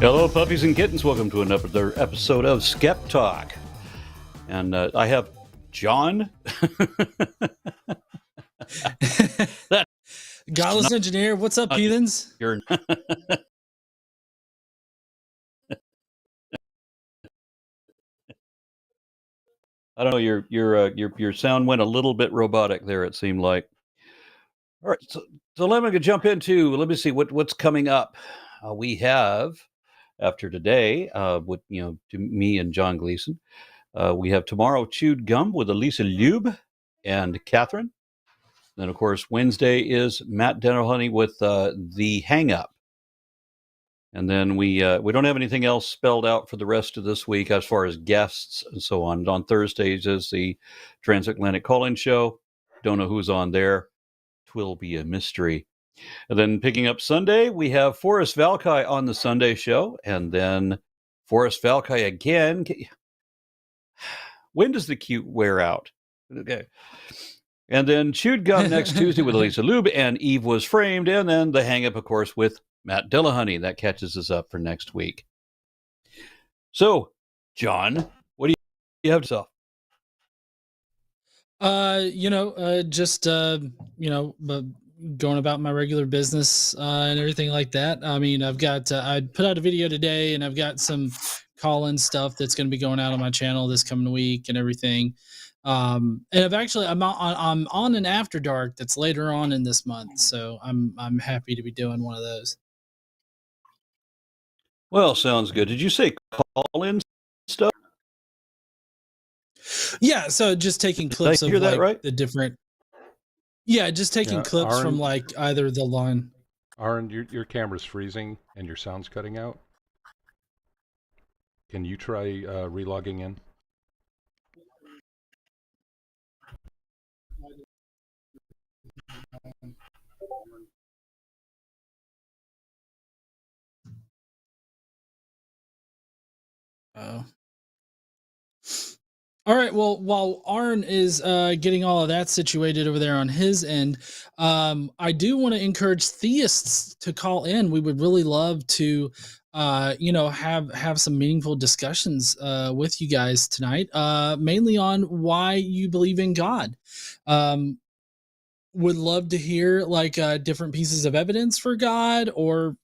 Hello, puppies and kittens. Welcome to another episode of SkepTalk. And I have John. Godless engineer. What's up, heathens? I don't know. Your sound went a little bit robotic there. It seemed like. All right, so let me jump into. Let me see what's coming up. We have. After today, with to me and John Gleason, we have tomorrow Chewed Gum with Alyssa Ljub and Catherine. Then, of course, Wednesday is Matt Dillahunty with The Hang Up. And then we don't have anything else spelled out for the rest of this week as far as guests and so on. On Thursdays is the Transatlantic Call-In Show. Don't know who's on there. Twill be a mystery. And then picking up Sunday, we have Forrest Valkai on the Sunday show. And then Forrest Valkai again. When does the cute wear out? Okay. And then Chewed Gum next Tuesday with Alyssa Ljub and Eve Was Framed. And then the hang up, of course, with Matt Dillahunty. That catches us up for next week. So, John, what do you have to say? Going about my regular business and everything like that. I mean, I've got I put out a video today, and I've got some call-in stuff that's going to be going out on my channel this coming week and everything. And I'm on an After Dark that's later on in this month, so I'm happy to be doing one of those. Well, sounds good. Did you say call-in stuff? Yeah, so just taking clips of that right? The different. Yeah, just taking clips from like either the line. Aron, your camera's freezing and your sound's cutting out. Can you try relogging in? Oh. All right. Well, while Aron is getting all of that situated over there on his end, I do want to encourage theists to call in. We would really love to, have some meaningful discussions with you guys tonight, mainly on why you believe in God. Would love to hear like different pieces of evidence for God or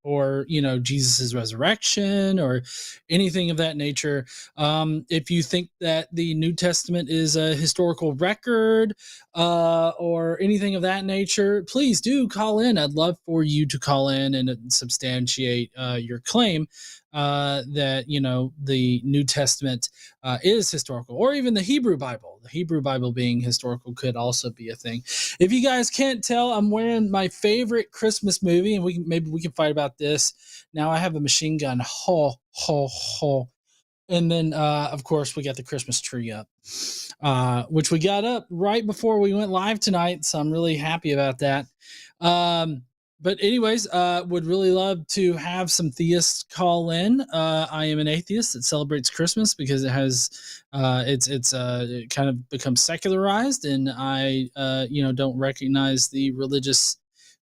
Jesus's resurrection or anything of that nature. If you think that the New Testament is a historical record or anything of that nature, please do call in. I'd love for you to call in and substantiate your claim that the New Testament is historical, or even the Hebrew Bible. The Hebrew Bible being historical could also be a thing. If you guys can't tell, I'm wearing my favorite Christmas movie, and maybe we can fight about this. Now I have a machine gun, ho ho ho, and then of course we got the Christmas tree up, which we got up right before we went live tonight, so I'm really happy about that. But anyways, would really love to have some theists call in. I am an atheist that celebrates Christmas because it has, it kind of become secularized, and I, don't recognize the religious,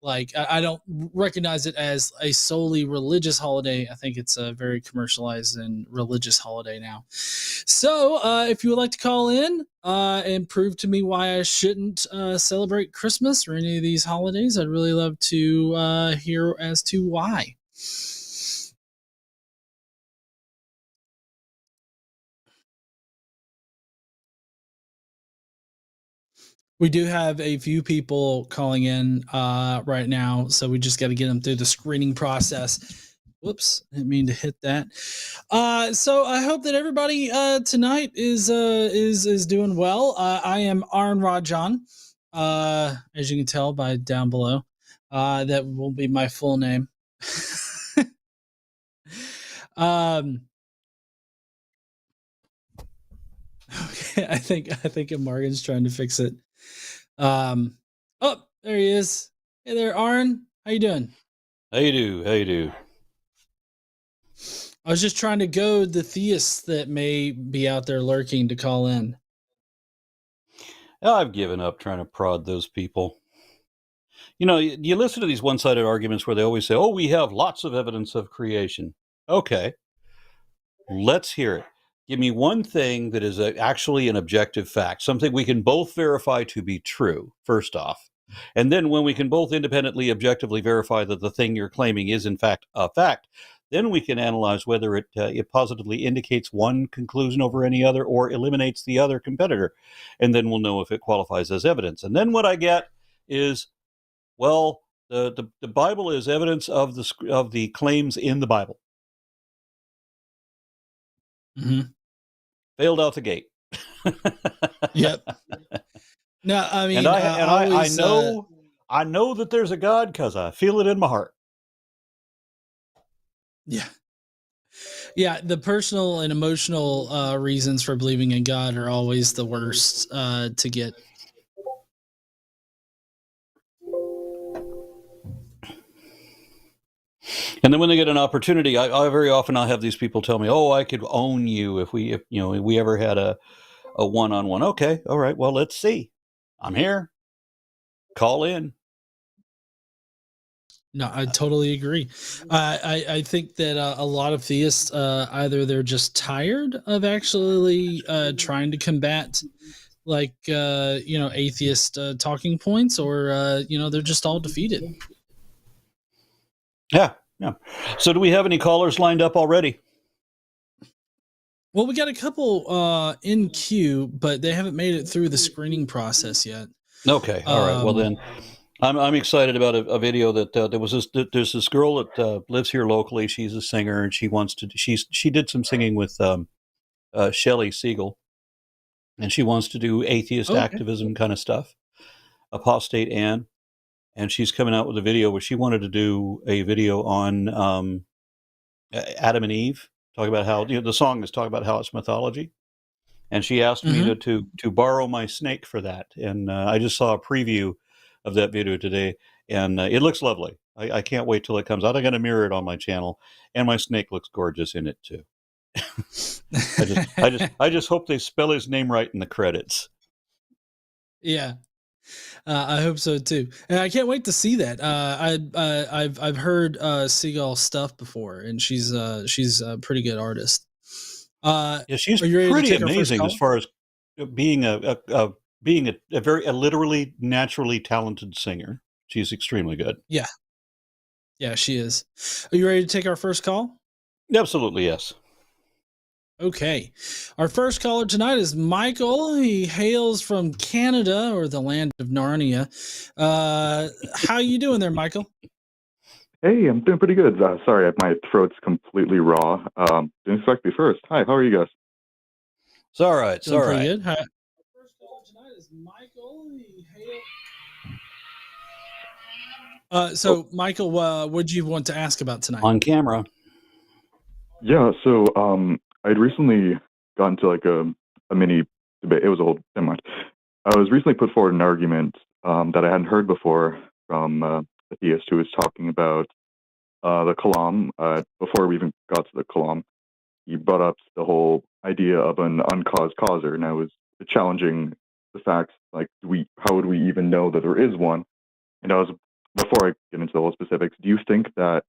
I don't recognize it as a solely religious holiday. I think it's a very commercialized and religious holiday now. So if you would like to call in and prove to me why I shouldn't celebrate Christmas or any of these holidays, I'd really love to hear as to why. We do have a few people calling in right now, so we just got to get them through the screening process. Whoops, didn't mean to hit that. So I hope that everybody tonight is doing well. I am Aron Ra, as you can tell by down below. That will be my full name. Okay, I think Morgan's trying to fix it. Oh, there he is. Hey there, Aron. How you doing? How you do? How you do? I was just trying to goad the theists that may be out there lurking to call in. I've given up trying to prod those people. You know, you listen to these one-sided arguments where they always say, "Oh, we have lots of evidence of creation." Okay, let's hear it. Give me one thing that is actually an objective fact, something we can both verify to be true, first off. And then when we can both independently, objectively verify that the thing you're claiming is in fact a fact, then we can analyze whether it positively indicates one conclusion over any other or eliminates the other competitor. And then we'll know if it qualifies as evidence. And then what I get is, well, the Bible is evidence of the claims in the Bible. Mm-hmm. Failed out the gate. Yep. No, I mean, I know that there's a God because I feel it in my heart. Yeah. Yeah, the personal and emotional reasons for believing in God are always the worst to get. And then when they get an opportunity, I very often I'll have these people tell me, "Oh, I could own you if we ever had a one-on-one." Okay, all right. Well, let's see. I'm here. Call in. No, I totally agree. I think that a lot of theists either they're just tired of actually trying to combat like atheist talking points, or they're just all defeated. Yeah. So do we have any callers lined up already? Well, we got a couple in queue, but they haven't made it through the screening process yet. Okay. All right. Well, then I'm excited about a video that there's this girl that lives here locally. She's a singer, and she did some singing with Shelley Siegel, and she wants to do atheist activism kind of stuff. Apostate Anne, and she's coming out with a video where she wanted to do a video on Adam and Eve, talk about how the song is talking about how it's mythology, and she asked me to borrow my snake for that, and I just saw a preview of that video today, and it looks lovely. I can't wait till it comes out. I'm going to mirror it on my channel, and my snake looks gorgeous in it too. I just hope they spell his name right in the credits. Yeah. I hope so too, and I can't wait to see that. I've heard Seagull's stuff before, and she's a pretty good artist. Yeah, she's pretty amazing as far as being a literally naturally talented singer. She's extremely good. Yeah, she is. Are you ready to take our first call? Absolutely, yes. Okay. Our first caller tonight is Michael. He hails from Canada, or the land of Narnia. How you doing there, Michael? Hey, I'm doing pretty good. Sorry, my throat's completely raw. Didn't expect me first. Hi, how are you guys? It's all right. It's all right. Good. Our first caller tonight is Michael. He hails... Michael, what do you want to ask about tonight? On camera. Yeah, so I'd recently gotten to like a mini debate. It was a whole, never mind. I was recently put forward an argument that I hadn't heard before from a theist who was talking about the Kalam. Before we even got to the Kalam, he brought up the whole idea of an uncaused causer, and I was challenging the facts, like how would we even know that there is one? And before I get into the whole specifics, do you think that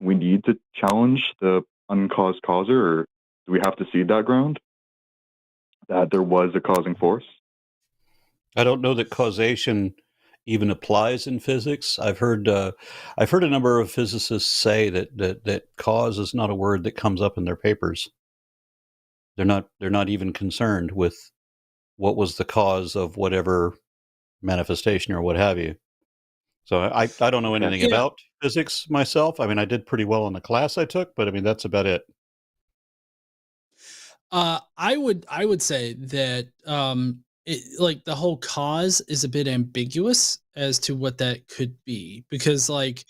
we need to challenge the uncaused causer, or do we have to cede that ground that there was a causing force? I don't know that causation even applies in physics. I've heard a number of physicists say that cause is not a word that comes up in their papers. They're not even concerned with what was the cause of whatever manifestation or what have you. So I don't know anything about physics myself. I mean, I did pretty well in the class I took, but I mean, that's about it. I would say that like the whole cause is a bit ambiguous as to what that could be, because like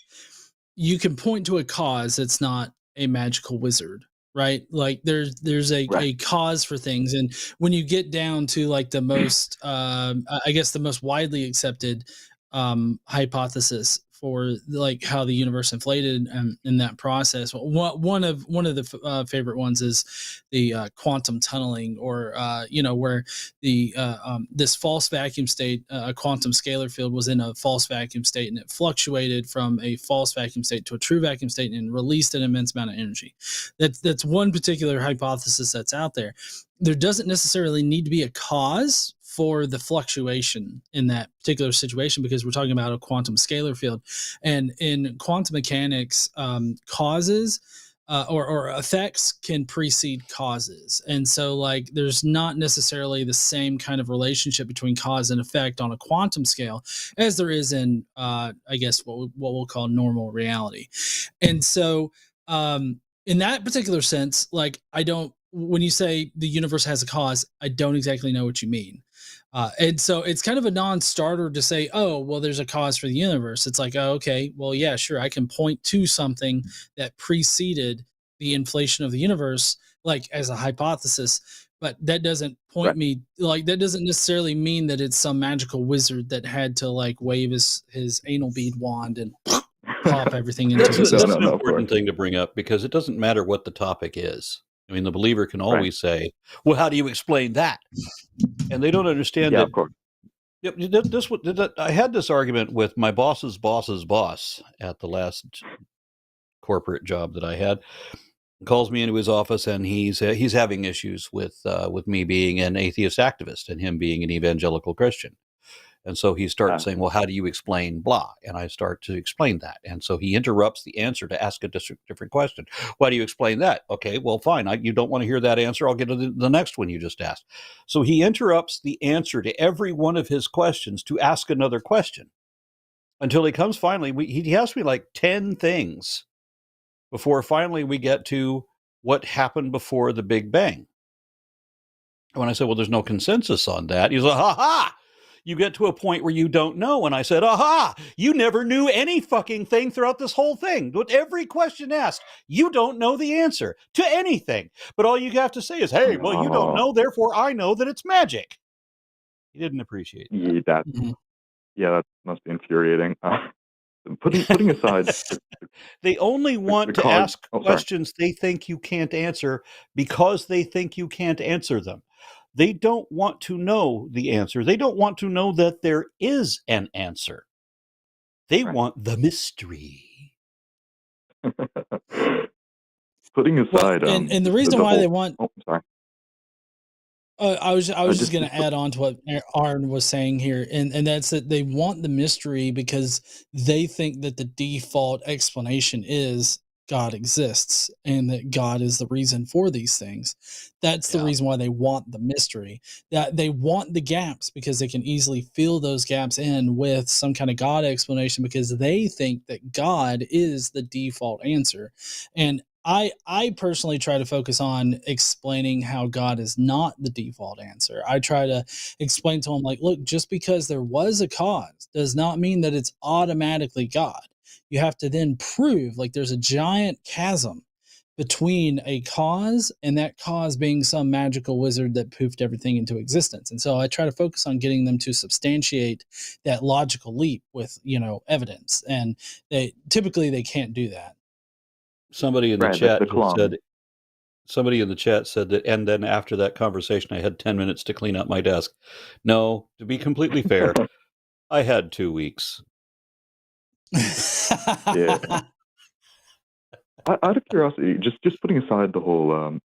you can point to a cause that's not a magical wizard, right? Like there's a cause for things. And when you get down to like the most, I guess the most widely accepted hypothesis for like how the universe inflated in that process. One of the favorite ones is the quantum tunneling, or where the this false vacuum state, a quantum scalar field was in a false vacuum state, and it fluctuated from a false vacuum state to a true vacuum state and released an immense amount of energy. That's one particular hypothesis that's out there. There doesn't necessarily need to be a cause for the fluctuation in that particular situation, because we're talking about a quantum scalar field. And in quantum mechanics, causes or effects can precede causes. And so like there's not necessarily the same kind of relationship between cause and effect on a quantum scale as there is in, I guess, what we'll call normal reality. And so in that particular sense, like when you say the universe has a cause, I don't exactly know what you mean. And so it's kind of a non-starter to say, oh, well, there's a cause for the universe. It's like, oh, okay, well, yeah, sure. I can point to something that preceded the inflation of the universe, like as a hypothesis, but that doesn't point me, like, that doesn't necessarily mean that it's some magical wizard that had to like wave his anal bead wand and pop everything into existence. That's an important thing to bring up, because it doesn't matter what the topic is. I mean, the believer can always say, well, how do you explain that? And they don't understand that. Of course. Yep, I had this argument with my boss's boss's boss at the last corporate job that I had. He calls me into his office, and he's having issues with me being an atheist activist and him being an evangelical Christian. And so he starts saying, well, how do you explain blah? And I start to explain that. And so he interrupts the answer to ask a different question. Why do you explain that? Okay, well, fine. You don't want to hear that answer. I'll get to the next one you just asked. So he interrupts the answer to every one of his questions to ask another question until he comes finally. He asked me like 10 things before finally we get to what happened before the Big Bang. When I said, well, there's no consensus on that, he's like, ha ha! You get to a point where you don't know. And I said, aha, you never knew any fucking thing throughout this whole thing. With every question asked, you don't know the answer to anything. But all you have to say is, hey, well, you don't know, therefore I know that it's magic. He didn't appreciate that. Yeah, that must be infuriating. Putting aside... They only want to ask questions they think you can't answer because they think you can't answer them. They don't want to know the answer. They don't want to know that there is an answer. They want the mystery. Putting aside, and the reason why they want. Oh, sorry. I was just going to add on to what Aron was saying here, and that's that they want the mystery because they think that the default explanation is God exists and that God is the reason for these things. That's the reason why they want the mystery. That they want the gaps because they can easily fill those gaps in with some kind of God explanation because they think that God is the default answer. And I personally try to focus on explaining how God is not the default answer. I try to explain to them, like, look, just because there was a cause does not mean that it's automatically God. You have to then prove, like, there's a giant chasm between a cause and that cause being some magical wizard that poofed everything into existence. And so I try to focus on getting them to substantiate that logical leap with, evidence. And they can't do that. Somebody in the chat said, somebody in the chat said that, and then after that conversation, I had 10 minutes to clean up my desk. No, to be completely fair, I had 2 weeks. Yeah. Out of curiosity, just putting aside the whole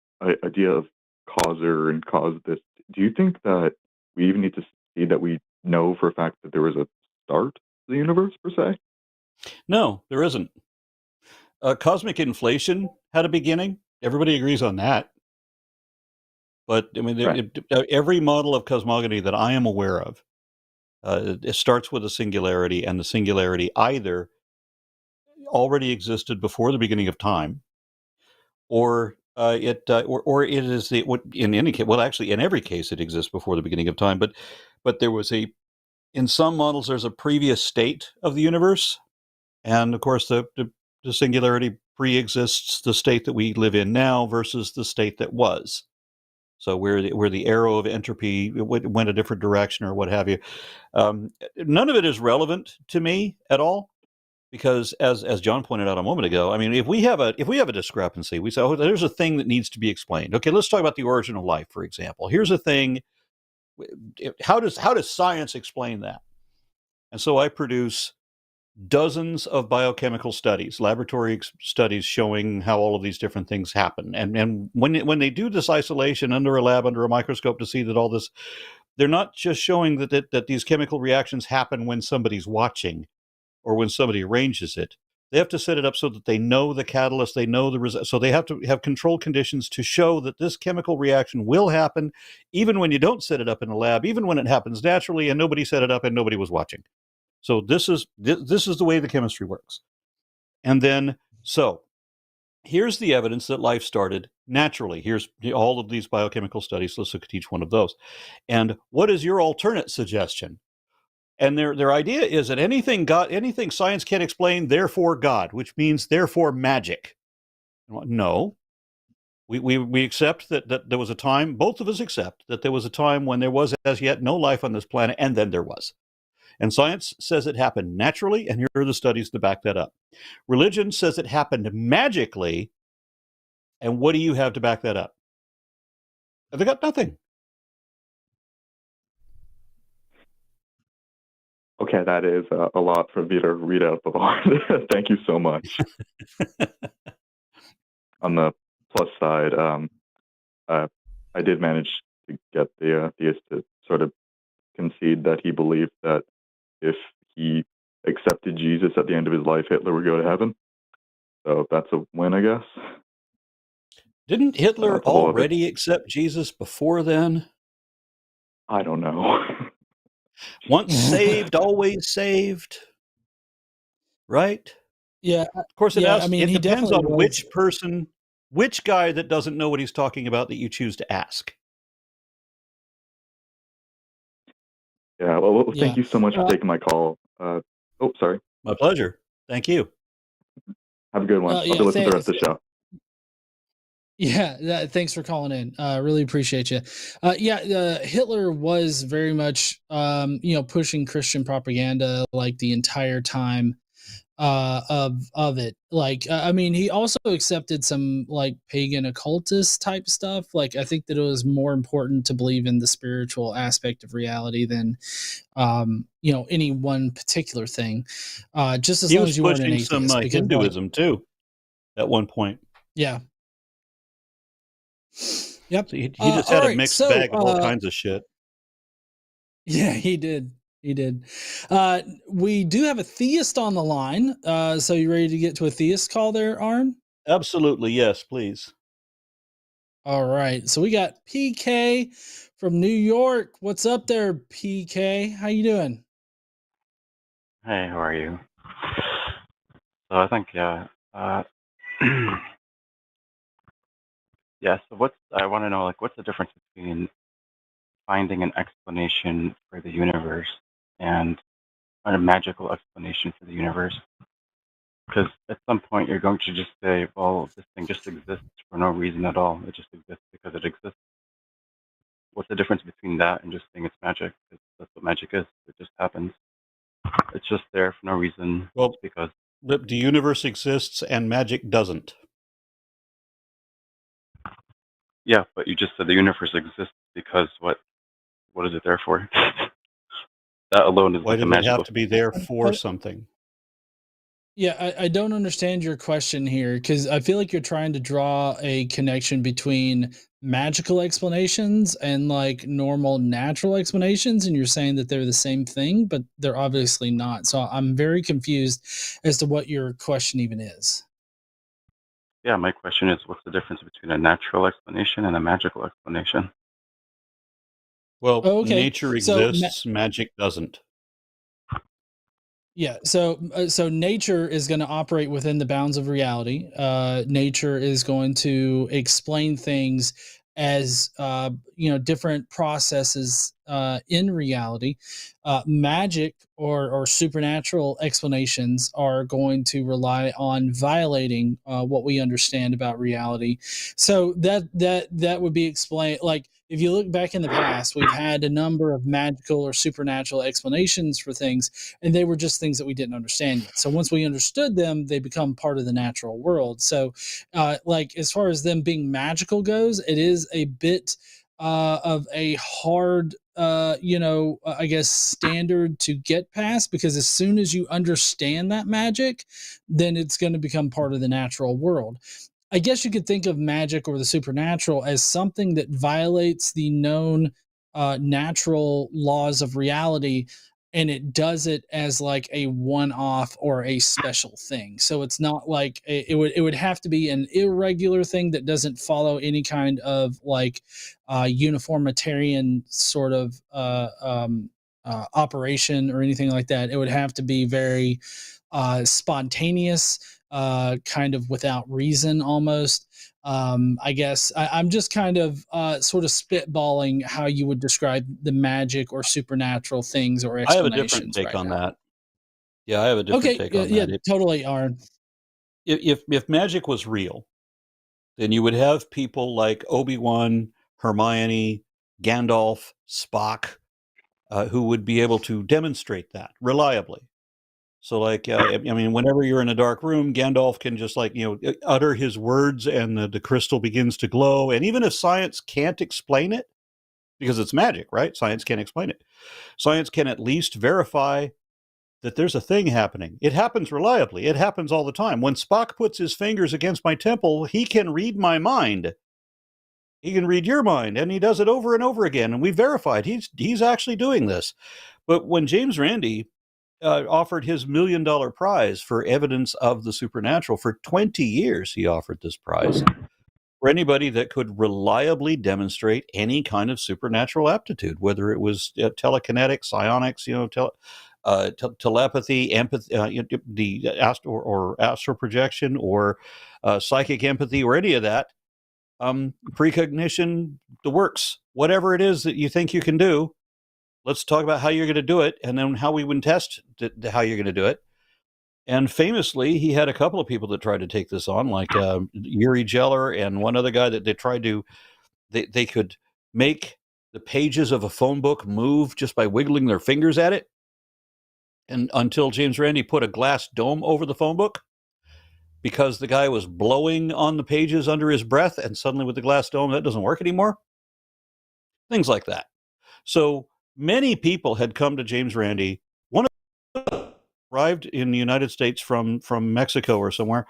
idea of causer and cause this, do you think that we even need to see that we know for a fact that there was a start to the universe, per se? No, there isn't. Cosmic inflation had a beginning. Everybody agrees on that. But, I mean, every model of cosmogony that I am aware of, it starts with a singularity, and the singularity either already existed before the beginning of time, or it is in any case. Well, actually, in every case, it exists before the beginning of time. But there was in some models, there's a previous state of the universe, and of course, the singularity pre-exists the state that we live in now versus the state that was. So where the arrow of entropy went a different direction or what have you. None of it is relevant to me at all, because as John pointed out a moment ago, I mean, if we have a discrepancy, we say, oh, there's a thing that needs to be explained. Okay, let's talk about the origin of life, for example. Here's a thing. How does science explain that? And so I produce dozens of biochemical studies, laboratory studies showing how all of these different things happen. And when they do this isolation under a lab, under a microscope, to see that all this, they're not just showing that these chemical reactions happen when somebody's watching or when somebody arranges it. They have to set it up so that they know the catalyst, they know the result. So they have to have controlled conditions to show that this chemical reaction will happen, even when you don't set it up in a lab, even when it happens naturally and nobody set it up and nobody was watching. So this is the way the chemistry works. And then, so here's the evidence that life started naturally. Here's all of these biochemical studies. Let's look at each one of those. And what is your alternate suggestion? And their idea is that anything science can't explain, therefore God, which means therefore magic. No. We accept that there was a time, both of us accept that there was a time when there was as yet no life on this planet, and then there was. And science says it happened naturally, and here are the studies to back that up. Religion says it happened magically, and what do you have to back that up? They got nothing. Okay, that is a lot for me to read out the line. Thank you so much. On the plus side, I did manage to get the theist to sort of concede that he believed that if he accepted Jesus at the end of his life, Hitler would go to heaven. So that's a win, I guess. Didn't Hitler already accept Jesus before then? I don't know. Once saved, always saved. Right? Yeah. Of course, it depends on which guy that doesn't know what he's talking about that you choose to ask. Yeah, well, thank you so much for taking my call. Sorry. My pleasure. Thank you. Have a good one. I'll be listening to the rest of the show. Yeah, thanks for calling in. Really appreciate you. Hitler was very much, pushing Christian propaganda like the entire time of it. Like, I mean, he also accepted some like pagan occultist type stuff. Like, I think that it was more important to believe in the spiritual aspect of reality than, any one particular thing. Just as long as you weren't an atheist. He was pushing some Hinduism too, at one point. Yeah. Yep. So he just had a mixed bag of all kinds of shit. Yeah, he did. He did. We do have a theist on the line. So you ready to get to a theist call there, Aron? Absolutely. Yes, please. All right. So we got PK from New York. What's up there, PK? How you doing? Hey, how are you? So I think, so I want to know, like, what's the difference between finding an explanation for the universe and a magical explanation for the universe? Because at some point you're going to just say, well, this thing just exists for no reason at all. It just exists because it exists. What's the difference between that and just saying it's magic? That's what magic is. It just happens. It's just there for no reason. Well, because the universe exists and magic doesn't. Yeah, but you just said the universe exists because what is it there for? That alone is Why like a does it magical. have to be there for something? Yeah, I don't understand your question here, because I feel like you're trying to draw a connection between magical explanations and like normal natural explanations, and you're saying that they're the same thing, but they're obviously not. So I'm very confused as to what your question even is. Yeah, my question is, what's the difference between a natural explanation and a magical explanation? Well, nature exists, magic doesn't. Yeah, so nature is going to operate within the bounds of reality. Nature is going to explain things as different processes in reality. Magic or supernatural explanations are going to rely on violating what we understand about reality. So that would be explained. Like, if you look back in the past, we've had a number of magical or supernatural explanations for things, and they were just things that we didn't understand yet. So once we understood them, they become part of the natural world. So like, as far as them being magical goes, it is a bit of a hard I guess standard to get past, because as soon as you understand that magic, then it's going to become part of the natural world. I guess you could think of magic or the supernatural as something that violates the known natural laws of reality, and it does it as like a one-off or a special thing. So it's not like it would have to be an irregular thing that doesn't follow any kind of like uniformitarian sort of operation or anything like that. It would have to be very spontaneous, kind of without reason almost. I guess I'm just kind of sort of spitballing how you would describe the magic or supernatural things or I have a different explanations take right on now. that. Yeah, I have a different Okay, take on yeah, that. totally, Aron. If magic was real, then you would have people like Obi-Wan, Hermione, Gandalf, Spock, who would be able to demonstrate that reliably. So, like, I mean, whenever you're in a dark room, Gandalf can just utter his words, and the crystal begins to glow. And even if science can't explain it, because it's magic, right? Science can't explain it. Science can at least verify that there's a thing happening. It happens reliably. It happens all the time. When Spock puts his fingers against my temple, he can read my mind. He can read your mind, and he does it over and over again. And we verified he's actually doing this. But when James Randi offered his $1 million prize for evidence of the supernatural, for 20 years he offered this prize for anybody that could reliably demonstrate any kind of supernatural aptitude, whether it was telekinetic, psionics, telepathy, empathy, the astral projection, or psychic empathy, or any of that. Precognition, the works, whatever it is that you think you can do. Let's talk about how you're going to do it, and then how we would test how you're going to do it. And famously, he had a couple of people that tried to take this on, like Uri Geller and one other guy that they tried to, they could make the pages of a phone book move just by wiggling their fingers at it. And until James Randi put a glass dome over the phone book, because the guy was blowing on the pages under his breath, and suddenly with the glass dome, that doesn't work anymore. Things like that. So many people had come to James Randi. One of them arrived in the United States from Mexico or somewhere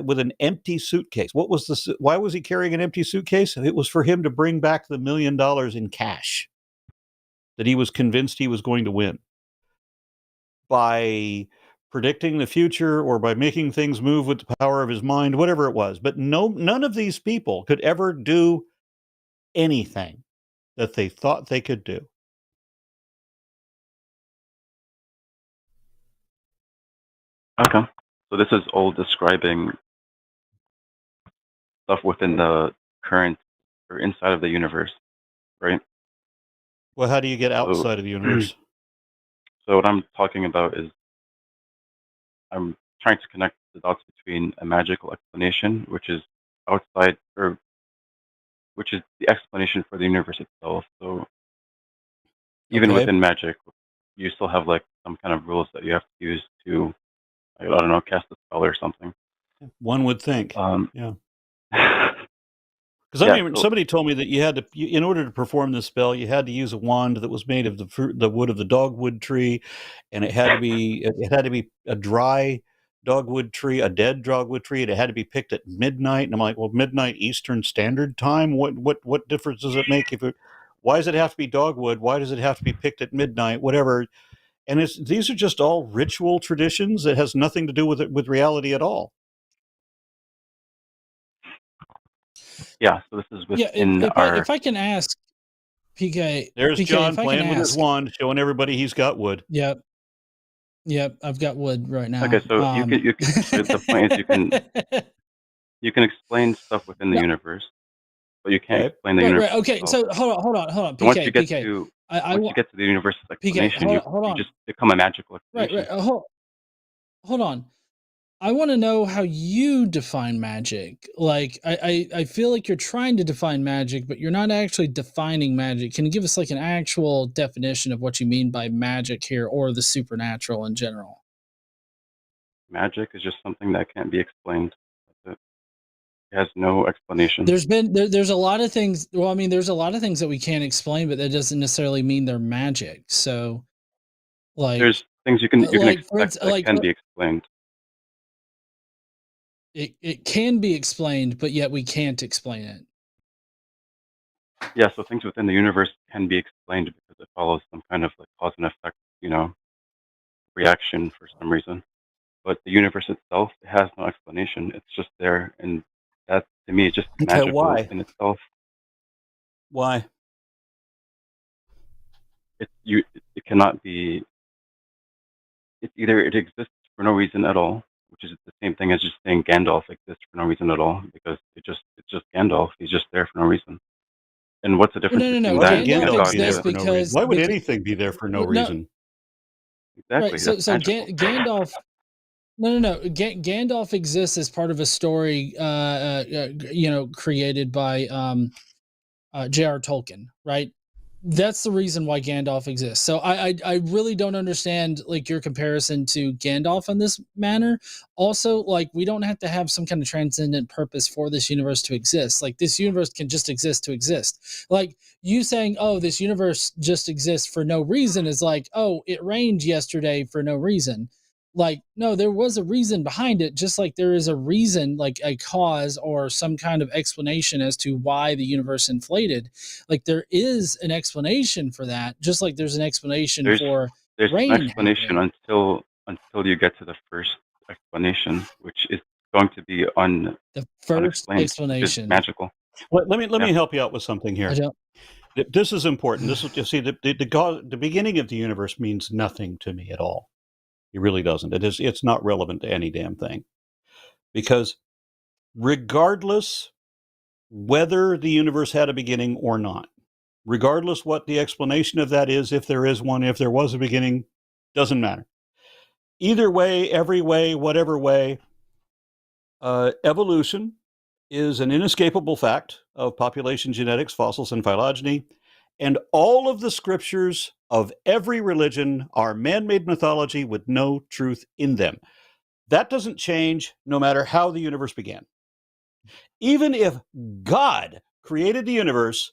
with an empty suitcase. Why was he carrying an empty suitcase? It was for him to bring back the $1 million in cash that he was convinced he was going to win by predicting the future, or by making things move with the power of his mind, whatever it was. But none of these people could ever do anything that they thought they could do. Okay. So this is all describing stuff within the current or inside of the universe, right? Well, how do you get outside of the universe? So what I'm talking about is I'm trying to connect the dots between a magical explanation, which is outside, or which is the explanation for the universe itself. So even Okay. within magic, you still have like some kind of rules that you have to use to, I don't know, cast a spell or something. One would think. Yeah. Because I mean, somebody told me that you had to, in order to perform this spell, you had to use a wand that was made of the wood of the dogwood tree, and it had to be a dry dogwood tree, a dead dogwood tree, and it had to be picked at midnight. And I'm like, well, midnight Eastern Standard Time. What difference does it make why does it have to be dogwood? Why does it have to be picked at midnight? Whatever. And these are just all ritual traditions that has nothing to do with reality at all. Yeah, so this is within if I can ask, PK. There's PK, John playing with his wand, showing everybody he's got wood. Yep, I've got wood right now. Okay, so you can the point is you can explain stuff within the universe, but you can't Okay. explain the Right, universe. right. Okay, itself. so hold on. So once you PK, get PK. to I once you want get to the universe's PK. explanation, Hold you on. just become a magical Right, explanation. right. Hold on. I want to know how you define magic. Like, I feel like you're trying to define magic, but you're not actually defining magic. Can you give us like an actual definition of what you mean by magic here, or the supernatural in general? Magic is just something that can't be explained. That's it. It has no explanation. There's a lot of things. Well, I mean, there's a lot of things that we can't explain, but that doesn't necessarily mean they're magic. So, like, There's things you can like for expect instance, that can be explained. it can be explained, but yet we can't explain it. Yeah, so things within the universe can be explained because it follows some kind of like cause and effect, reaction for some reason. But the universe itself, it has no explanation. It's just there, and that to me is just Okay, magical why? in itself. Why? It cannot be. It's either it exists for no reason at all, which is the same thing as just saying Gandalf exists for no reason at all, because it's just Gandalf. He's just there for no reason. And what's the difference No. between Why that would and saying Gandalf that Gandalf God be there exists for exists? no reason? because Why would anything be there for no no, reason? Exactly, right. that's So magical. Gandalf. No. Gandalf exists as part of a story, created by J.R. Tolkien, right? That's the reason why Gandalf exists. So I really don't understand like your comparison to Gandalf in this manner. Also, like, we don't have to have some kind of transcendent purpose for this universe to exist. Like, this universe can just exist to exist. Like, you saying, oh, this universe just exists for no reason is like, oh, it rained yesterday for no reason. Like, no, there was a reason behind it, just like there is a reason, like a cause or some kind of explanation as to why the universe inflated. Like, there is an explanation for that, just like there's an explanation There's for there's an rain explanation happening. until you get to the first explanation, which is going to be The first unexplained, which is explanation. magical. Let me Yeah. help you out with something I here. don't. This is important. This is, you see, the beginning of the universe means nothing to me at all. It really doesn't. It's not relevant to any damn thing, because regardless whether the universe had a beginning or not, regardless what the explanation of that is, if there is one, if there was a beginning, doesn't matter. Either way, every way, whatever way, evolution is an inescapable fact of population genetics, fossils, and phylogeny. And all of the scriptures of every religion are man-made mythology with no truth in them. That doesn't change no matter how the universe began. Even if God created the universe,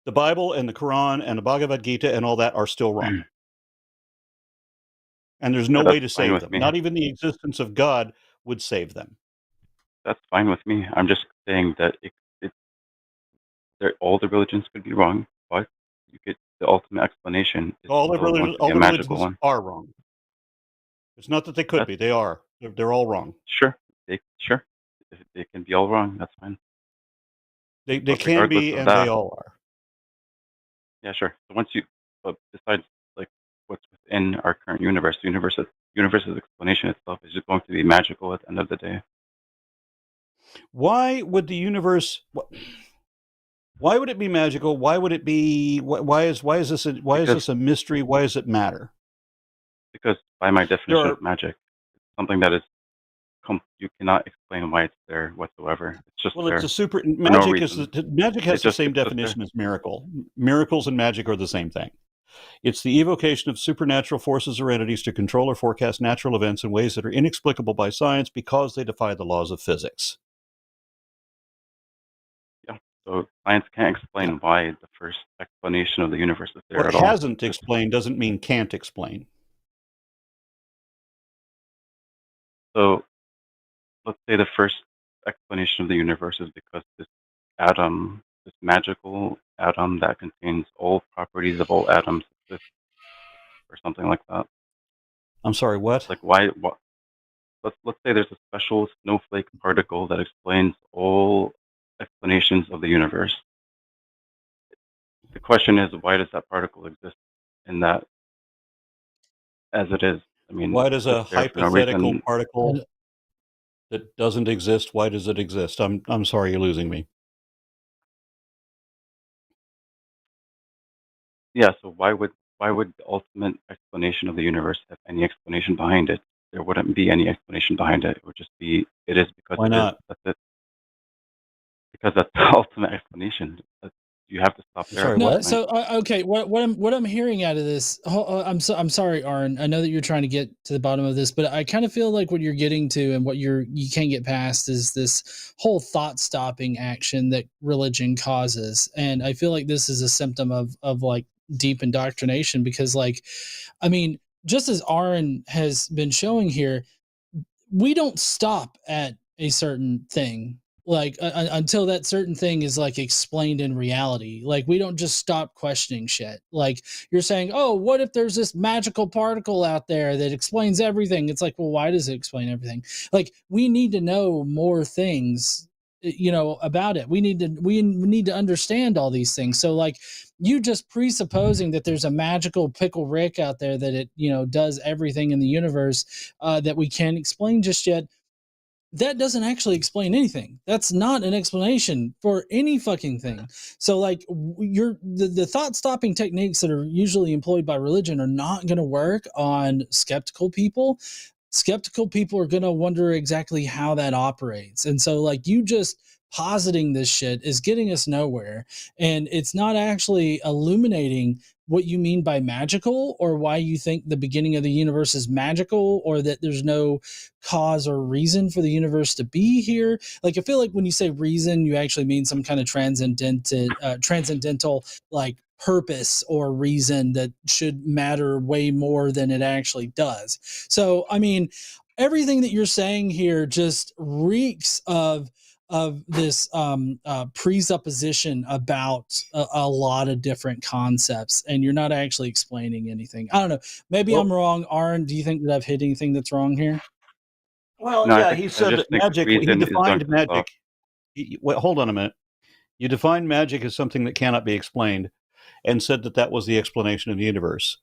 the Bible and the Quran and the Bhagavad Gita and all that are still wrong. And there's no Yeah, way that's to fine save with them. me. Not even the existence of God would save them. That's fine with me. I'm just saying that all the religions could be wrong, but you get the ultimate explanation is All the still going to be a religions magical one. are wrong. It's not that they could be; they are. They're all wrong. Sure, if they can be all wrong, that's fine. They But can regardless be, of and that, they all are. yeah, sure. So but besides like what's within our current universe, the universe's explanation itself is just going to be magical at the end of the day. Why would the universe? Why would it be magical? Why would it be? Why is this a mystery? Why does it matter? Because by my definition of magic, it's something that is you cannot explain why it's there whatsoever. It's just there. It's a super no magic. reason. Magic has the same It's just definition there. as miracle. Miracles and magic are the same thing. It's the evocation of supernatural forces or entities to control or forecast natural events in ways that are inexplicable by science because they defy the laws of physics. Yeah. So science can't explain why the first explanation of the universe is there What at all. hasn't explained doesn't mean can't explain. So let's say the first explanation of the universe is because this atom, this magical atom that contains all properties of all atoms exists, or something like that. I'm sorry, what? Like why? Let's say there's a special snowflake particle that explains all explanations of the universe. The question is, why does that particle exist in that as it is? I mean, Why does a there for no hypothetical reason. particle that doesn't exist, why does it exist? I'm sorry, you're losing me. Yeah, so why would the ultimate explanation of the universe have any explanation behind it? There wouldn't be any explanation behind it. It would just be it is because Why it is. not? That's it. Because that's the ultimate explanation. You have to stop I'm there. sorry, At that No, what? point. so okay, what I'm hearing out of this, I'm sorry, Aron. I know that you're trying to get to the bottom of this, but I kind of feel like what you're getting to and what you can't get past is this whole thought stopping action that religion causes, and I feel like this is a symptom of like deep indoctrination because, like, I mean, just as Aron has been showing here, we don't stop at a certain thing like until that certain thing is like explained in reality. Like we don't just stop questioning shit. Like you're saying, oh, what if there's this magical particle out there that explains everything? It's like, well, why does it explain everything? Like we need to know more things, about it. We need to understand all these things. So like you just presupposing that there's a magical pickle Rick out there that it does everything in the universe that we can't explain just yet, that doesn't actually explain anything. That's not an explanation for any fucking thing. So like the thought stopping techniques that are usually employed by religion are not going to work on skeptical people. Skeptical people are going to wonder exactly how that operates. And so like you just positing this shit is getting us nowhere, and it's not actually illuminating what you mean by magical or why you think the beginning of the universe is magical or that there's no cause or reason for the universe to be here. Like I feel like when you say reason, you actually mean some kind of transcendental like purpose or reason that should matter way more than it actually does. So I mean, everything that you're saying here just reeks of this presupposition about a lot of different concepts, and you're not actually explaining anything. I don't know. Maybe I'm wrong. Aron, do you think that I've hit anything that's wrong here? Well, No, yeah, he I said just that think magic. He reason is going defined to stop. magic. Wait, hold on a minute. You defined magic as something that cannot be explained, and said that that was the explanation of the universe.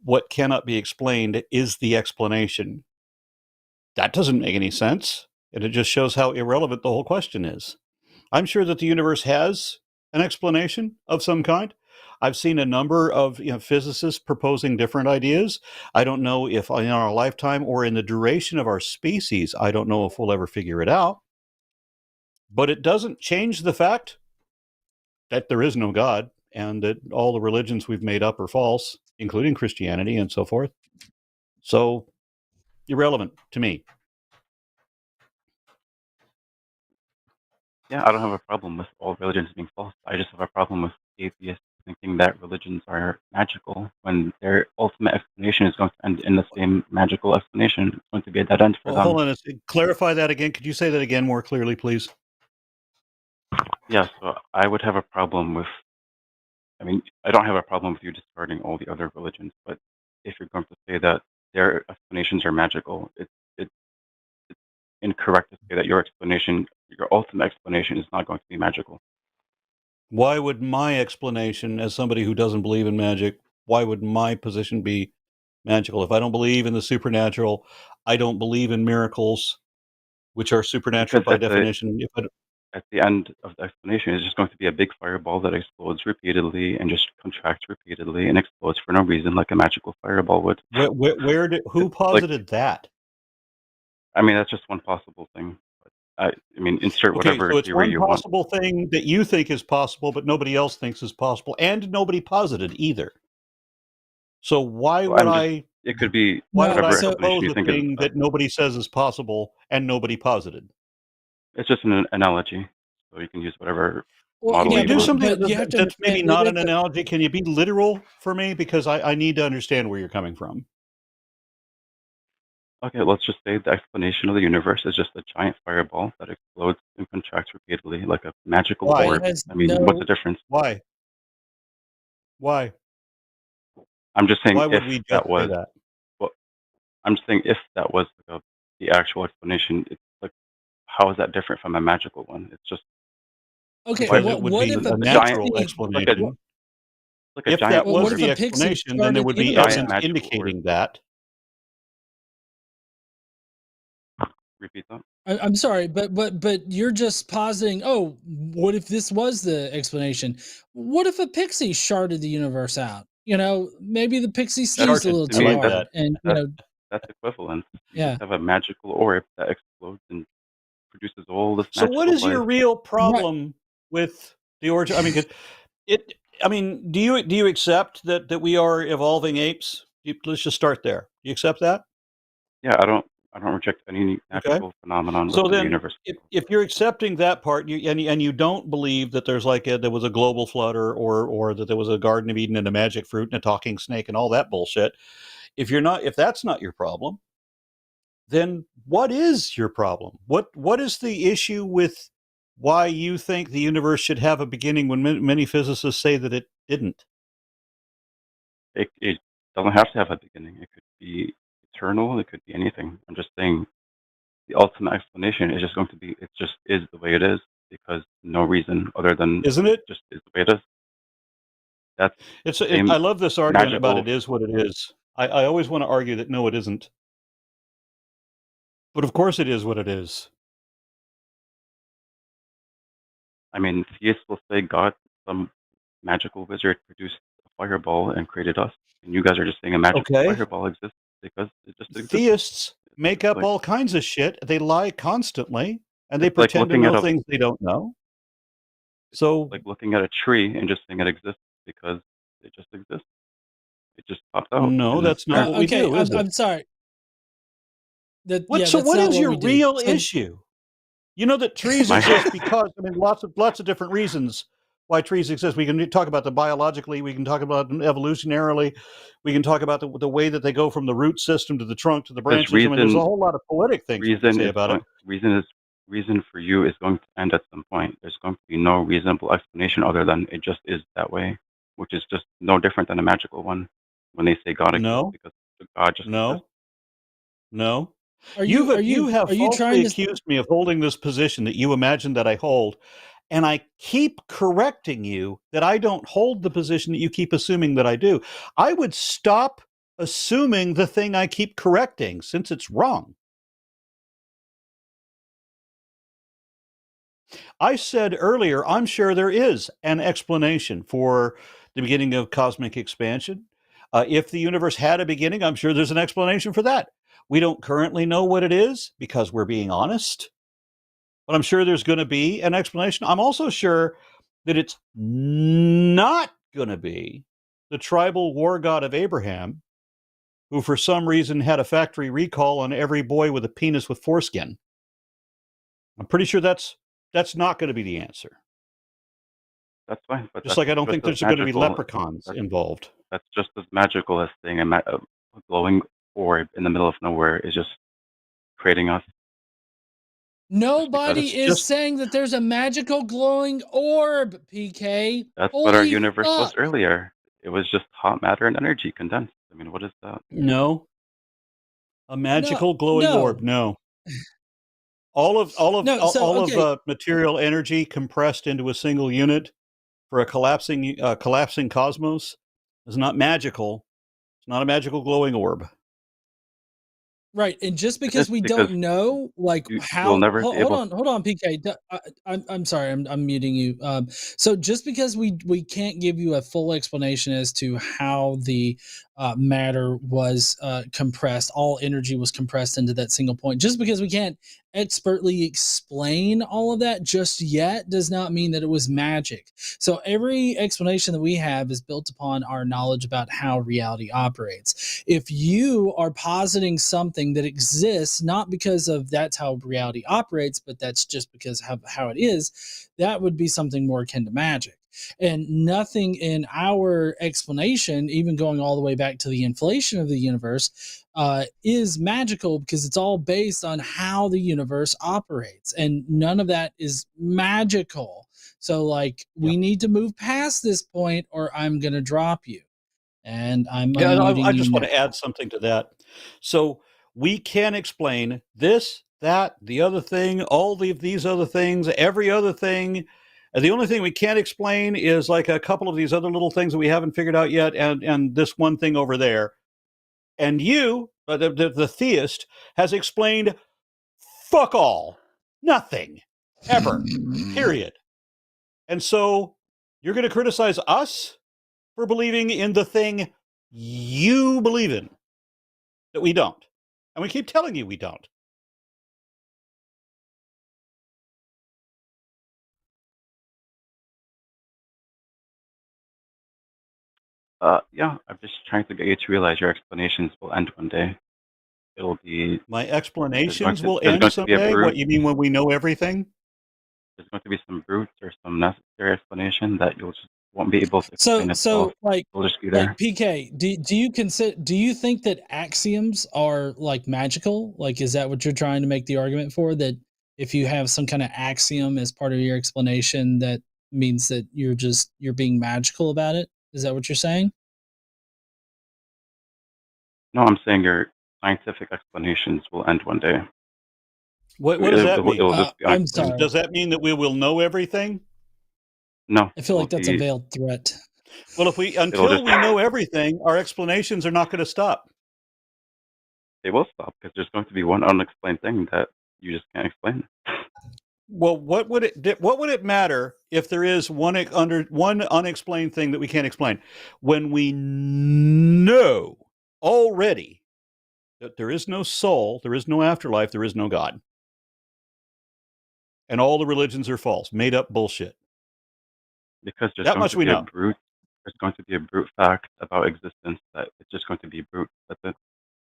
What cannot be explained is the explanation. That doesn't make any sense, and it just shows how irrelevant the whole question is. I'm sure that the universe has an explanation of some kind. I've seen a number of physicists proposing different ideas. I don't know if in our lifetime or in the duration of our species, I don't know if we'll ever figure it out. But it doesn't change the fact that there is no God and that all the religions we've made up are false, including Christianity and so forth. So, irrelevant to me. Yeah, I don't have a problem with all religions being false. I just have a problem with atheists thinking that religions are magical when their ultimate explanation is going to end in the same magical explanation. It's going to be a dead end for Well, hold them. on. Clarify that again. Could you say that again more clearly, please? Yeah, so I would have a problem with, I mean, I don't have a problem with you discarding all the other religions, but if you're going to say that their explanations are magical, it's incorrect to say that your ultimate explanation is not going to be magical. Why would my explanation, as somebody who doesn't believe in magic, why would my position be magical? If I don't believe in the supernatural, I don't believe in miracles, which are supernatural Because by definition. at the end of the explanation, it's just going to be a big fireball that explodes repeatedly and just contracts repeatedly and explodes for no reason, like a magical fireball would. Who posited that? I mean, that's just one possible thing. I mean, insert whatever Okay, so it's theory one you want. possible thing that you think is possible, but nobody else thinks is possible, and nobody posited either. So why would It could be why would I whatever explanation propose you a think thing is. that nobody says is possible and nobody posited? It's just an analogy, so you can use whatever Well, model Can you yeah, you do but, want. something but you have to that's maybe understand not it an is analogy? Can you be literal for me? Because I need to understand where you're coming from. Okay, let's just say the explanation of the universe is just a giant fireball that explodes and contracts repeatedly like a magical Why? orb. has I mean, what's the no. difference? Why? Why? I'm just saying Why if would we just that say was, that? well, I'm just saying if that was the actual explanation, it's like, how is that different from a magical one? It's just Okay, Because it would what be if a a natural pixie? explanation. like a If giant that was What if the a orb, pixie explanation, then there started would a be anywhere? giant evidence magical orb. indicating that. Repeat that. I'm sorry, but you're just positing. Oh, what if this was the explanation? What if a pixie sharded the universe out? Maybe the pixie sneezed a Sharded. little I too like hard, that. and That's equivalent. You yeah, just have a magical orb that explodes and produces all this So what magical is your light. real right. problem with the origin? I mean, 'cause do you accept that we are evolving apes? Let's just start there. Do you accept that? Yeah, I don't reject any Okay. natural phenomenon So within the then, universe. if you're accepting that part, you don't believe that there's there was a global flood or that there was a Garden of Eden and a magic fruit and a talking snake and all that bullshit. If that's not your problem, then what is your problem? What is the issue with why you think the universe should have a beginning when many physicists say that it didn't? It doesn't have to have a beginning. It could be eternal. It could be anything. I'm just saying the ultimate explanation is just going to be it just is the way it is because no reason other than Isn't it? just is the way it is. That's the I same love this argument about magical. it is what it is. I always want to argue that no, it isn't. But of course it is what it is. I mean, theists will say God, some magical wizard, produced a fireball and created us, and you guys are just saying a magical Okay. fireball exists because it just exists. Theists make up like all kinds of shit. They lie constantly and they it's like pretend to looking at know a things they don't know. So like looking at a tree and just saying it exists because it just exists. It just popped out no, and it's that's not there. what we Okay, do, is it? I'm sorry. So That's what not is what your we do. real So issue? You know that trees My exist because lots of different reasons why trees exist. We can talk about the biologically, we can talk about them evolutionarily, we can talk about the way that they go from the root system to the trunk to the because branches. I mean, there's a whole lot of poetic things we can reason say is about it. going reason for you is going to end at some point. There's going to be no reasonable explanation other than it just is that way, which is just no different than a magical one when they say God exists No, because God just exists. no. are You have you falsely trying to? accused me of holding this position that you imagine that I hold, and I keep correcting you that I don't hold the position that you keep assuming that I do. I would stop assuming the thing I keep correcting since it's wrong. I said earlier, I'm sure there is an explanation for the beginning of cosmic expansion. If the universe had a beginning, I'm sure there's an explanation for that. We don't currently know what it is because we're being honest, but I'm sure there's going to be an explanation. I'm also sure that it's not going to be the tribal war god of Abraham, who for some reason had a factory recall on every boy with a penis with foreskin. I'm pretty sure that's not going to be the answer. That's fine, but Just that's like I don't just think as there's going to be magical. leprechauns That's, involved. that's just as magical as saying a glowing orb in the middle of nowhere is just creating us. Nobody It's is just saying that there's a magical glowing orb, PK. That's what our Holy universe was fuck. earlier. It was just hot matter and energy condensed. I mean, what is that? no a magical glowing orb. No. No, all So okay. of material energy compressed into a single unit for a collapsing cosmos is not magical. It's not a magical glowing orb. Right, and just It because is we because don't know, like you'll how, never be able. hold on, PK. I'm sorry, I'm muting you. So just because we can't give you a full explanation as to how the matter was compressed, all energy was compressed into that single point. Just because we can't expertly explain all of that just yet does not mean that it was magic. So every explanation that we have is built upon our knowledge about how reality operates. If you are positing something that exists not because of that's how reality operates, but that's just because of how it is, that would be something more akin to magic. And nothing in our explanation, even going all the way back to the inflation of the universe, is magical because it's all based on how the universe operates. And none of that is magical. So, like, we need to move past this point or I'm going to drop you. And I'm Yeah, unmuting I you just want now. to add something to that. So we can explain this, that, the other thing, these other things, every other thing. And the only thing we can't explain is like a couple of these other little things that we haven't figured out yet, and this one thing over there. And you, the theist, has explained fuck all. Nothing. Ever. Period. And so you're going to criticize us for believing in the thing you believe in that we don't. And we keep telling you we don't. Yeah, I'm just trying to get you to realize your explanations will end one day. It'll be My explanations will there's end going to be a someday? brute. What, you mean when we know everything? There's going to be some brute or some necessary explanation that you'll just won't be able to explain So itself. like It'll just be there. like PK, do you think that axioms are like magical? Like, is that what you're trying to make the argument for? That if you have some kind of axiom as part of your explanation, that means that you're being magical about it? Is that what you're saying? No, I'm saying your scientific explanations will end one day. What does that mean? It'll just be I'm unexplained. sorry. Does that mean that we will know everything? No. I feel like that's a it'll be- veiled threat. Well, until we know everything, our explanations are not going to stop. They will stop because there's going to be one unexplained thing that you just can't explain. Well, what would it matter if there is one unexplained thing that we can't explain when we know already that there is no soul, there is no afterlife, there is no God, and all the religions are false, made up bullshit? Because there's That going much to we be know. a brute. There's going to be a brute fact about existence that it's just going to be brute. That's it.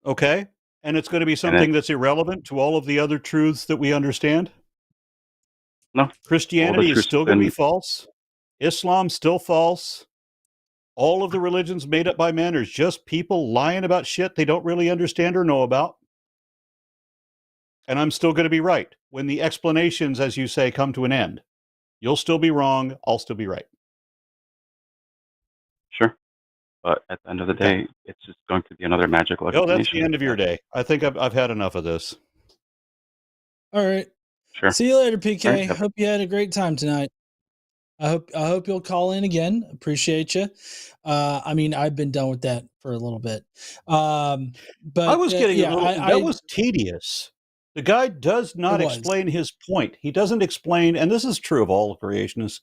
Okay, and it's going to be something that's irrelevant to all of the other truths that we understand. No. Christianity is truths still going to be been- false. Islam's still false. All of the religions made up by men are just people lying about shit they don't really understand or know about. And I'm still going to be right. When the explanations, as you say, come to an end, you'll still be wrong. I'll still be right. Sure. But at the end of the Okay. day, it's just going to be another magical Oh, explanation. that's the end of your day. I think I've had enough of this. All right. Sure. See you later, PK. All right, yep. Hope you had a great time tonight. I hope you'll call in again. Appreciate you. I mean, I've been done with that for a little bit. But I was getting yeah, a little. That was tedious. The guy does not was. explain his point. He doesn't explain, and this is true of all creationists.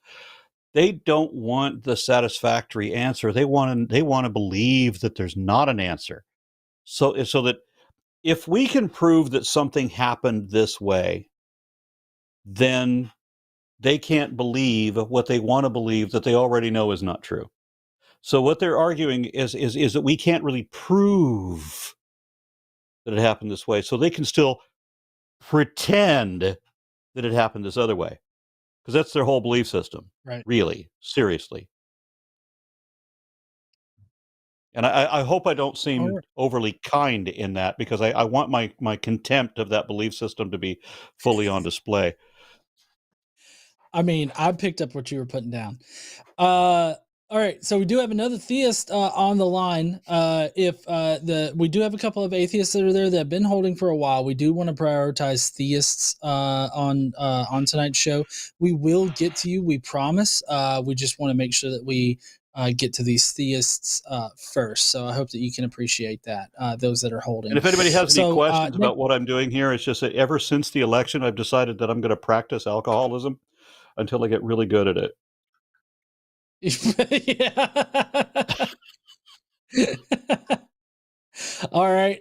They don't want the satisfactory answer. They want to believe that there's not an answer. So that if we can prove that something happened this way, then they can't believe what they want to believe that they already know is not true. So what they're arguing is that we can't really prove that it happened this way. So they can still pretend that it happened this other way. Because that's their whole belief system. Right. Really, seriously. And I hope I don't seem overly kind in that, because I want my contempt of that belief system to be fully on display. I mean, I picked up what you were putting down. All right, so we do have another theist on the line. We do have a couple of atheists that are there that have been holding for a while. We do want to prioritize theists on tonight's show. We will get to you, we promise. We just want to make sure that we get to these theists first. So I hope that you can appreciate that, those that are holding. And if anybody has any questions about what I'm doing here, it's just that ever since the election, I've decided that I'm going to practice alcoholism until I get really good at it. All right.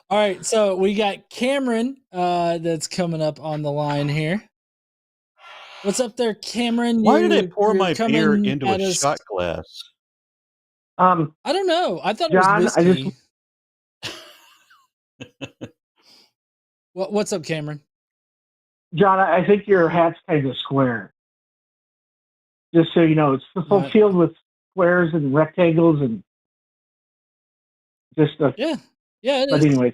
All right, so we got Cameron that's coming up on the line here. What's up there, Cameron? Why did I pour my beer into a shot glass? I don't know. I thought John, it was whiskey. What's up, Cameron? John, I think your hat's kind of square. Just so you know, it's filled with squares and rectangles and just stuff. Yeah, it but is. Anyways,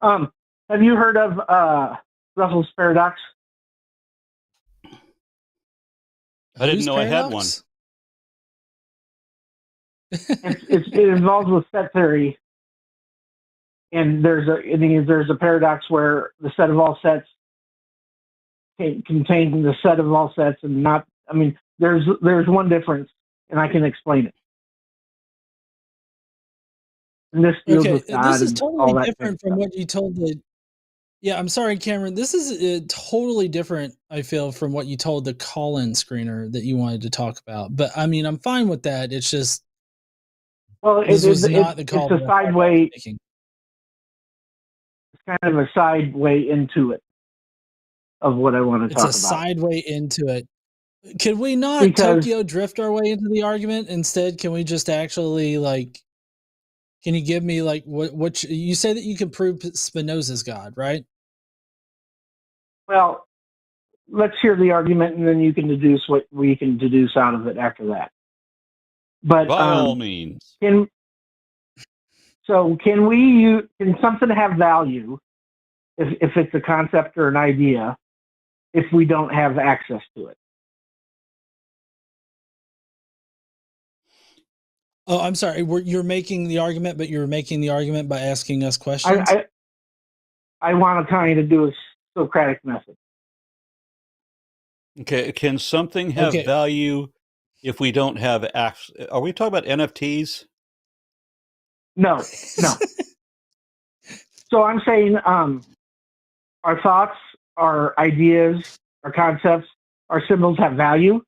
have you heard of Russell's paradox? I didn't know paradox? I had one. It involves with set theory, and there's a paradox where the set of all sets contain the set of all sets, and not. I mean, there's one difference, and I can explain it. And this deals Okay, with God this is and totally all that different from what you told the. Yeah, I'm sorry, Cameron. This is totally different. I feel from what you told the call-in screener that you wanted to talk about. But I mean, I'm fine with that. It's just Well, this was not the it's call. a side way. It's kind of a side way into it of what I want to talk about. It's a side way into it. Could we not Because- Tokyo drift our way into the argument instead? Can we just actually like? Can you give me like what you say that you can prove Spinoza's God, right? Well, let's hear the argument, and then you can deduce what we can deduce out of it after that. But By all means. can something have value if it's a concept or an idea if we don't have access to it? Oh, I'm sorry. You're making the argument, but you're making the argument by asking us questions. I want to kind of do a Socratic method. Okay, can something have value if we don't have access? Are we talking about NFTs? No. So I'm saying our thoughts, our ideas, our concepts, our symbols have value.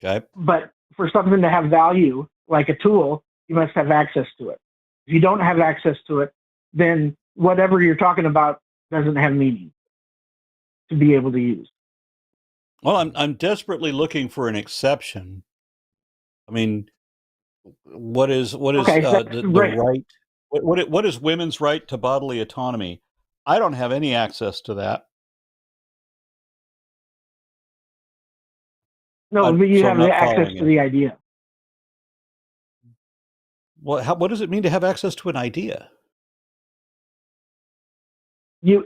Okay. But for something to have value, like a tool, you must have access to it. If you don't have access to it, then whatever you're talking about doesn't have meaning to be able to use. Well, I'm desperately looking for an exception. I mean, what is the right? What is women's right to bodily autonomy? I don't have any access to that. No, but you have access to the idea. Well, what does it mean to have access to an idea? If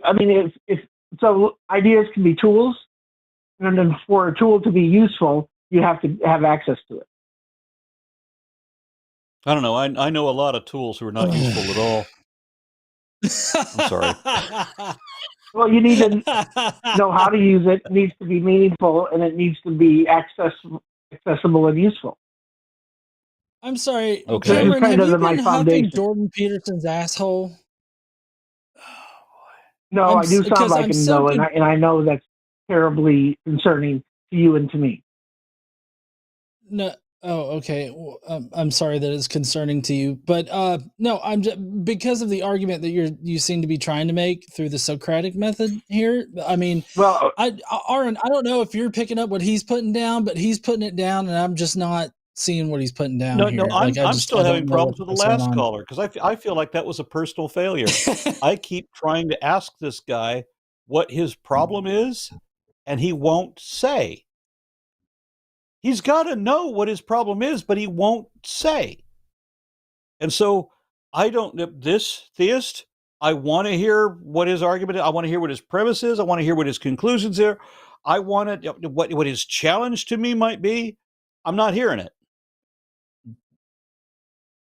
ideas can be tools, and then for a tool to be useful, you have to have access to it. I don't know. I know a lot of tools who are not useful at all. I'm sorry. Well, you need to know how to use it. It needs to be meaningful, and it needs to be accessible and useful. I'm sorry, okay. Cameron, have you been huffing Jordan Peterson's asshole? No, I do sound like him, though, and I know that's terribly concerning to you and to me. No. Oh, okay. Well, I'm sorry that it's concerning to you, but no, I'm just, because of the argument that you seem to be trying to make through the Socratic method here. I mean, well, Aron, I don't know if you're picking up what he's putting down, but he's putting it down, and I'm just not seeing what he's putting down. No, I'm still having problems with the last caller because I feel like that was a personal failure. I keep trying to ask this guy what his problem is, and he won't say. He's got to know what his problem is, but he won't say. And so this theist, I want to hear what his argument is. I want to hear what his premise is. I want to hear what his conclusions are. I want to, what his challenge to me might be. I'm not hearing it.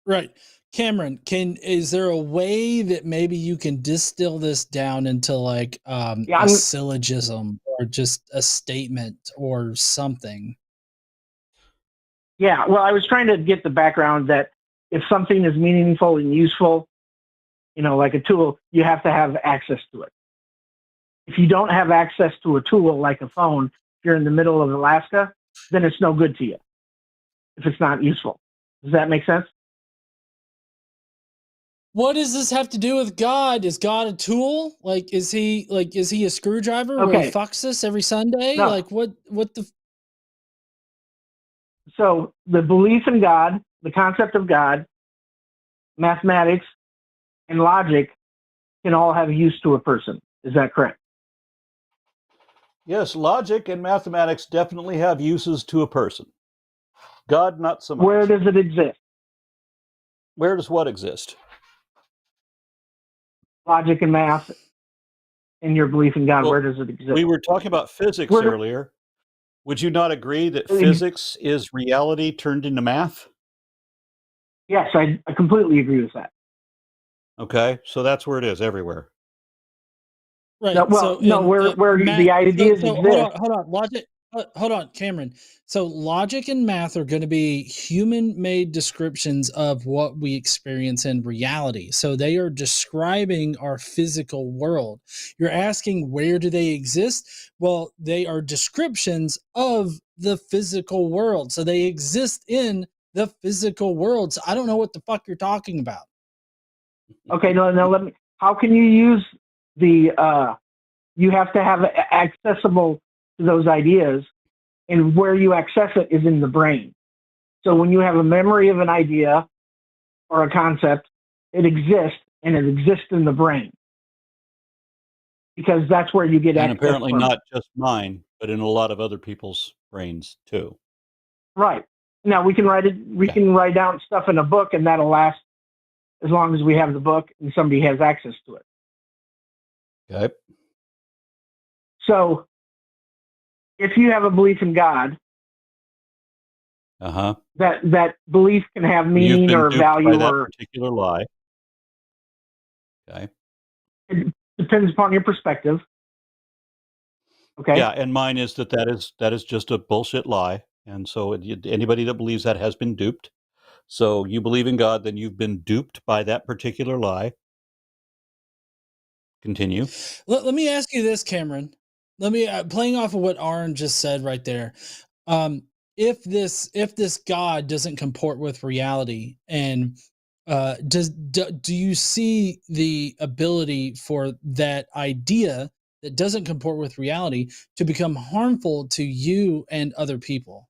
Right. Cameron, is there a way that maybe you can distill this down into like a syllogism or just a statement or something? Yeah, well, I was trying to get the background that if something is meaningful and useful, like a tool, you have to have access to it. If you don't have access to a tool like a phone, if you're in the middle of Alaska, then it's no good to you if it's not useful. Does that make sense? What does this have to do with God? Is God a tool? Is he a screwdriver where he fucks us every Sunday? No. Like what the... So the belief in God, the concept of God, mathematics, and logic can all have use to a person. Is that correct? Yes, logic and mathematics definitely have uses to a person. God, not so much. Where does it exist? Where does what exist? Logic and math and your belief in God, where does it exist? We were talking about physics earlier. Would you not agree that physics is reality turned into math? Yes, I completely agree with that. Okay, so that's where it is, everywhere. Right. No, where the ideas exist. Hold on. hold on, Cameron. So logic and math are going to be human-made descriptions of what we experience in reality. So they are describing our physical world. You're asking where do they exist? Well, they are descriptions of the physical world. So they exist in the physical world. So I don't know what the fuck you're talking about. Okay, now let me. How can you use the? You have to have accessible to those ideas, and where you access it is in the brain. So when you have a memory of an idea or a concept, it exists, and it exists in the brain because that's where you get And access. apparently from. not just mine, but in a lot of other people's brains too. Right. Now we can write it. We can write down stuff in a book, and that'll last as long as we have the book and somebody has access to it. Okay. So if you have a belief in God, that belief can have meaning or value, by that or particular lie. Okay. It depends upon your perspective. Okay. Yeah, and mine is that is just a bullshit lie, and so anybody that believes that has been duped. So you believe in God, then you've been duped by that particular lie. Continue. Let me ask you this, Cameron. Let me playing off of what Aron just said right there. If this God doesn't comport with reality, and do you see the ability for that idea that doesn't comport with reality to become harmful to you and other people?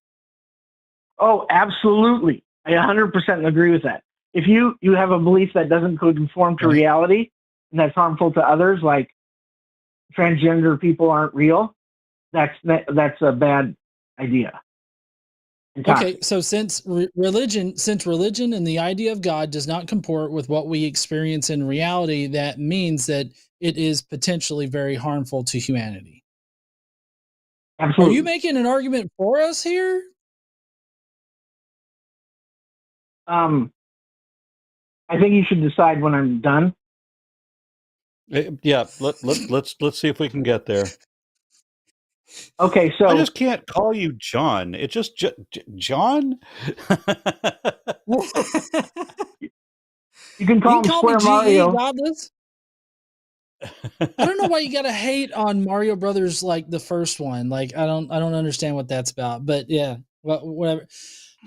Oh, absolutely. I 100% agree with that. If you have a belief that doesn't conform to reality and that's harmful to others, like transgender people aren't real, that's a bad idea. Okay, so since religion and the idea of God does not comport with what we experience in reality, that means that it is potentially very harmful to humanity. Absolutely. Are you making an argument for us here? I think you should decide when I'm done. Yeah, let's see if we can get there. Okay, so I just can't call you John. It's just John. You can call him Square Mario. Godless. I don't know why you gotta hate on Mario Brothers, like the first one. Like I don't understand what that's about. But yeah, whatever.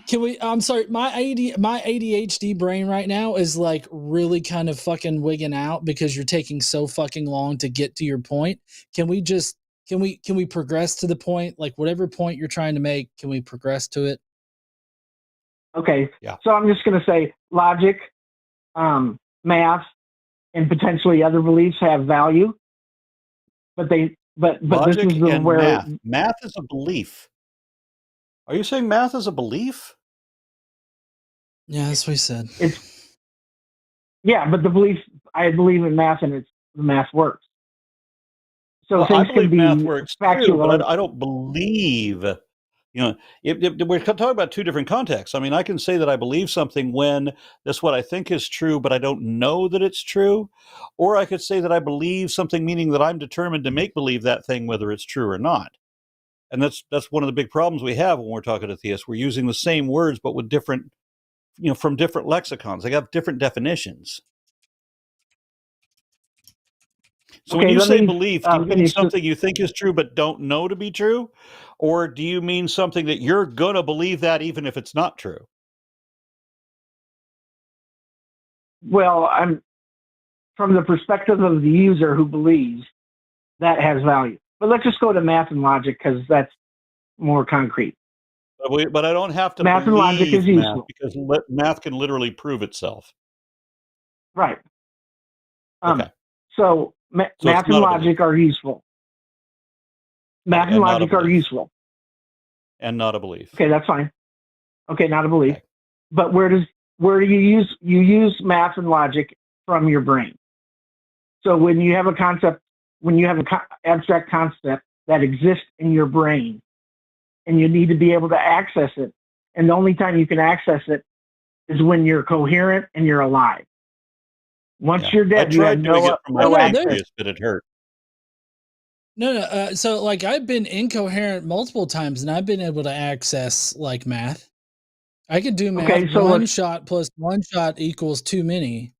Can we? I'm sorry, my ADHD brain right now is like really kind of fucking wigging out because you're taking so fucking long to get to your point. Can we progress to the point? Like whatever point you're trying to make, can we progress to it? Okay. Yeah. So I'm just gonna say logic, math, and potentially other beliefs have value, but logic this is and where math. Math is a belief. Are you saying math is a belief? Yeah, that's what he said. But the belief, I believe in math, and the math works. So well, things I believe can be math works factual. Too, but I don't believe. We're talking about two different contexts. I mean, I can say that I believe something when that's what I think is true, but I don't know that it's true. Or I could say that I believe something, meaning that I'm determined to make believe that thing, whether it's true or not. And that's one of the big problems we have when we're talking to theists. We're using the same words, but with different, from different lexicons. They have different definitions. So when you say belief, do you mean something you think is true but don't know to be true? Or do you mean something that you're going to believe that even if it's not true? Well, I'm from the perspective of the user who believes that has value. But let's just go to math and logic because that's more concrete. But I don't have to math and logic is useful because math can literally prove itself. Right. Okay. So math and logic are useful. Math and logic are useful. And not a belief. Okay, that's fine. Okay, not a belief. Okay. But where do you use math and logic from your brain? So when you have a concept, when you have an abstract concept that exists in your brain, and you need to be able to access it, and the only time you can access it is when you're coherent and you're alive. Once you're dead, you have no access. But it hurt. No. So like I've been incoherent multiple times, and I've been able to access like math. I could do math. Okay, so one shot plus one shot equals too many.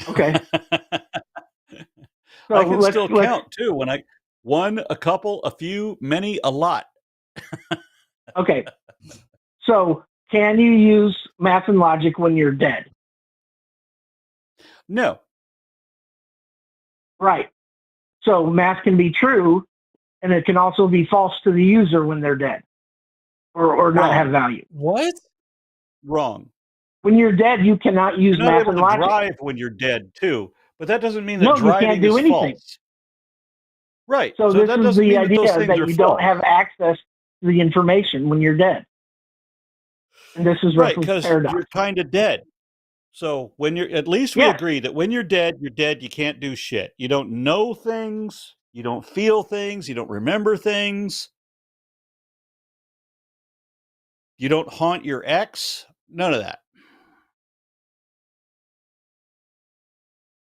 Okay. So I can let's still count too. When I one, a couple, a few, many, a lot. okay. So can you use math and logic when you're dead? No. Right. So math can be true, and it can also be false to the user when they're dead, or not Wrong. have value. What? Wrong. When you're dead, you cannot use You're not math able and to logic. drive when you're dead too, but that doesn't mean that No, you driving can't do is anything. false. Right. So So this that is doesn't the mean that those idea things that are you false. don't have access to the information when you're dead. And this is Right, Russell's because paradox. you're kind of dead. So when you're, at least we Yes. agree that when you're dead, you can't do shit. You don't know things, you don't feel things, you don't remember things. You don't haunt your ex, none of that.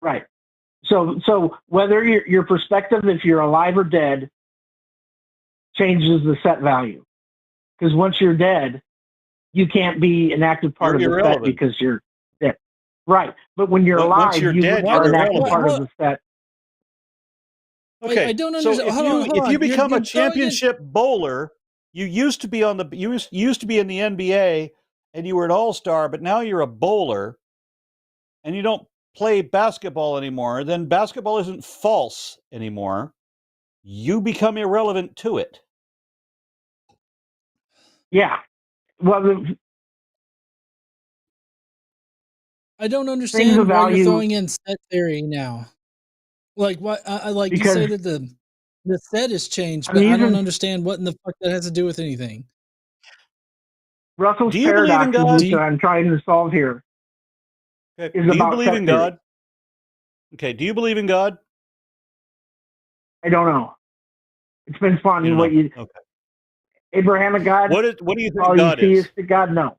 Right. So whether your perspective, if you're alive or dead, changes the set value. Because once you're dead, you can't be an active part You're of the set irrelevant. because you're dead. Right. But when you're But alive, once you're you dead, are you're an active irrelevant. part of the set. Okay, I don't so understand. Hold on. if you become You're a championship bowler, you used to be you used to be in the NBA and you were an all-star, but now you're a bowler and you don't play basketball anymore, then basketball isn't false anymore. You become irrelevant to it. Yeah. Well, I don't things understand of why you're value throwing in set theory now. Like what? Like you because say that the set has changed, I'm but I don't using understand what in the fuck that has to do with anything. Russell's Do you believe in paradoxes, God? which I'm trying to solve here, Okay. is Do you about believe set in theory. God? Okay. Do you believe in God? I don't know. It depends upon You don't what know. you. Okay. Polytheistic God, What do you think God is? polytheistic God, no.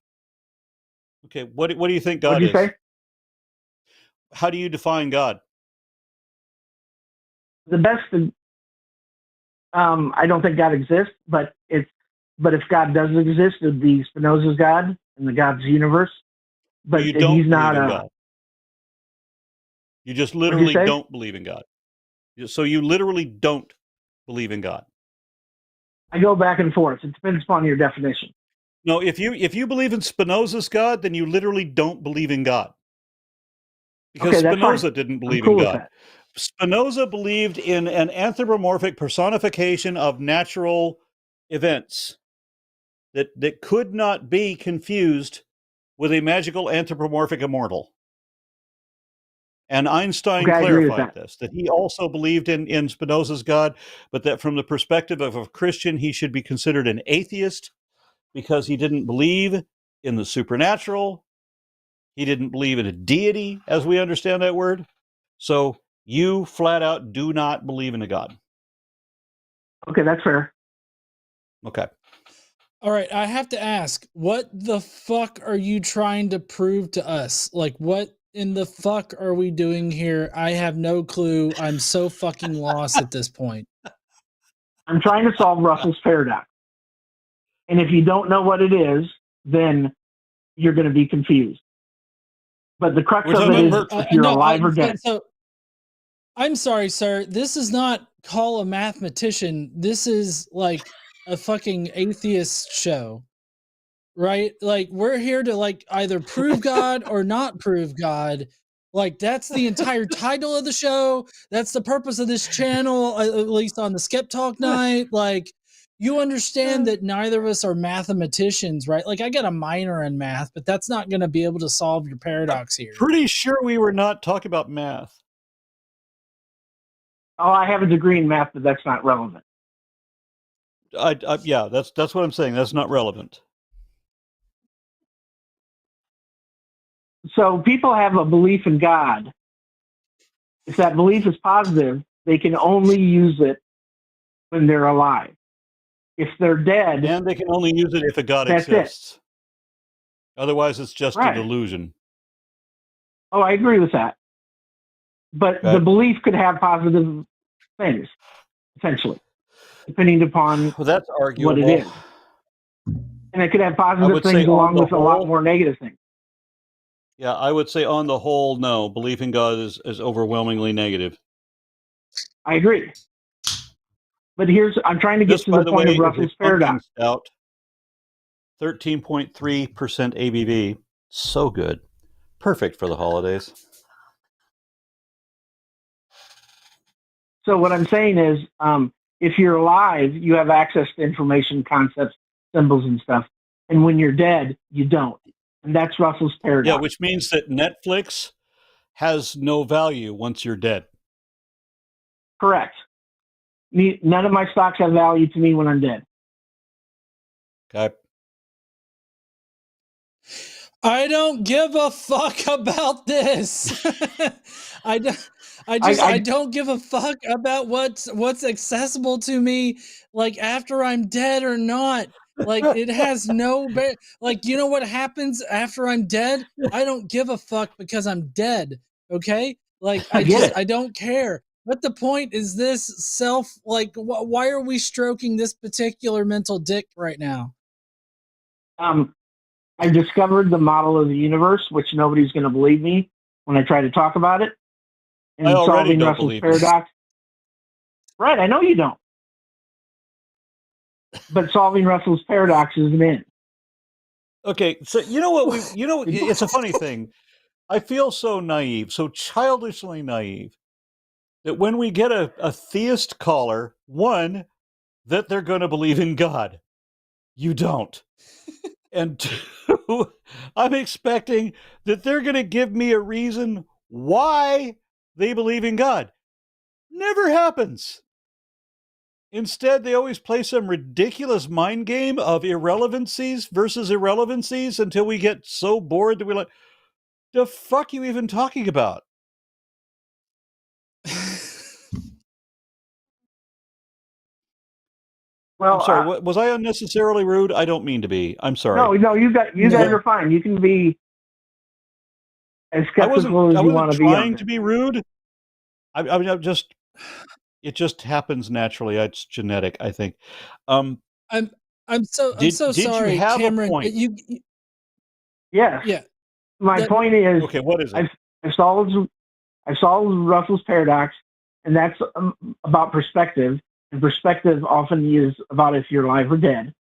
Okay. What do you think What God did you is? say? How do you define God? The best. I don't think God exists, but if God does exist, it would be Spinoza's God and the God's universe. But You he's don't not believe in a. God. You just What'd you literally say? don't believe in God. So you literally don't believe in God. I go back and forth. It depends upon your definition. No, if you believe in Spinoza's God, then you literally don't believe in God. Because Okay, that's fine. Spinoza didn't I'm believe cool in with God. that. Spinoza believed in an anthropomorphic personification of natural events that could not be confused with a magical anthropomorphic immortal. And Einstein Okay, I agree with clarified this, that he also believed in Spinoza's God, but that from the perspective of a Christian, he should be considered an atheist because he didn't believe in the supernatural. He didn't believe in a deity, as we understand that word. So you flat out do not believe in a God. Okay, that's fair. Okay. All right, I have to ask, what the fuck are you trying to prove to us? Like, what in the fuck are we doing here? I have no clue. I'm so fucking lost at this point. I'm trying to solve Russell's paradox. And if you don't know what it is, then you're going to be confused. But the crux We're of talking it about is if you're alive or dead. So I'm sorry, sir. This is not Call a Mathematician. This is like a fucking atheist show, right? Like we're here to like either prove God or not prove God. Like that's the entire title of the show. That's the purpose of this channel, at least on the SkepTalk night. Like you understand that neither of us are mathematicians, right? Like I got a minor in math, but that's not going to be able to solve your paradox here. Pretty sure we were not talking about math. Oh, I have a degree in math, but that's not relevant. Yeah, that's what I'm saying. That's not relevant. So people have a belief in God. If that belief is positive, they can only use it when they're alive. If they're dead, And they can only use it if a God that's exists. Otherwise, it's just Right. a delusion. Oh, I agree with that. But Okay. the belief could have positive things. essentially, depending upon Well, that's what arguable. it is. And it could have I positive would say things on along the with a lot whole- more negative things. Yeah, I would say on the whole, no. Belief in God is overwhelmingly negative. I agree. But I'm trying to get This, to by the the point way, of Russell's is a pumpkin paradox. stout. 13.3% ABV. So good. Perfect for the holidays. So what I'm saying is, if you're alive, you have access to information, concepts, symbols, and stuff. And when you're dead, you don't. And that's Russell's paradox. Yeah, which means that Netflix has no value once you're dead. Correct. None of my stocks have value to me when I'm dead. Okay. I don't give a fuck about this. I don't give a fuck about what's accessible to me, like after I'm dead or not. Like it has no like, you know what happens after I'm dead? I don't give a fuck because I'm dead. Okay? Like I don't care. But the point is this why are we stroking this particular mental dick right now? I discovered the model of the universe, which nobody's going to believe me when I try to talk about it. And I already solving don't Russell's believe paradox. Right, I know you don't. But solving Russell's paradox is an end. Okay, so you know what it's a funny thing. I feel so naive, so childishly naive, that when we get a theist caller, one, that they're going to believe in God. You don't. And two, I'm expecting that they're going to give me a reason why they believe in God. Never happens. Instead, they always play some ridiculous mind game of irrelevancies versus irrelevancies until we get so bored that we're like, the fuck you even talking about? Well, I'm sorry, was I unnecessarily rude? I don't mean to be. I'm sorry. No, you guys are fine. You can be as skeptical as you want to be. I wasn't trying to be rude. I mean, it just happens naturally. It's genetic, I think. I'm so sorry, you have Cameron. a point? Yes. Yeah. My point is, okay. What is it? I solved Russell's paradox, and that's about perspective. And perspective often is about if you're alive or dead,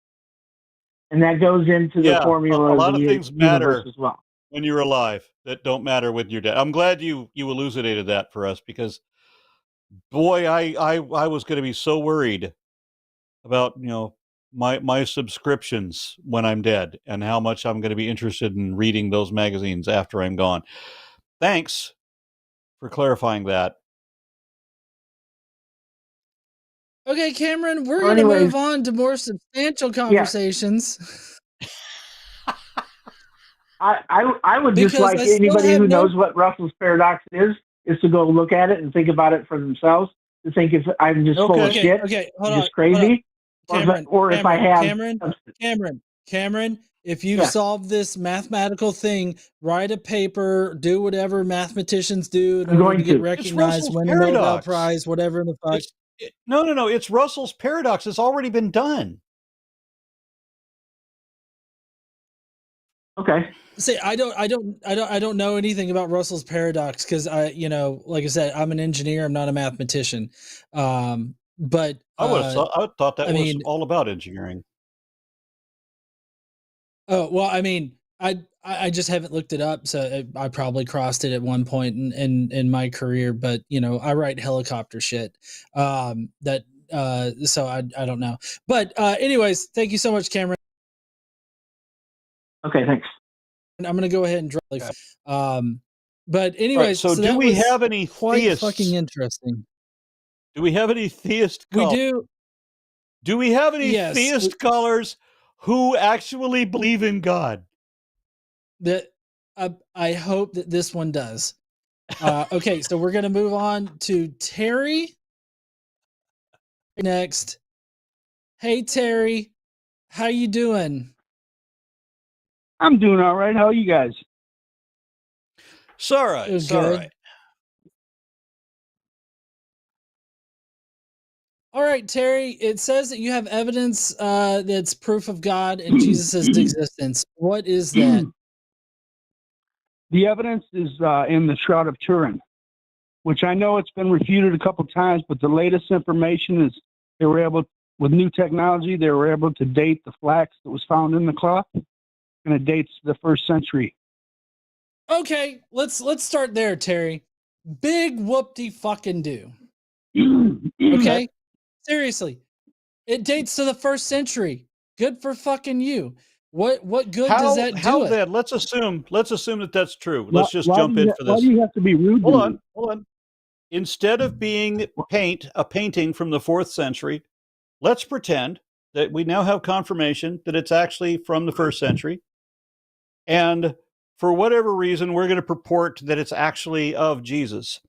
and that goes into the formula. A lot of things matter as well when you're alive that don't matter when you're dead. I'm glad you elucidated that for us, because boy, I was going to be so worried about my subscriptions when I'm dead and how much I'm going to be interested in reading those magazines after I'm gone. Thanks for clarifying that. Okay, Cameron, we're going to move on to more substantial conversations. Yeah. I would just like anybody who knows what Russell's paradox is to go look at it and think about it for themselves, to think if I'm just full of shit, just crazy, or if I have Cameron, if you solve this mathematical thing, write a paper, do whatever mathematicians do in order to get recognized, win a Nobel Prize, whatever the fuck. No. It's Russell's paradox. It's already been done. Okay. See, I don't know anything about Russell's paradox because like I said, I'm an engineer. I'm not a mathematician. But I thought that was all about engineering. Oh well, I mean, I just haven't looked it up, so I probably crossed it at one point in my career. But I write helicopter shit. So I don't know. But anyways, thank you so much, Cameron. Okay, thanks. I'm gonna go ahead and drive. But anyways, right, so do we have any theists? Fucking interesting. Do we have any theist callers? We do. Do we have any theist callers who actually believe in God? That I hope that this one does. Okay, so we're gonna move on to Terry next. Hey Terry, how you doing? I'm doing all right. How are you guys? It's all right. It's all right. All right, Terry, it says that you have evidence that's proof of God and Jesus' existence. What is that? The evidence is in the Shroud of Turin, which I know it's been refuted a couple times, but the latest information is they were able, with new technology, they were able to date the flax that was found in the cloth, and it dates the 1st century. Okay, let's start there, Terry. Big whoop-de fucking do. Okay? Seriously. It dates to the 1st century. Good for fucking you. What good does that do? How it? then? Let's assume that that's true. Let's just jump in for this. Why do you have to be rude? Hold on. Instead of being a painting from the 4th century, let's pretend that we now have confirmation that it's actually from the 1st century. And for whatever reason, we're going to purport that it's actually of Jesus.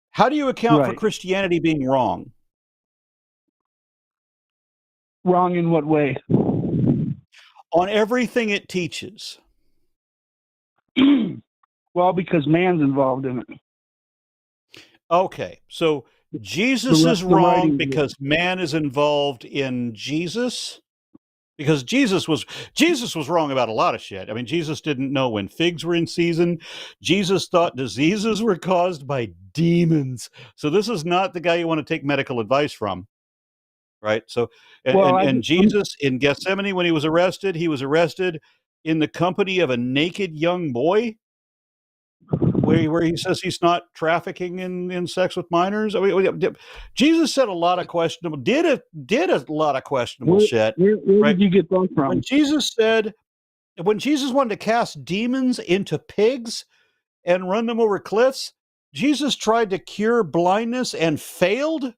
How do you account for Christianity being wrong? Wrong in what way? On everything it teaches. Well, because man's involved in it. Okay, so Jesus is wrong because man is involved in Jesus? Because Jesus was wrong about a lot of shit. I mean, Jesus didn't know when figs were in season. Jesus thought diseases were caused by demons. So this is not the guy you want to take medical advice from. Right? So, and Jesus in Gethsemane, when he was arrested in the company of a naked young boy, where he says he's not trafficking in sex with minors. I mean, Jesus said a lot of questionable, did a lot of questionable shit. Where did you get that from? When Jesus wanted to cast demons into pigs and run them over cliffs, Jesus tried to cure blindness and failed.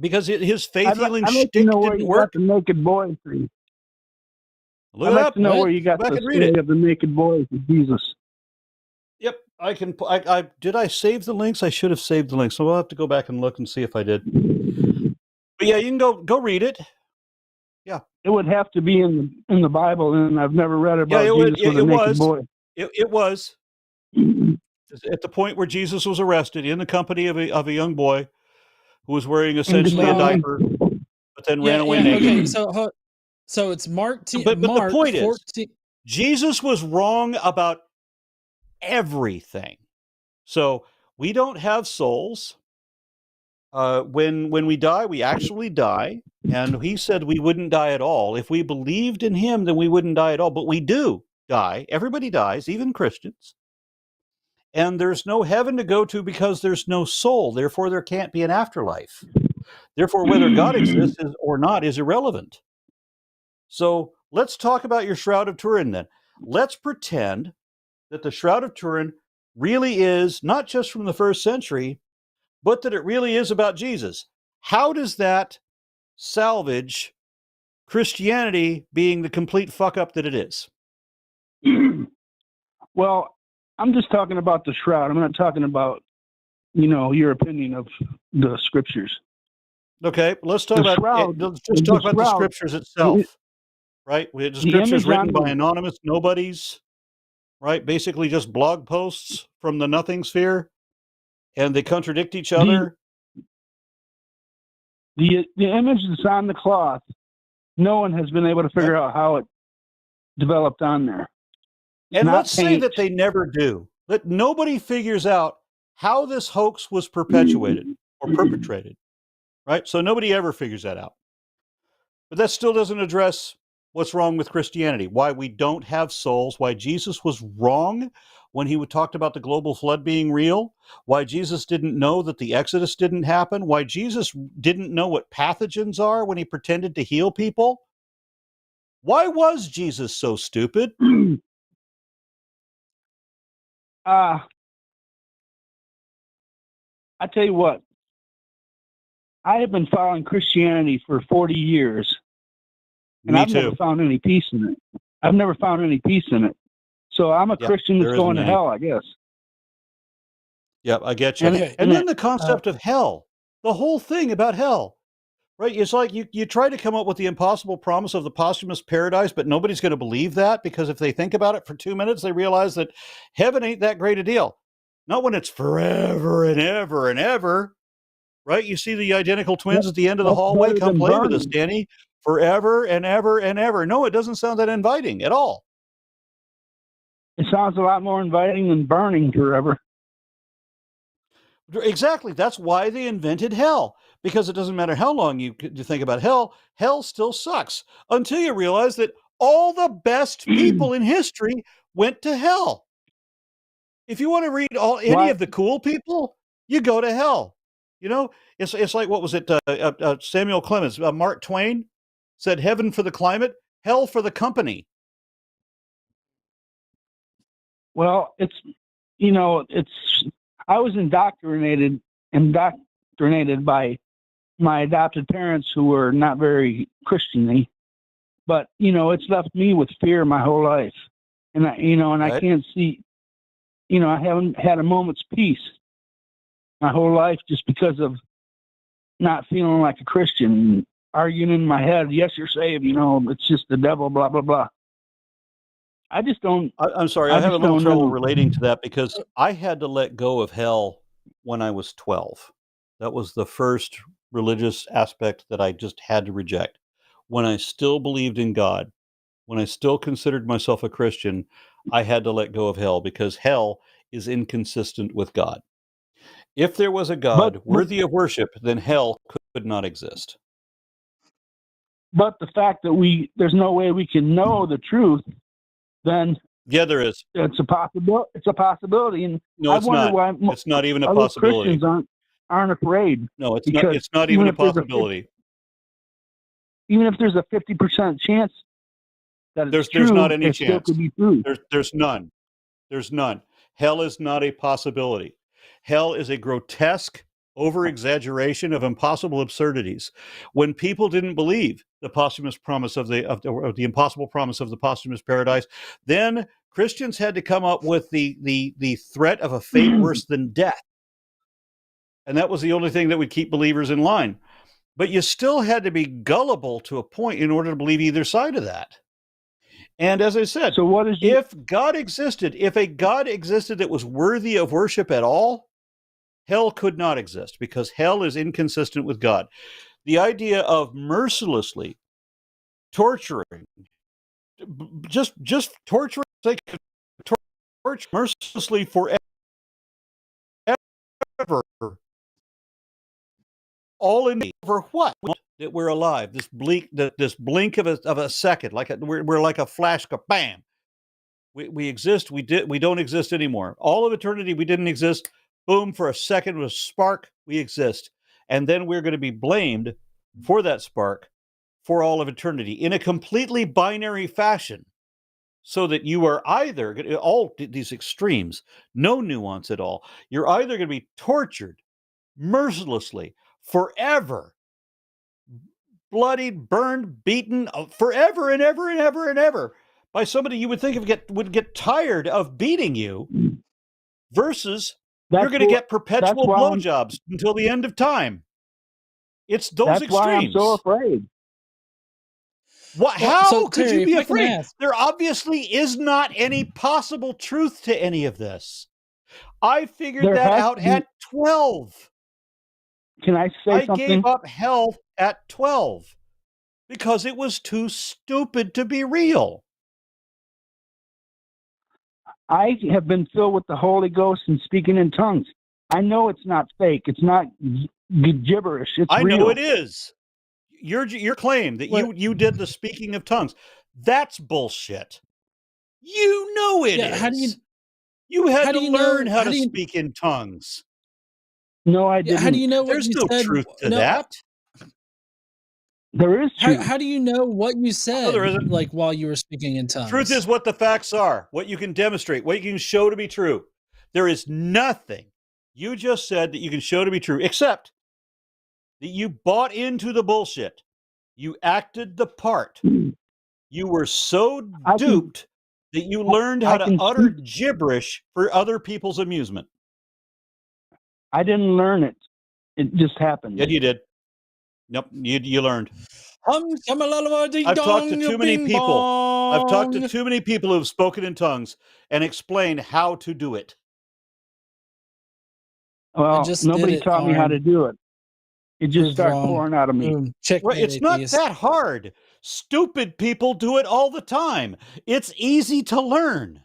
Because his faith healing shtick didn't work. The naked boy thing. Look it up. To know where you got the story of the naked boy of Jesus. Yep, I can. Did I save the links? I should have saved the links. So we'll have to go back and look and see if I did. But yeah, you can go read it. Yeah, it would have to be in the Bible, and I've never read about Jesus with a naked boy. It was at the point where Jesus was arrested in the company of a young boy who was wearing essentially a diaper, but then ran away naked. Okay, so it's Mark. But Mark the point 14. is, Jesus was wrong about everything. So we don't have souls. When we die, we actually die. And he said we wouldn't die at all. If we believed in him, then we wouldn't die at all. But we do die. Everybody dies, even Christians. And there's no heaven to go to because there's no soul. Therefore, there can't be an afterlife. Therefore, whether God exists or not is irrelevant. So let's talk about your Shroud of Turin then. Let's pretend that the Shroud of Turin really is not just from the 1st century, but that it really is about Jesus. How does that salvage Christianity being the complete fuck up that it is? Well, I'm just talking about the Shroud. I'm not talking about, your opinion of the scriptures. Okay, let's talk about the scriptures itself, right? The scriptures written by anonymous nobodies, right? Basically just blog posts from the nothing sphere, and they contradict each other. The image that's on the cloth, no one has been able to figure out how it developed on there. And let's say that they never do. That nobody figures out how this hoax was perpetuated or perpetrated, right? So nobody ever figures that out. But that still doesn't address what's wrong with Christianity, why we don't have souls, why Jesus was wrong when he talked about the global flood being real, why Jesus didn't know that the Exodus didn't happen, why Jesus didn't know what pathogens are when he pretended to heal people. Why was Jesus so stupid? I tell you what, I have been following Christianity for 40 years, and I've never found any peace in it. I've never found any peace in it. So I'm a Christian that's going to hell, I guess. Yep, I get you. And then the concept of hell, the whole thing about hell, right? It's like you try to come up with the impossible promise of the posthumous paradise, but nobody's going to believe that, because if they think about it for 2 minutes, they realize that heaven ain't that great a deal. Not when it's forever and ever and ever, right? You see the identical twins at the end of the That's hallway. better Come than play with us, burning. Danny, forever and ever and ever. No, it doesn't sound that inviting at all. It sounds a lot more inviting than burning forever. Exactly. That's why they invented hell, because it doesn't matter how long you think about hell, hell still sucks until you realize that all the best people in history went to hell. If you want to read any of the cool people, you go to hell. You know, it's like, what was it? Samuel Clemens, Mark Twain said, "Heaven for the climate, hell for the company." Well, I was indoctrinated by my adopted parents who were not very Christian-y, but it's left me with fear my whole life, and I can't see, I haven't had a moment's peace my whole life just because of not feeling like a Christian, arguing in my head, yes, you're saved, it's just the devil, blah blah blah. I just don't. I'm sorry, I have a little trouble relating to that because I had to let go of hell when I was 12. That was the first religious aspect that I just had to reject. When I still believed in God, when I still considered myself a Christian, I had to let go of hell because hell is inconsistent with God. If there was a God worthy of worship, then hell could not exist. But the fact that there's no way we can know the truth, then yeah, there is. It's a possibility. It's a possibility, and no, it's not. Why it's not even a possibility. Christians aren't afraid. No, it's not. It's not even a possibility. Even if there's a 50% chance that there's not any chance. Still could be true. There's none. There's none. Hell is not a possibility. Hell is a grotesque over-exaggeration of impossible absurdities. When people didn't believe the posthumous promise of the impossible promise of the posthumous paradise, then Christians had to come up with the threat of a fate worse than death. And that was the only thing that would keep believers in line. But you still had to be gullible to a point in order to believe either side of that. And as I said, so if God existed, if a God existed that was worthy of worship at all, hell could not exist because hell is inconsistent with God. The idea of mercilessly torturing, just torturing, torture mercilessly forever, all in for what? That we're alive. This blink of a second, like we're like a flash, bam. We exist. We don't exist anymore. All of eternity, we didn't exist. Boom, for a second, with a spark, we exist. And then we're going to be blamed for that spark for all of eternity in a completely binary fashion. So that you are either, all these extremes, no nuance at all. You're either going to be tortured mercilessly forever, bloodied, burned, beaten forever and ever and ever and ever by somebody you would think would get tired of beating you, versus you're going to get perpetual blowjobs until the end of time. It's those extremes. That's why I'm so afraid. How could you be afraid? There obviously is not any possible truth to any of this. I figured that out at 12. Can I say something? I gave up hell at 12 because it was too stupid to be real. I have been filled with the Holy Ghost and speaking in tongues. I know it's not fake. It's not gibberish. It's real. I know it is. Your claim that you did the speaking of tongues, that's bullshit. You know it is. You had to learn how to speak in tongues. No, I didn't. How do you know what There's no truth to that. There is truth. How do you know what you said, like while you were speaking in tongues? Truth is what the facts are, what you can demonstrate, what you can show to be true. There is nothing you just said that you can show to be true, except that you bought into the bullshit. You acted the part. You were so duped that you learned how to utter gibberish for other people's amusement. I didn't learn it. It just happened. Yeah, you did. Nope, you learned. I've talked to too many people. I've talked to too many people who have spoken in tongues and explained how to do it. Well, nobody taught me how to do it. It just Proved started wrong. pouring out of me. Boom. Checkmate, Right, it's not atheist. that hard. Stupid people do it all the time. It's easy to learn.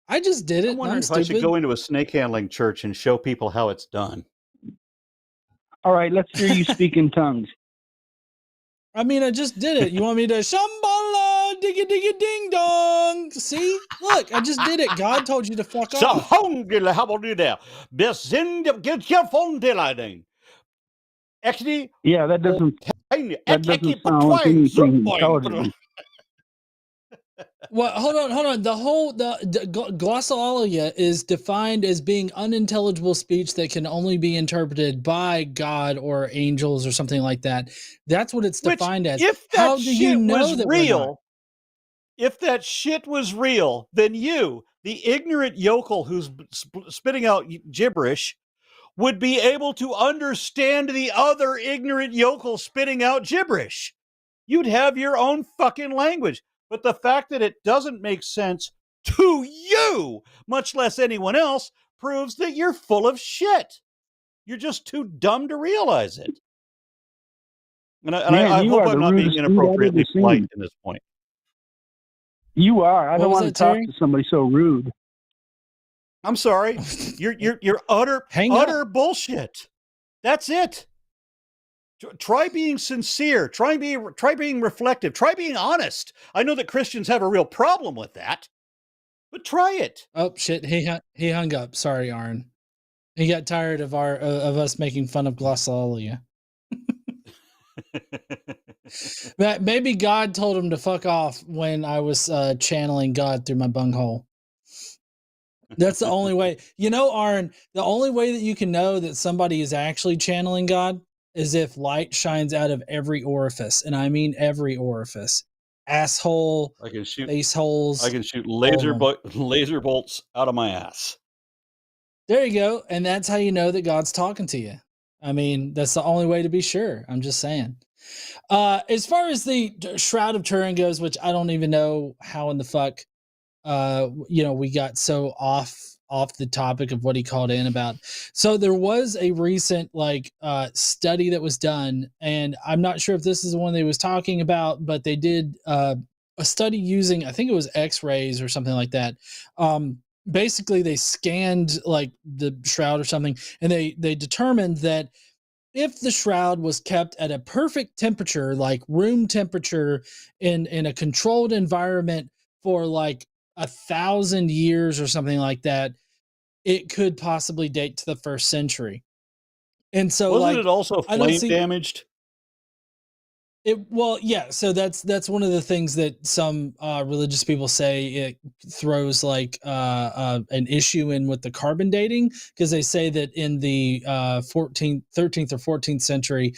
I just did it. I'm and wondering I'm if I should stupid. go into a snake handling church and show people how it's done. All right, let's hear you speak in tongues. I mean, I just did it. You want me to shambhala digga digga ding dong? See, look, I just did it. God told you to fuck off. Actually, Yeah, that doesn't sound like anything intelligent. Well, hold on. The glossolalia is defined as being unintelligible speech that can only be interpreted by God or angels or something like that. That's what it's defined as. If that How do shit you know was that we're not? real, if that shit was real, then you, the ignorant yokel who's spitting out gibberish, would be able to understand the other ignorant yokel spitting out gibberish. You'd have your own fucking language. But the fact that it doesn't make sense to you, much less anyone else, proves that you're full of shit. You're just too dumb to realize it. And I hope I'm not being inappropriately polite in this point. You are. I don't want to talk Terry? to somebody so rude. I'm sorry. You're utter bullshit. That's it. Try being sincere. Try being reflective. Try being honest. I know that Christians have a real problem with that, but try it. Oh shit! He hung up. Sorry, Aron. He got tired of us making fun of glossolalia. Maybe God told him to fuck off when I was channeling God through my bunghole. That's the only way. You know, Aron, the only way that you can know that somebody is actually channeling God is if light shines out of every orifice, and I mean every orifice. Asshole, I can shoot face holes. I can shoot laser bolts out of my ass. There you go. And that's how you know that God's talking to you. I mean, that's the only way to be sure. I'm just saying. As far as the Shroud of Turin goes, which I don't even know how in the fuck we got so off the topic of what he called in about. So there was a recent study that was done, and I'm not sure if this is the one they was talking about, but they did a study using, I think it was X-rays or something like that. Basically they scanned like the shroud or something, and they determined that if the shroud was kept at a perfect temperature, like room temperature in a controlled environment for like 1,000 years or something like that, it could possibly date to the 1st century. And so wasn't it also flame damaged? So that's one of the things that some religious people say it throws like an issue in with the carbon dating, because they say that in the 13th or 14th century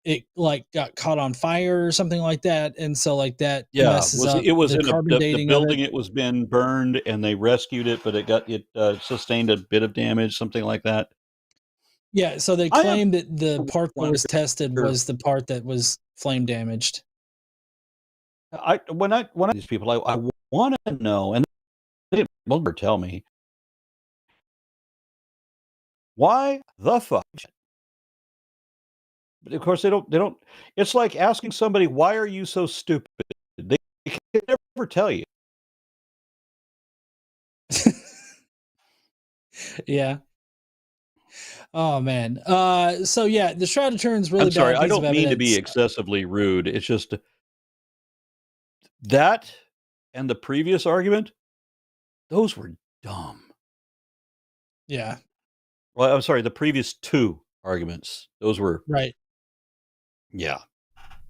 it like got caught on fire or something like that, and so like that messes up. It was the in carbon dating the building. It was been burned, and they rescued it, but it sustained a bit of damage, something like that. Yeah, so they claimed that the part that was tested was the part that was flame damaged. When these people, I want to know, and they won't tell me, why the fuck? But of course they don't. It's like asking somebody, why are you so stupid? They can never tell you. Yeah. Oh man. So yeah, the Shroud of Turin's really I'm sorry, bad. I don't mean to be excessively rude. It's just that and the previous argument, those were dumb. Yeah. Well, I'm sorry, the previous 2 arguments, those were right. Yeah.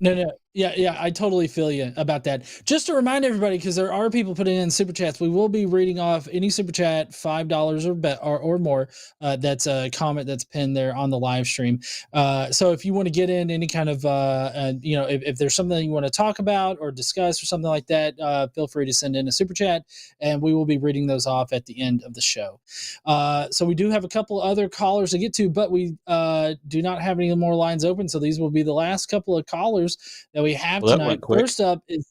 No. Yeah, I totally feel you about that. Just to remind everybody, because there are people putting in super chats, we will be reading off any super chat, $5 or more. That's a comment that's pinned there on the live stream. So if you want to get in any kind of, if there's something you want to talk about or discuss or something like that, feel free to send in a super chat, and we will be reading those off at the end of the show. So we do have a couple other callers to get to, but we do not have any more lines open. So these will be the last couple of callers that we have tonight. First up is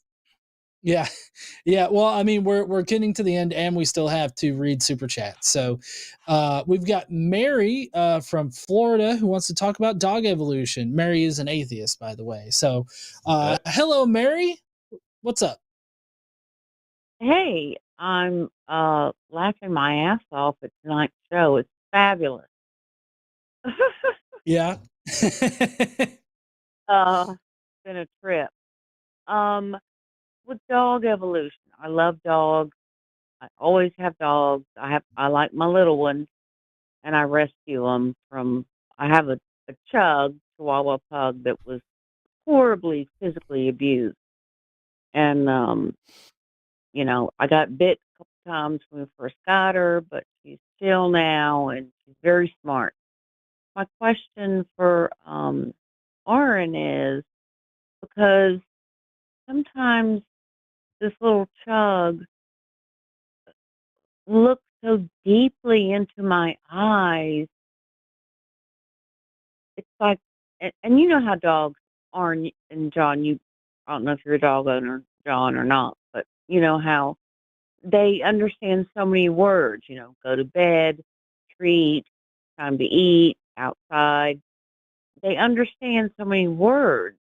Yeah. Yeah. Well, I mean, we're getting to the end and we still have to read super chats. So we've got Mary from Florida who wants to talk about dog evolution. Mary is an atheist, by the way. So hello, Mary. What's up? Hey, I'm laughing my ass off at tonight's show. It's fabulous. Yeah. It's been a trip. With dog evolution, I love dogs. I always have dogs. I like my little ones, and I rescue them from. I have a Chug Chihuahua pug that was horribly physically abused, and I got bit a couple times when we first got her, but she's chill now and she's very smart. My question for Aron is because sometimes this little Chug looks so deeply into my eyes. It's like, and you know how dogs are, and John, I don't know if you're a dog owner, John, or not, but you know how they understand so many words, go to bed, treat, time to eat, outside. They understand so many words.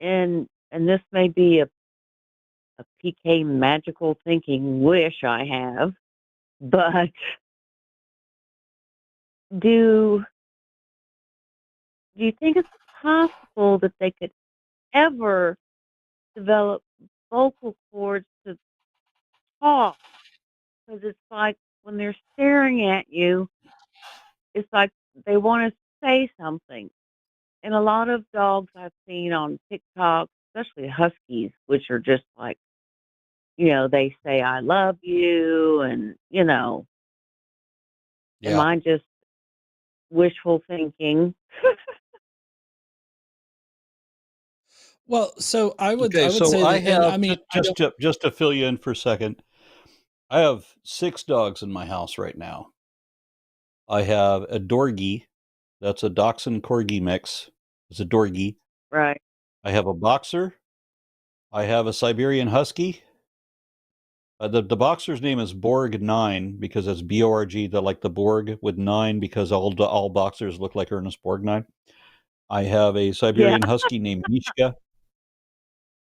And this may be a PK magical thinking wish I have, but do you think it's possible that they could ever develop vocal cords to talk? Because it's like when they're staring at you, it's like they want to say something. And a lot of dogs I've seen on TikTok, especially huskies, which are just like, they say, I love you. And, am Yeah. I just wishful thinking? Well, so I would Okay, say so I that, and have I mean, just to fill you in for a second. I have 6 dogs in my house right now. I have a Dorgie, that's a Dachshund Corgi mix. It's a Dorgie. Right. I have a Boxer. I have a Siberian Husky. The boxer's name is Borg 9 because it's Borg, like the Borg with 9 because all boxers look like Ernest Borgnine. I have a Siberian Husky named Mishka.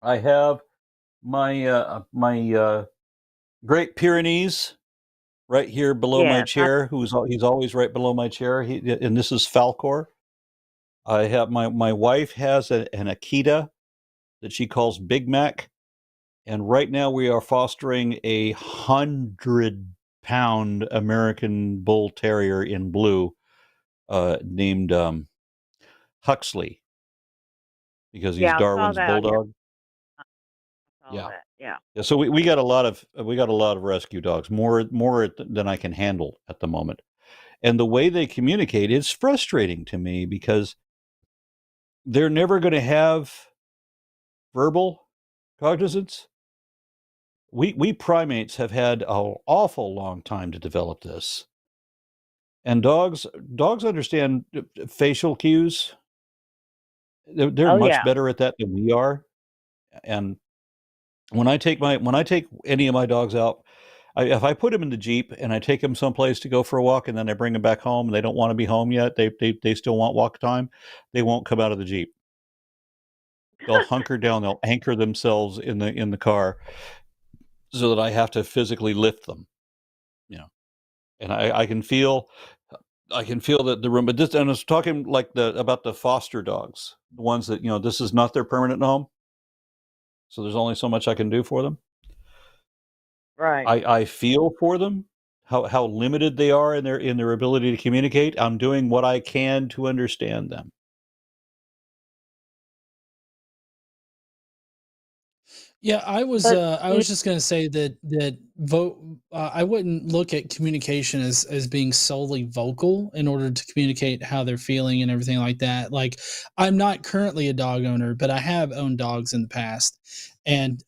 I have my Great Pyrenees right here below my chair. He's always right below my chair. And this is Falcor. I have my wife has an Akita that she calls Big Mac. And right now we are fostering a 100-pound American Bull Terrier in blue named Huxley because he's Darwin's bulldog. Yeah. Yeah. So we got a lot of rescue dogs, more than I can handle at the moment. And the way they communicate is frustrating to me because they're never going to have verbal cognizance. We primates have had an awful long time to develop this. And dogs understand facial cues. They're much better at that than we are. And when I take any of my dogs out, if I put them in the Jeep and I take them someplace to go for a walk and then I bring them back home and they don't want to be home yet, they still want walk time, they won't come out of the Jeep. They'll hunker down, they'll anchor themselves in the car so that I have to physically lift them. And I can feel that the room, but this, and I was talking like about the foster dogs, the ones that, this is not their permanent home. So there's only so much I can do for them. Right. I feel for them, how limited they are in their ability to communicate. I'm doing what I can to understand them. Yeah, I was just going to say that I wouldn't look at communication as being solely vocal in order to communicate how they're feeling and everything like that. Like, I'm not currently a dog owner, but I have owned dogs in the past, and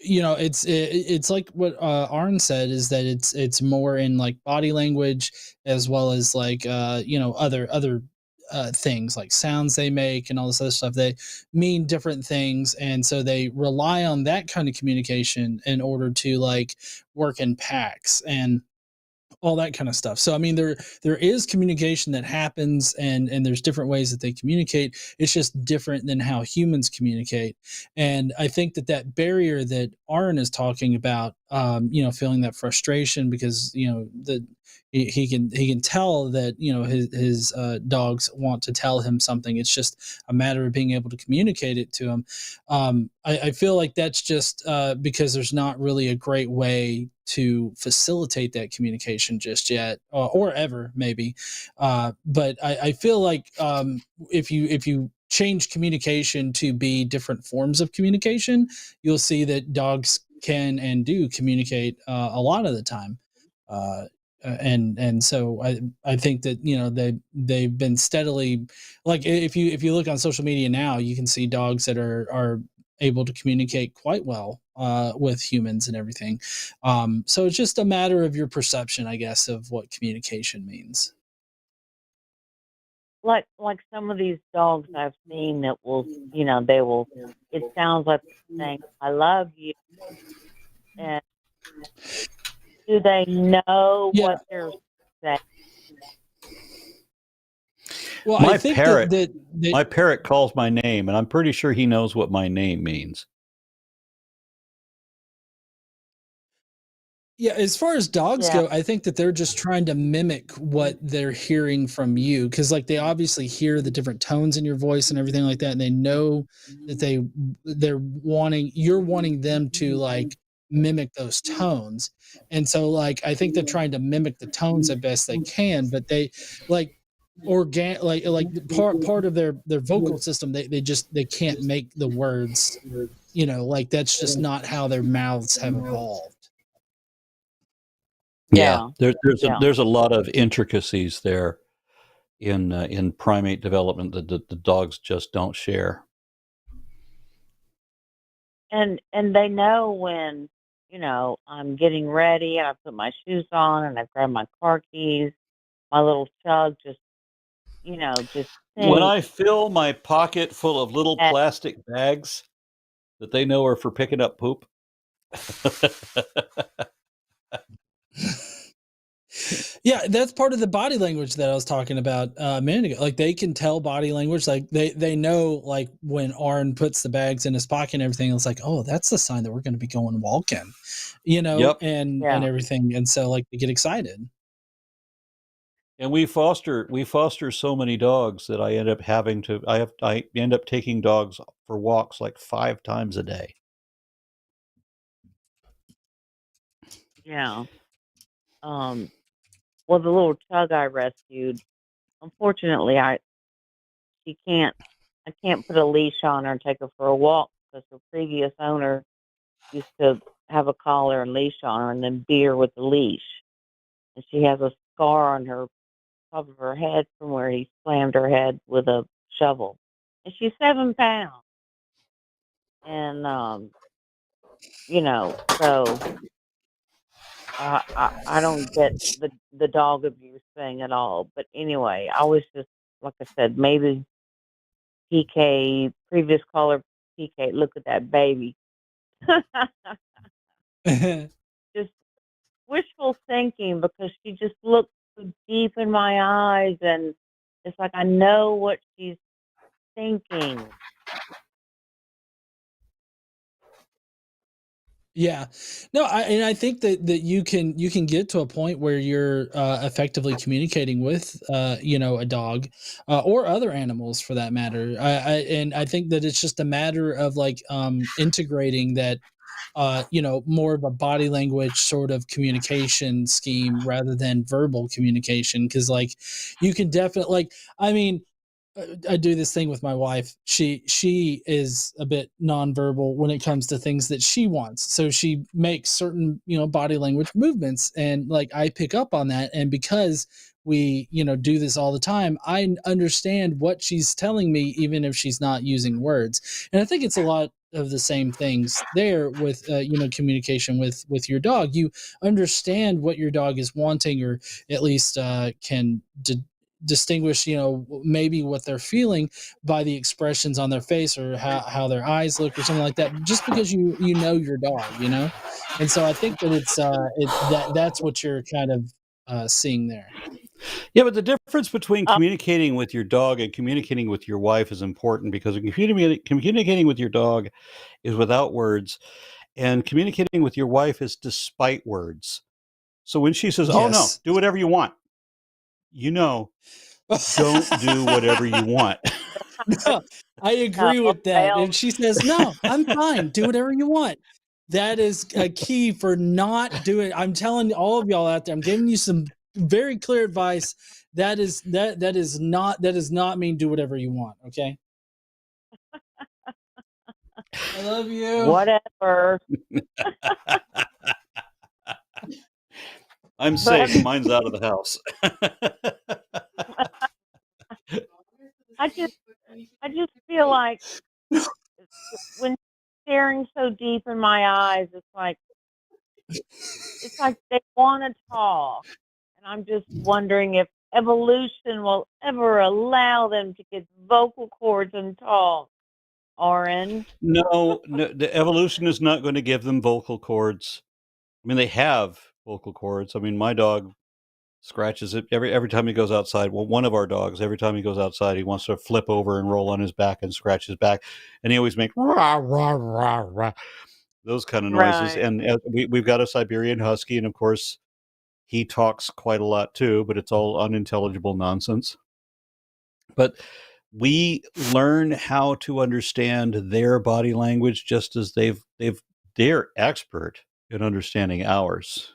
it's like what Aron said, is that it's more in like body language as well as like other things like sounds they make and all this other stuff. They mean different things, and so they rely on that kind of communication in order to like work in packs and all that kind of stuff. So I mean, there is communication that happens, and there's different ways that they communicate. It's just different than how humans communicate. And I think that barrier that Aron is talking about, feeling that frustration because he can tell that his dogs want to tell him something. It's just a matter of being able to communicate it to him. I feel like that's just because there's not really a great way to facilitate that communication just yet, or ever maybe. But I feel like if you change communication to be different forms of communication, you'll see that dogs can and do communicate a lot of the time. And so I think that they've been steadily, like if you look on social media now, you can see dogs that are able to communicate quite well with humans and everything. So it's just a matter of your perception, I guess, of what communication means. Like some of these dogs I've seen that will, they will. It sounds like they're saying "I love you," and do they know what they're saying? Well, My I think parrot, that my parrot calls my name, and I'm pretty sure he knows what my name means. yeah, as far as dogs Yeah. go, I think that they're just trying to mimic what they're hearing from you, because like they obviously hear the different tones in your voice and everything like that, and they know that you're wanting them to like mimic those tones. And so like I think they're trying to mimic the tones as best they can, but they like part of their vocal system, they can't make the words, like that's just not how their mouths have evolved. Yeah, Yeah. there's a lot of intricacies there in primate development that the dogs just don't share. And they know when, I'm getting ready and I put my shoes on and I grab my car keys, my little chug just When think I fill my pocket full of little that plastic bags that they know are for picking up poop. Yeah, that's part of the body language that I was talking about a minute ago. Like they can tell body language. Like they know like when Aron puts the bags in his pocket and everything, it's like, oh, that's the sign that we're going to be going walking, Yep. and Yeah. everything. And so like they get excited. And we foster so many dogs that I end up I end up taking dogs for walks like 5 times a day. Yeah. Well, the little chug I rescued, unfortunately, I can't put a leash on her and take her for a walk because her previous owner used to have a collar and leash on her and then beat her with the leash. And she has a scar on her top of her head from where he slammed her head with a shovel. And she's 7 pounds. And so I don't get the dog abuse thing at all. But anyway, I was just, like I said, maybe PK, previous caller PK, look at that baby. Just wishful thinking because she just looked so deep in my eyes, and it's like I know what she's thinking. Yeah, no, I think that you can get to a point where you're effectively communicating with a dog or other animals for that matter. I think that it's just a matter of like integrating that more of a body language sort of communication scheme rather than verbal communication, because like you can definitely like I mean. I do this thing with my wife. She is a bit nonverbal when it comes to things that she wants. So she makes certain, body language movements, and like I pick up on that. And because we, do this all the time, I understand what she's telling me, even if she's not using words. And I think it's a lot of the same things there with, communication with your dog. You understand what your dog is wanting, or at least can distinguish, maybe what they're feeling by the expressions on their face or how their eyes look or something like that, just because you know your dog, and so I think that that's what you're kind of seeing there. Yeah, but the difference between communicating with your dog and communicating with your wife is important, because communicating with your dog is without words, and communicating with your wife is despite words. So when she says, "Oh no, do whatever you want," don't do whatever you want. No, I agree with that. And she says, "No, I'm fine. Do whatever you want." That is a key for not doing. I'm telling all of y'all out there, I'm giving you some very clear advice. That does not mean do whatever you want. Okay. I love you. Whatever. I'm safe. Mine's out of the house. I just feel like when staring so deep in my eyes, it's like they want to talk, and I'm just wondering if evolution will ever allow them to get vocal cords and talk. Aron? No, the evolution is not going to give them vocal cords. I mean, they have vocal cords. I mean, my dog scratches it every time he goes outside. Well, one of our dogs, every time he goes outside, he wants to flip over and roll on his back and scratch his back, and he always makes rah rah rah rah, those kind of noises. Right. And we've got a Siberian Husky, and of course, he talks quite a lot too, but it's all unintelligible nonsense. But we learn how to understand their body language just as they're expert in understanding ours.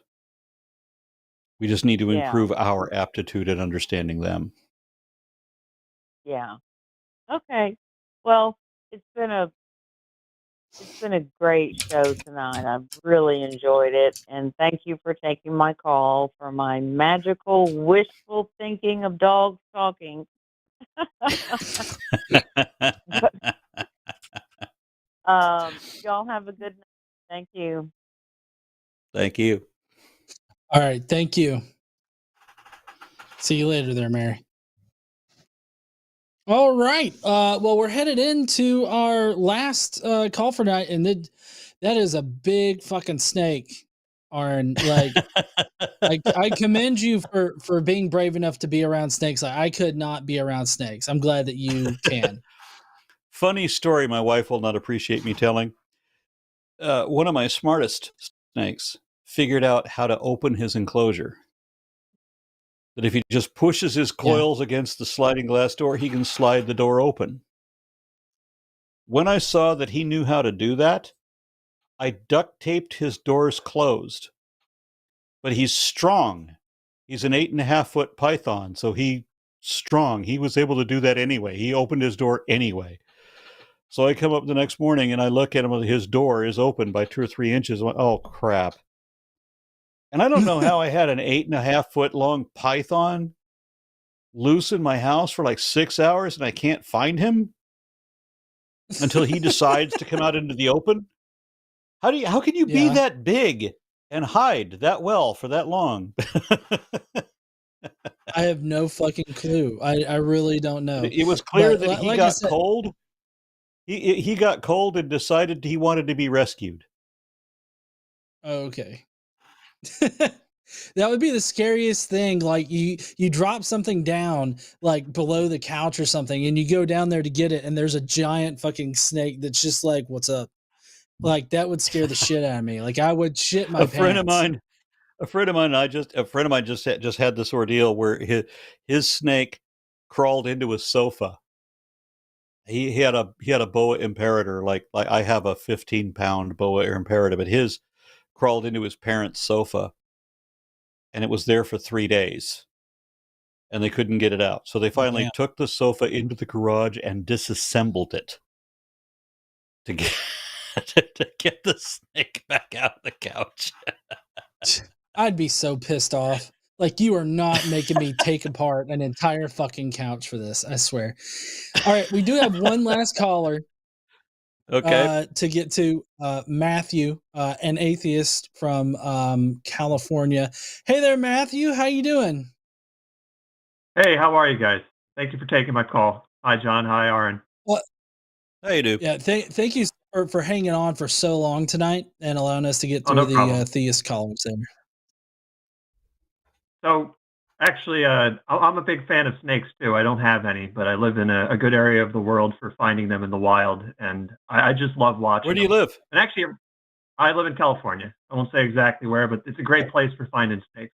We just need to improve our aptitude at understanding them. Yeah. Okay. Well, it's been a great show tonight. I've really enjoyed it, and thank you for taking my call for my magical wishful thinking of dogs talking. Y'all have a good night. Thank you. Thank you. All right. Thank you. See you later there, Mary. All right. Well, we're headed into our last call for night, and that is a big fucking snake, Aron. Like, I commend you for being brave enough to be around snakes. I could not be around snakes. I'm glad that you can. Funny story my wife will not appreciate me telling. One of my smartest snakes figured out how to open his enclosure. That if he just pushes his coils against the sliding glass door, he can slide the door open. When I saw that he knew how to do that, I duct taped his doors closed. But he's strong. He's an 8.5-foot python, so he's strong. He was able to do that anyway. He opened his door anyway. So I come up the next morning and I look at him, and his door is open by 2 or 3 inches. I'm like, oh, crap. And I don't know how I had an 8.5-foot long python loose in my house for like 6 hours and I can't find him until he decides to come out into the open. How can you be that big and hide that well for that long? I have no fucking clue. I really don't know. It was clear that he got cold. He got cold and decided he wanted to be rescued. Okay. That would be the scariest thing. Like you drop something down like below the couch or something, and you go down there to get it, and there's a giant fucking snake that's just like, "What's up?" Like that would scare the shit out of me. Like I would shit my pants. A friend of mine just had this ordeal where his snake crawled into his sofa. He had a boa imperator, like I have a 15-pound boa imperator, but his crawled into his parents' sofa, and it was there for 3 days, and they couldn't get it out. So they finally took the sofa into the garage and disassembled it to get the snake back out of the couch. I'd be so pissed off. Like, you are not making me take apart an entire fucking couch for this, I swear. All right, we do have one last caller. Okay. To get to Matthew, an atheist from California. Hey there, Matthew. How you doing? Hey, how are you guys? Thank you for taking my call. Hi, John. Hi, Aron. Well, How you do? yeah, thank you for hanging on for so long tonight and allowing us to get Oh, through no the problem. theist columns there. So, actually, I'm a big fan of snakes too. I don't have any, but I live in a good area of the world for finding them in the wild, and I just love watching Where do you them. live? And actually, I live in California. I won't say exactly where, but it's a great place for finding snakes.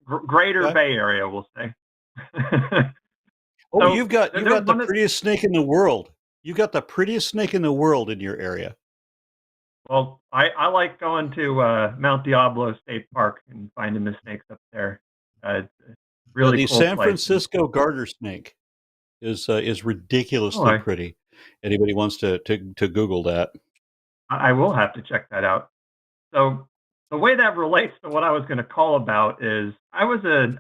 Greater Okay. Bay Area, we'll say. Oh, So, you've got there's the one that, prettiest snake in the world. You got the prettiest snake in the world in your area. well, I like going to Mount Diablo State Park and finding the snakes up there. It's a Yeah, really the cool San place. Francisco garter snake is Oh, ridiculously pretty. Anybody wants to Google that? I will have to check that out. So the way that relates to what I was going to call about is I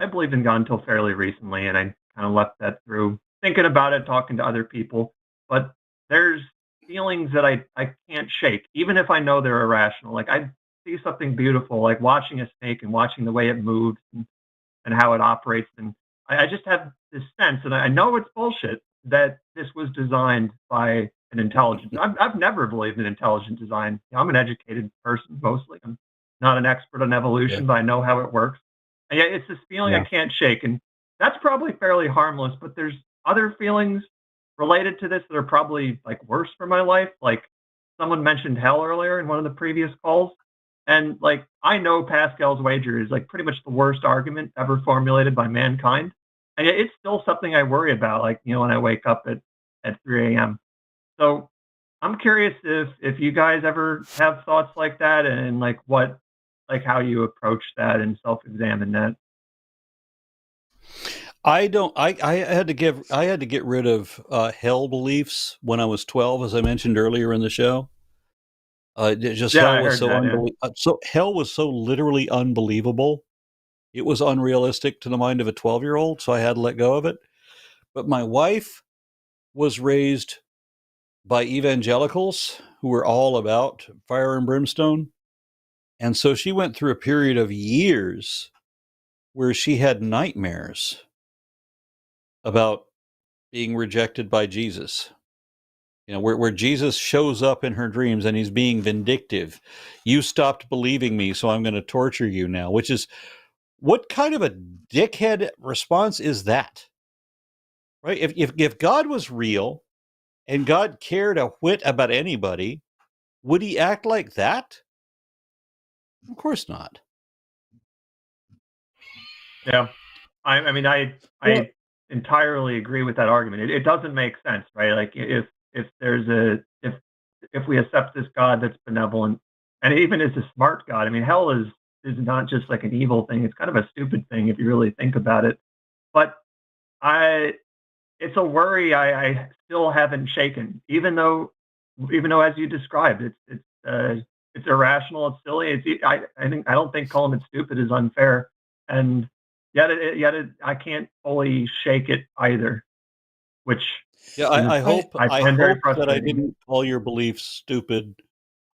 believed in God until fairly recently, and I kind of left that through thinking about it, talking to other people. But there's feelings that I can't shake, even if I know they're irrational. Like I see something beautiful, like watching a snake and watching the way it moves and how it operates. And I just have this sense, and I know it's bullshit, that this was designed by an intelligence. I've never believed in intelligent design. You know, I'm an educated person mostly. I'm not an expert on Yeah. evolution, but I know how it works. And yet it's this feeling I Yeah. can't shake. And that's probably fairly harmless, but there's other feelings related to this that are probably like worse for my life. Like someone mentioned hell earlier in one of the previous calls. And like I know Pascal's wager is like pretty much the worst argument ever formulated by mankind. And yet it's still something I worry about, like, you know, when I wake up at 3 a.m. So I'm curious if you guys ever have thoughts like that and like what like how you approach that and self-examine that. I don't. I had to get rid of hell beliefs when I was 12, as I mentioned earlier in the show. Just Yeah, hell I was heard so that. Yeah. so hell was so literally unbelievable. It was unrealistic to the mind of a 12-year-old, so I had to let go of it. But my wife was raised by evangelicals who were all about fire and brimstone, and so she went through a period of years where she had nightmares about being rejected by Jesus. You know, where Jesus shows up in her dreams and he's being vindictive. You stopped believing me, so I'm going to torture you now, which is what kind of a dickhead response is that? Right? If God was real and God cared a whit about anybody, would he act like that? Of course not. Yeah. I mean Well, I entirely agree with that argument. It doesn't make sense, right? Like if there's a if we accept this God that's benevolent and even is a smart God, I mean hell is not just like an evil thing. It's kind of a stupid thing if you really think about it. But I it's a worry I still haven't shaken, even though as you described, it's irrational, it's silly. I don't think calling it stupid is unfair, and I can't fully shake it either, which Yeah, is I I hope I I find very hope that I frustrating. didn't call your beliefs stupid.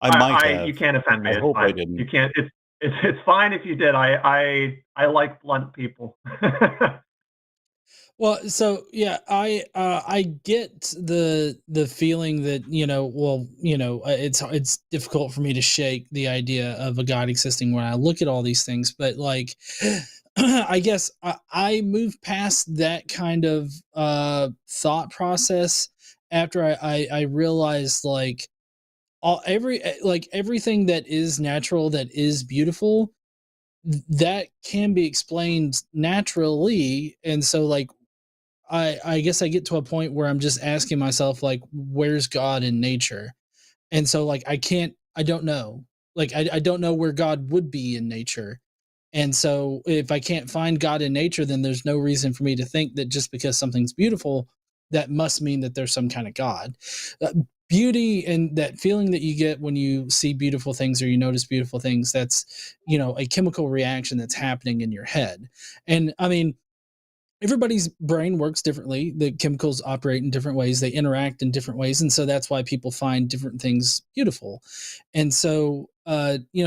I might You have. can't offend me. I It's hope I fine. You didn't. can't. It's fine if you did. I like blunt people. Well, so yeah, I get the feeling that it's difficult for me to shake the idea of a God existing when I look at all these things, but like I guess I moved past that kind of thought process after I realized like everything that is natural, that is beautiful, that can be explained naturally, and so like I guess I get to a point where I'm just asking myself like, where's God in nature? And so like I don't know. Like I don't know where God would be in nature. And so if I can't find God in nature, then there's no reason for me to think that just because something's beautiful, that must mean that there's some kind of God. Uh, Beauty and that feeling that you get when you see beautiful things or you notice beautiful things, that's, a chemical reaction that's happening in your head. And I mean, everybody's brain works differently. The chemicals operate in different ways. They interact in different ways. And so that's why people find different things beautiful. And so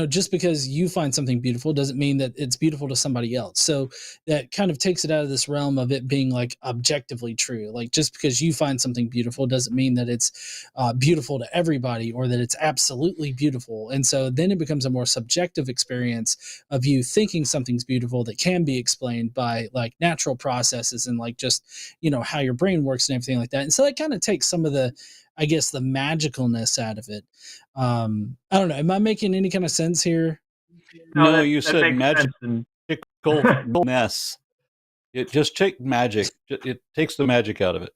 just because you find something beautiful doesn't mean that it's beautiful to somebody else. So that kind of takes it out of this realm of it being like objectively true. Like just because you find something beautiful doesn't mean that it's beautiful to everybody or that it's absolutely beautiful. And so then it becomes a more subjective experience of you thinking something's beautiful that can be explained by like natural processes and like just, how your brain works and everything like that. And so that kind of takes some of the, I guess, the magicalness out of it. I don't know. Am I making any kind of sense here? No, you said magical mess. It just takes magic. It takes the magic out of it.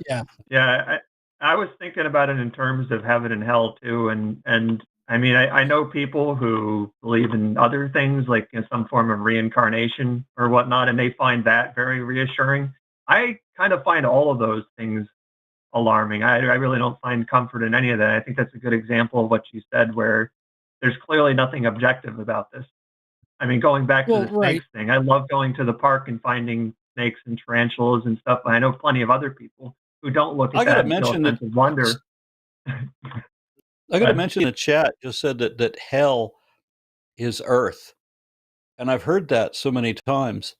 Yeah. I was thinking about it in terms of heaven and hell too, and I mean, I know people who believe in other things like some form of reincarnation or whatnot, and they find that very reassuring. I kind of find all of those things alarming. I really don't find comfort in any of that. I think that's a good example of what you said, where there's clearly nothing objective about this. I mean, going back to the snakes thing, I love going to the park and finding snakes and tarantulas and stuff. But I know plenty of other people who don't look at that and feel a sense of wonder. I got to mention in the chat just said that hell is earth. And I've heard that so many times.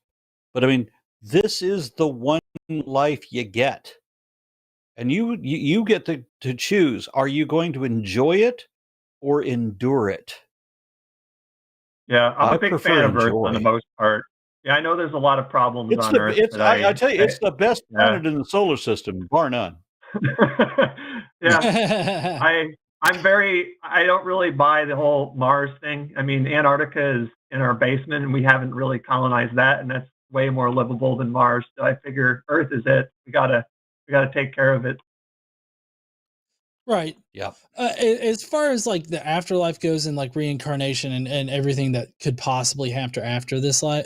But I mean, this is the one life you get. And you get to choose. Are you going to enjoy it or endure it? Yeah, I'm a big fan of Earth on the most part. Yeah, I know there's a lot of problems on Earth. I tell you, it's the best planet in the solar system, bar none. Yeah, I don't really buy the whole Mars thing. I mean, Antarctica is in our basement, and we haven't really colonized that, and that's way more livable than Mars. So I figure Earth is it. We gotta take care of it. Right. Yeah. As far as like the afterlife goes and like reincarnation and everything that could possibly happen after this life,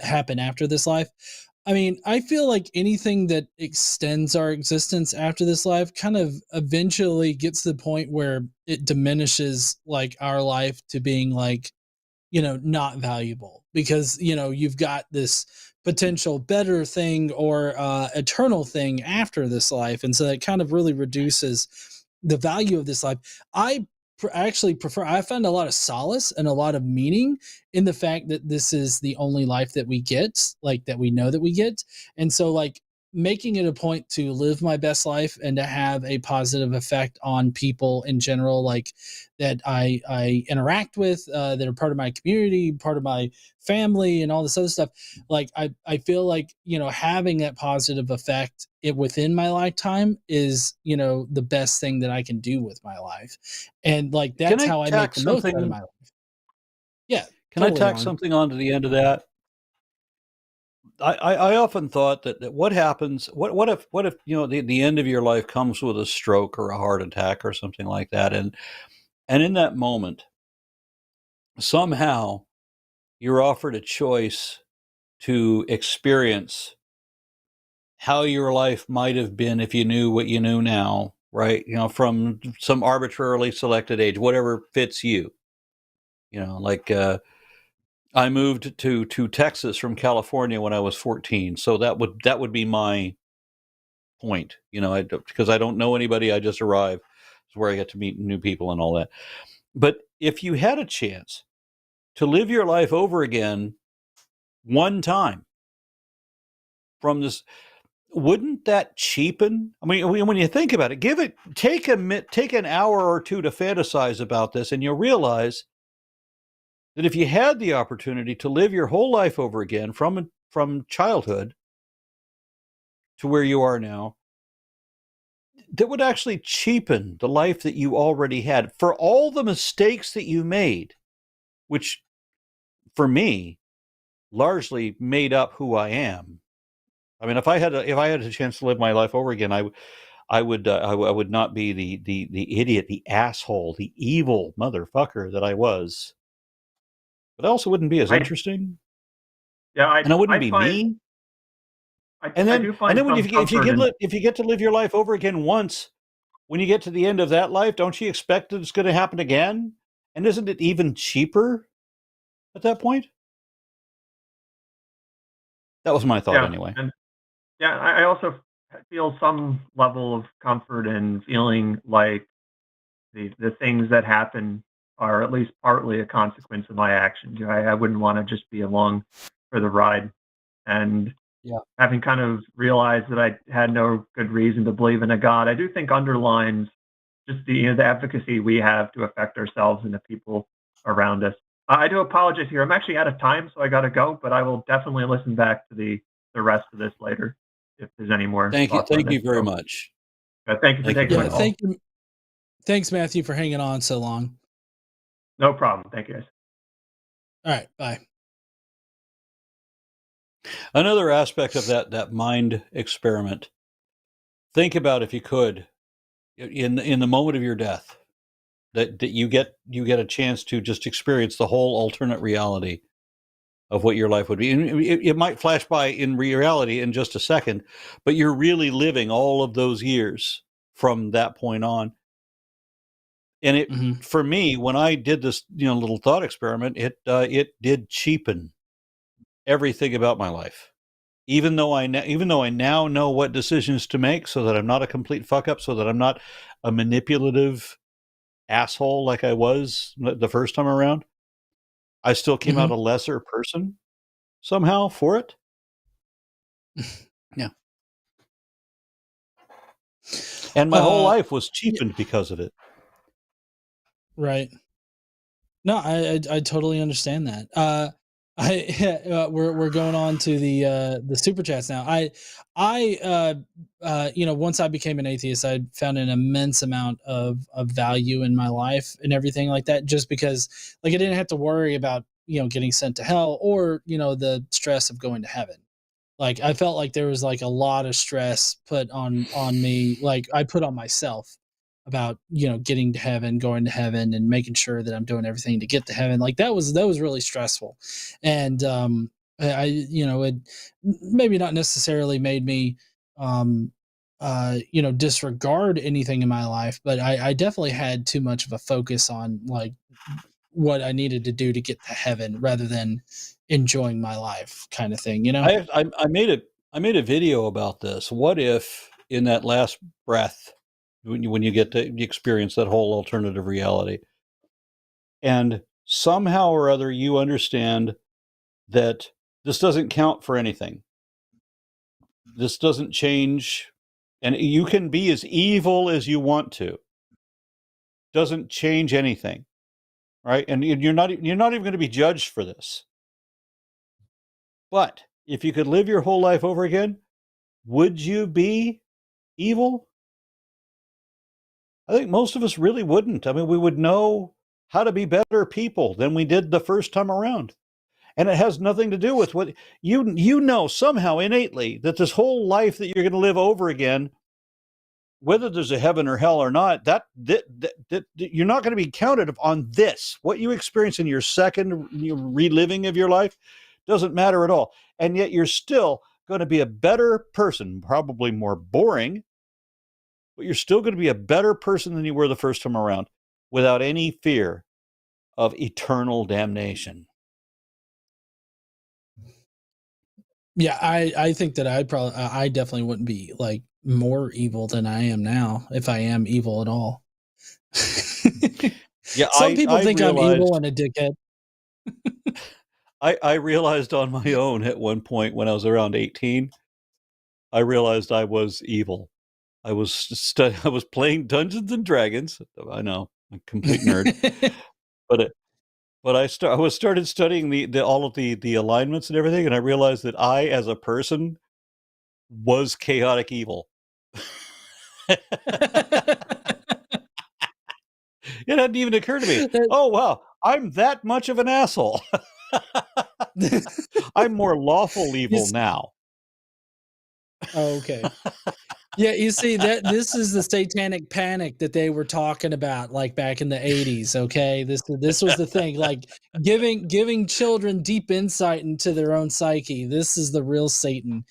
I mean, I feel like anything that extends our existence after this life kind of eventually gets to the point where it diminishes like our life to being like, not valuable because, you've got this potential better thing or eternal thing after this life. And so that kind of really reduces the value of this life. I find a lot of solace and a lot of meaning in the fact that this is the only life that we get, like that we know that we get. And so like making it a point to live my best life and to have a positive effect on people in general, like that I interact with, that are part of my community, part of my family and all this other stuff. Like I feel like, having that positive effect within my lifetime is, the best thing that I can do with my life. And like, that's how I make the most out of my life. Yeah. Can I tack something onto the end of that? I often thought that what happens, what if the end of your life comes with a stroke or a heart attack or something like that, and in that moment, somehow you're offered a choice to experience how your life might have been if you knew what you knew now, right? From some arbitrarily selected age, whatever fits you. Like I moved to Texas from California when I was 14, so that would be my point. Because I don't know anybody, I just arrived. It's where I get to meet new people and all that. But if you had a chance to live your life over again one time from this, wouldn't that cheapen? I mean, when you think about it, take an hour or two to fantasize about this, and you'll realize that if you had the opportunity to live your whole life over again from childhood to where you are now, that would actually cheapen the life that you already had for all the mistakes that you made, which for me largely made up who I am. I mean, if I had a chance to live my life over again, I would not be the idiot, the asshole, the evil motherfucker that I was. But I also wouldn't be as interesting. Yeah, and I wouldn't be me. And then if you get to live your life over again once, when you get to the end of that life, don't you expect that it's going to happen again? And isn't it even cheaper at that point? That was my thought anyway. And I also feel some level of comfort in feeling like the things that happen are at least partly a consequence of my actions. I wouldn't want to just be along for the ride. And having kind of realized that I had no good reason to believe in a God, I do think underlines just the advocacy we have to affect ourselves and the people around us. I do apologize here. I'm actually out of time, so I got to go. But I will definitely listen back to the rest of this later if there's any more. Thank you very much. Thank you for taking my call. Thank you. Thanks, Matthew, for hanging on so long. No problem. Thank you, guys. All right, bye. Another aspect of that mind experiment. Think about, if you could, in the moment of your death, that you get a chance to just experience the whole alternate reality of what your life would be. And it might flash by in reality in just a second, but you're really living all of those years from that point on. And it, for me, when I did this, little thought experiment, it did cheapen everything about my life. Even though I now know what decisions to make, so that I'm not a complete fuck up, so that I'm not a manipulative asshole like I was the first time around, I still came out a lesser person somehow for it. Yeah. And my whole life was cheapened because of it. Right. No, I totally understand that. We're going on to the super chats now. Once I became an atheist, I found an immense amount of value in my life and everything like that, just because I didn't have to worry about, getting sent to hell or, the stress of going to heaven. I felt like there was a lot of stress put on me. I put on myself about, getting to heaven, going to heaven, and making sure that I'm doing everything to get to heaven. That was really stressful. And, it maybe not necessarily made me, disregard anything in my life, but I definitely had too much of a focus on what I needed to do to get to heaven rather than enjoying my life kind of thing, I made a video about this. What if in that last breath, when you get to experience that whole alternative reality, and somehow or other you understand that this doesn't count for anything. This doesn't change, and you can be as evil as you want to. Doesn't change anything, right? And you're not even going to be judged for this. But if you could live your whole life over again, would you be evil? I think most of us really wouldn't. I mean, we would know how to be better people than we did the first time around. And it has nothing to do with what you know somehow innately that this whole life that you're going to live over again, whether there's a heaven or hell or not, that you're not going to be counted on this. What you experience in your second reliving of your life doesn't matter at all. And yet you're still going to be a better person, probably more boring, but you're still going to be a better person than you were the first time around without any fear of eternal damnation. Yeah, I think that I definitely wouldn't be more evil than I am now, if I am evil at all. Yeah, some people think I'm evil and a dickhead. I realized on my own at one point when I was around 18, I realized I was evil. I was playing Dungeons and Dragons. I know, I'm a complete nerd. But I started studying all of the alignments and everything, and I realized that I, as a person, was chaotic evil. It hadn't even occurred to me. Oh wow, I'm that much of an asshole. I'm more lawful evil now. Oh, okay. Yeah, you see this is the satanic panic that they were talking about back in the 80s, okay? This was the thing, giving children deep insight into their own psyche. This is the real Satan.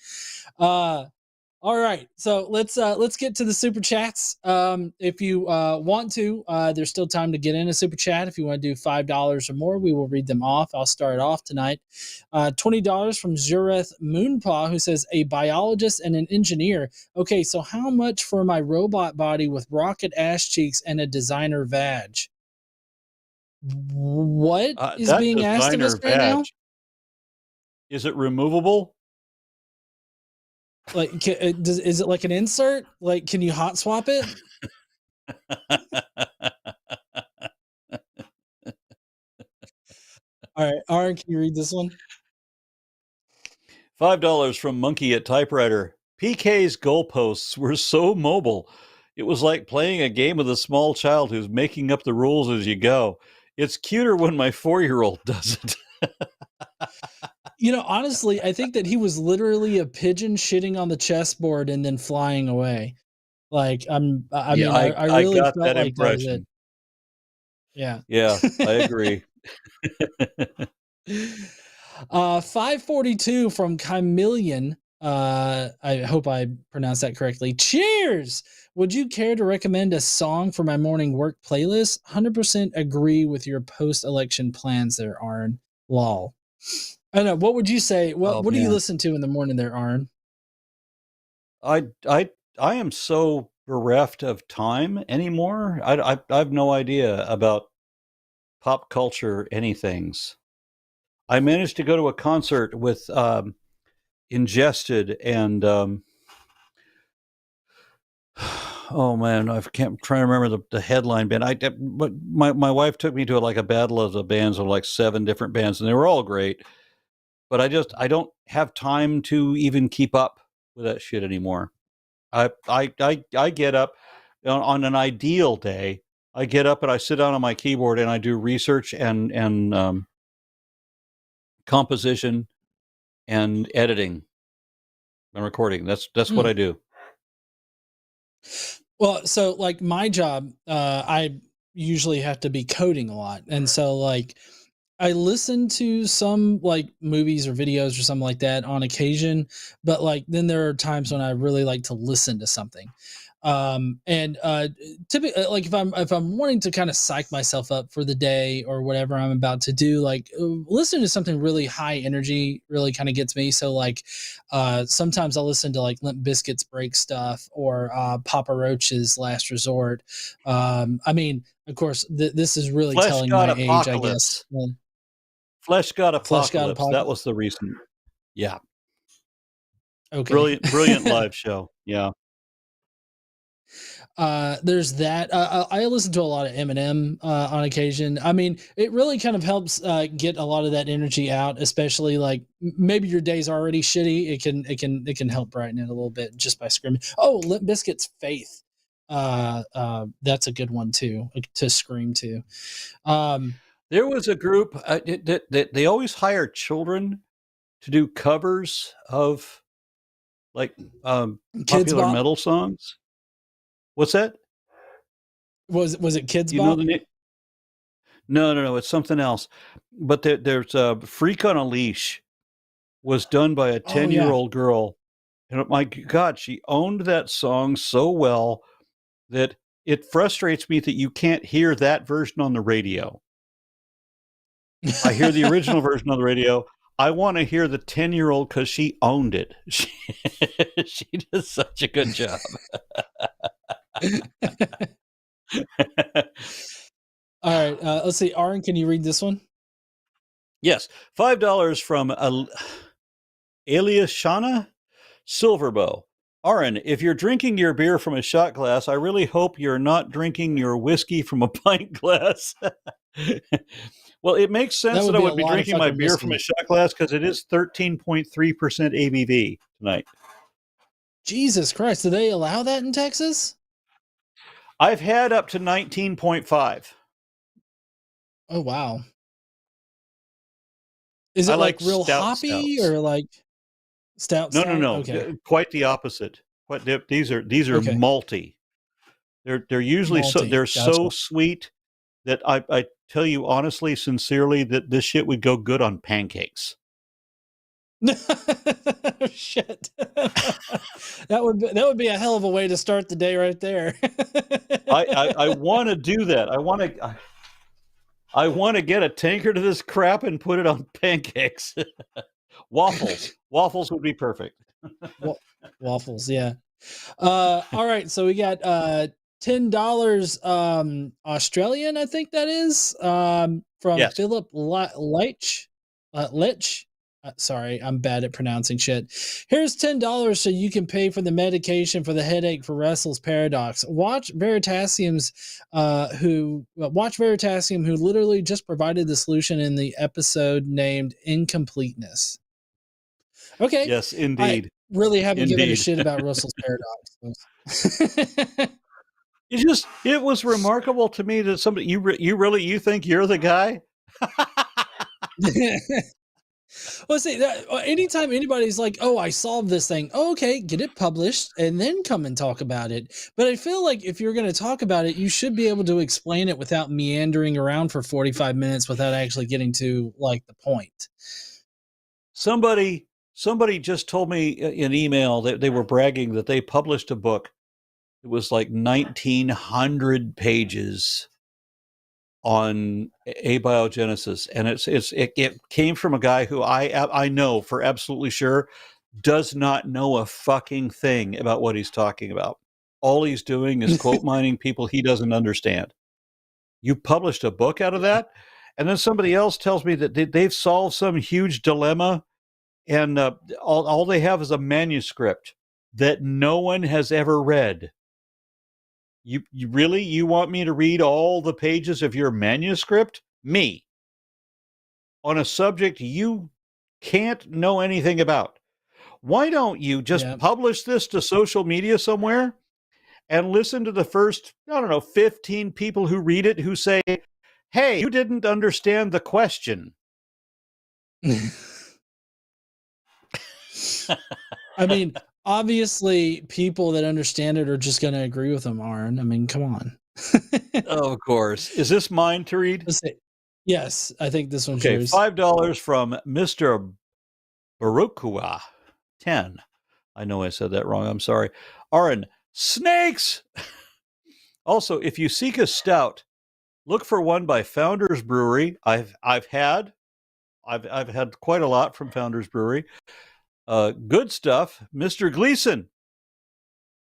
All right, so let's get to the super chats. If you want to, there's still time to get in a super chat. If you want to do $5 or more, we will read them off. I'll start off tonight. $20 from Zureth Moonpaw, who says, a biologist and an engineer. Okay, so how much for my robot body with rocket ass cheeks and a designer vag? What is That being asked of us designer right now? badge, is it removable? Like, is it like an insert? Like, can you hot swap it? All right, Aron, can you read this one? $5 from Monkey at Typewriter. PK's goalposts were so mobile. It was like playing a game with a small child who's making up the rules as you go. It's cuter when my 4-year-old does it. You know, honestly, I think that he was literally a pigeon shitting on the chessboard and then flying away. Like, I mean, I really got felt that like that was it. impression. Yeah. Yeah, I agree. 542 from Chameleon. I hope I pronounced that correctly. Cheers! Would you care to recommend a song for my morning work playlist? 100% agree with your post-election plans there, Aron. Lol. I know. What would you say? What do you listen to in the morning there, Aron? I am so bereft of time anymore. I have no idea about pop culture anythings. I managed to go to a concert with Ingested and oh man, I'm trying to remember the headline band. But my wife took me to like a battle of the bands of like 7 different bands, and they were all great. But I don't have time to even keep up with that shit anymore. I get up on an ideal day. I get up and I sit down on my keyboard and I do research and composition and editing and recording. That's what I do. Well, so like my job, I usually have to be coding a lot. And so like I listen to some like movies or videos or something like that on occasion, but like then there are times when I really like to listen to something. Typically, like if I'm wanting to kind of psych myself up for the day or whatever I'm about to do, like listening to something really high energy really kind of gets me. So like sometimes I'll listen to like Limp Bizkit's Break Stuff or Papa Roach's Last Resort. I mean, of course, this is really Flesh telling God my age, I Apocalypse. guess. Well, Flesh God Flesh God Apocalypse. That was the recent. Yeah. Okay. Brilliant live show. Yeah. There's that. I listen to a lot of Eminem on occasion. I mean, it really kind of helps get a lot of that energy out, especially like maybe your day's already shitty. It can help brighten it a little bit just by screaming. Oh, Limp Bizkit's Faith. That's a good one too to scream to. There was a group that they always hire children to do covers of like popular metal songs. What's that? Was it Kids You Bop? know the name? No. It's something else. But there's a Freak on a Leash was done by a 10-year-old girl. And my God, she owned that song so well that it frustrates me that you can't hear that version on the radio. I hear the original version on the radio. I want to hear the 10-year-old because she owned it. She did such a good job. All right. Let's see. Aron, can you read this one? Yes. $5 from Aliashana Silverbow. Aron, if you're drinking your beer from a shot glass, I really hope you're not drinking your whiskey from a pint glass. Well, it makes sense that I would be drinking my beer from a shot glass because it is 13.3% ABV tonight. Jesus Christ. Do they allow that in Texas? I've had up to 19.5. Oh, wow. Is it like real hoppy or like stout? No. Okay. Quite the opposite. These are Okay. malty. They're usually Malty. so sweet that I tell you honestly, sincerely, that this shit would go good on pancakes. Shit. That would be a hell of a way to start the day right there. I want to do that. I want to get a tankard of this crap and put it on pancakes. Waffles would be perfect. Waffles, yeah. All right, so we got $10 Australian, I think that is, from Yes. Philip Lich. Sorry, I'm bad at pronouncing shit. Here's $10 so you can pay for the medication for the headache for Russell's paradox. Watch Veritasium, who literally just provided the solution in the episode named Incompleteness. Okay. Yes, indeed. I really haven't given a Indeed. shit about Russell's paradox. It was remarkable to me that somebody you think you're the guy? Well, see, anytime anybody's like, "Oh, I solved this thing," okay, get it published and then come and talk about it. But I feel like if you're going to talk about it, you should be able to explain it without meandering around for 45 minutes without actually getting to like the point. Somebody just told me in email that they were bragging that they published a book. It was like 1,900 pages on abiogenesis, and it came from a guy who I know for absolutely sure does not know a fucking thing about what he's talking about. All he's doing is quote mining people he doesn't understand. You published a book out of that, and then somebody else tells me that they've solved some huge dilemma, and all they have is a manuscript that no one has ever read. You really want me to read all the pages of your manuscript? Me. On a subject you can't know anything about. Why don't you just publish this to social media somewhere and listen to the first, 15 people who read it who say, "Hey, you didn't understand the question." I mean, obviously, people that understand it are just going to agree with them, Aron. I mean, come on. Oh, of course. Is this mine to read? Let's see. Yes, I think this one's okay, yours. $5 from Mr. Barukua 10. I know I said that wrong. I'm sorry. Aron, snakes! Also, if you seek a stout, look for one by Founders Brewery. I've had quite a lot from Founders Brewery. Good stuff. Mr. Gleason,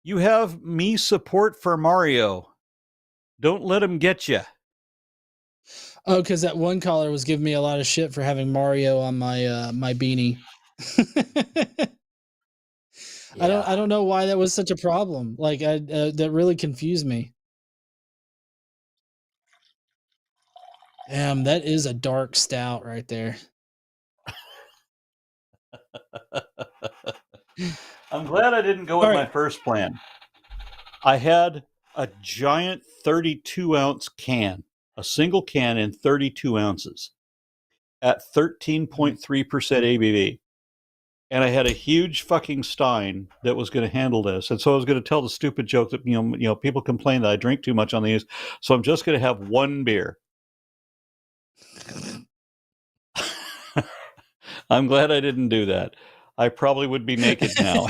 you have me support for Mario. Don't let him get you. Oh, because that one caller was giving me a lot of shit for having Mario on my my beanie. Yeah. I don't know why that was such a problem. Like that really confused me. Damn, that is a dark stout right there. I'm glad I didn't go with my first plan. I had a giant 32-ounce can, a single can in 32 ounces at 13.3% ABV. And I had a huge fucking stein that was going to handle this. And so I was going to tell the stupid joke that, people complain that I drink too much on these. So I'm just going to have one beer. I'm glad I didn't do that. I probably would be naked now.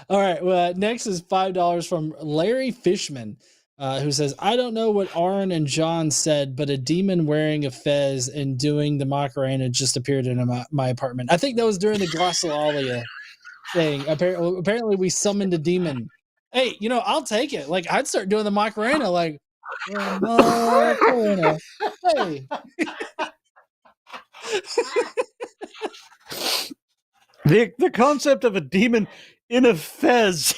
All right. Well, next is $5 from Larry Fishman, who says, "I don't know what Aron and John said, but a demon wearing a fez and doing the Macarena just appeared in my apartment." I think that was during the glossolalia thing. Apparently, we summoned a demon. Hey, I'll take it. Like, I'd start doing the Macarena, like, Macarena. Hey. The concept of a demon in a fez.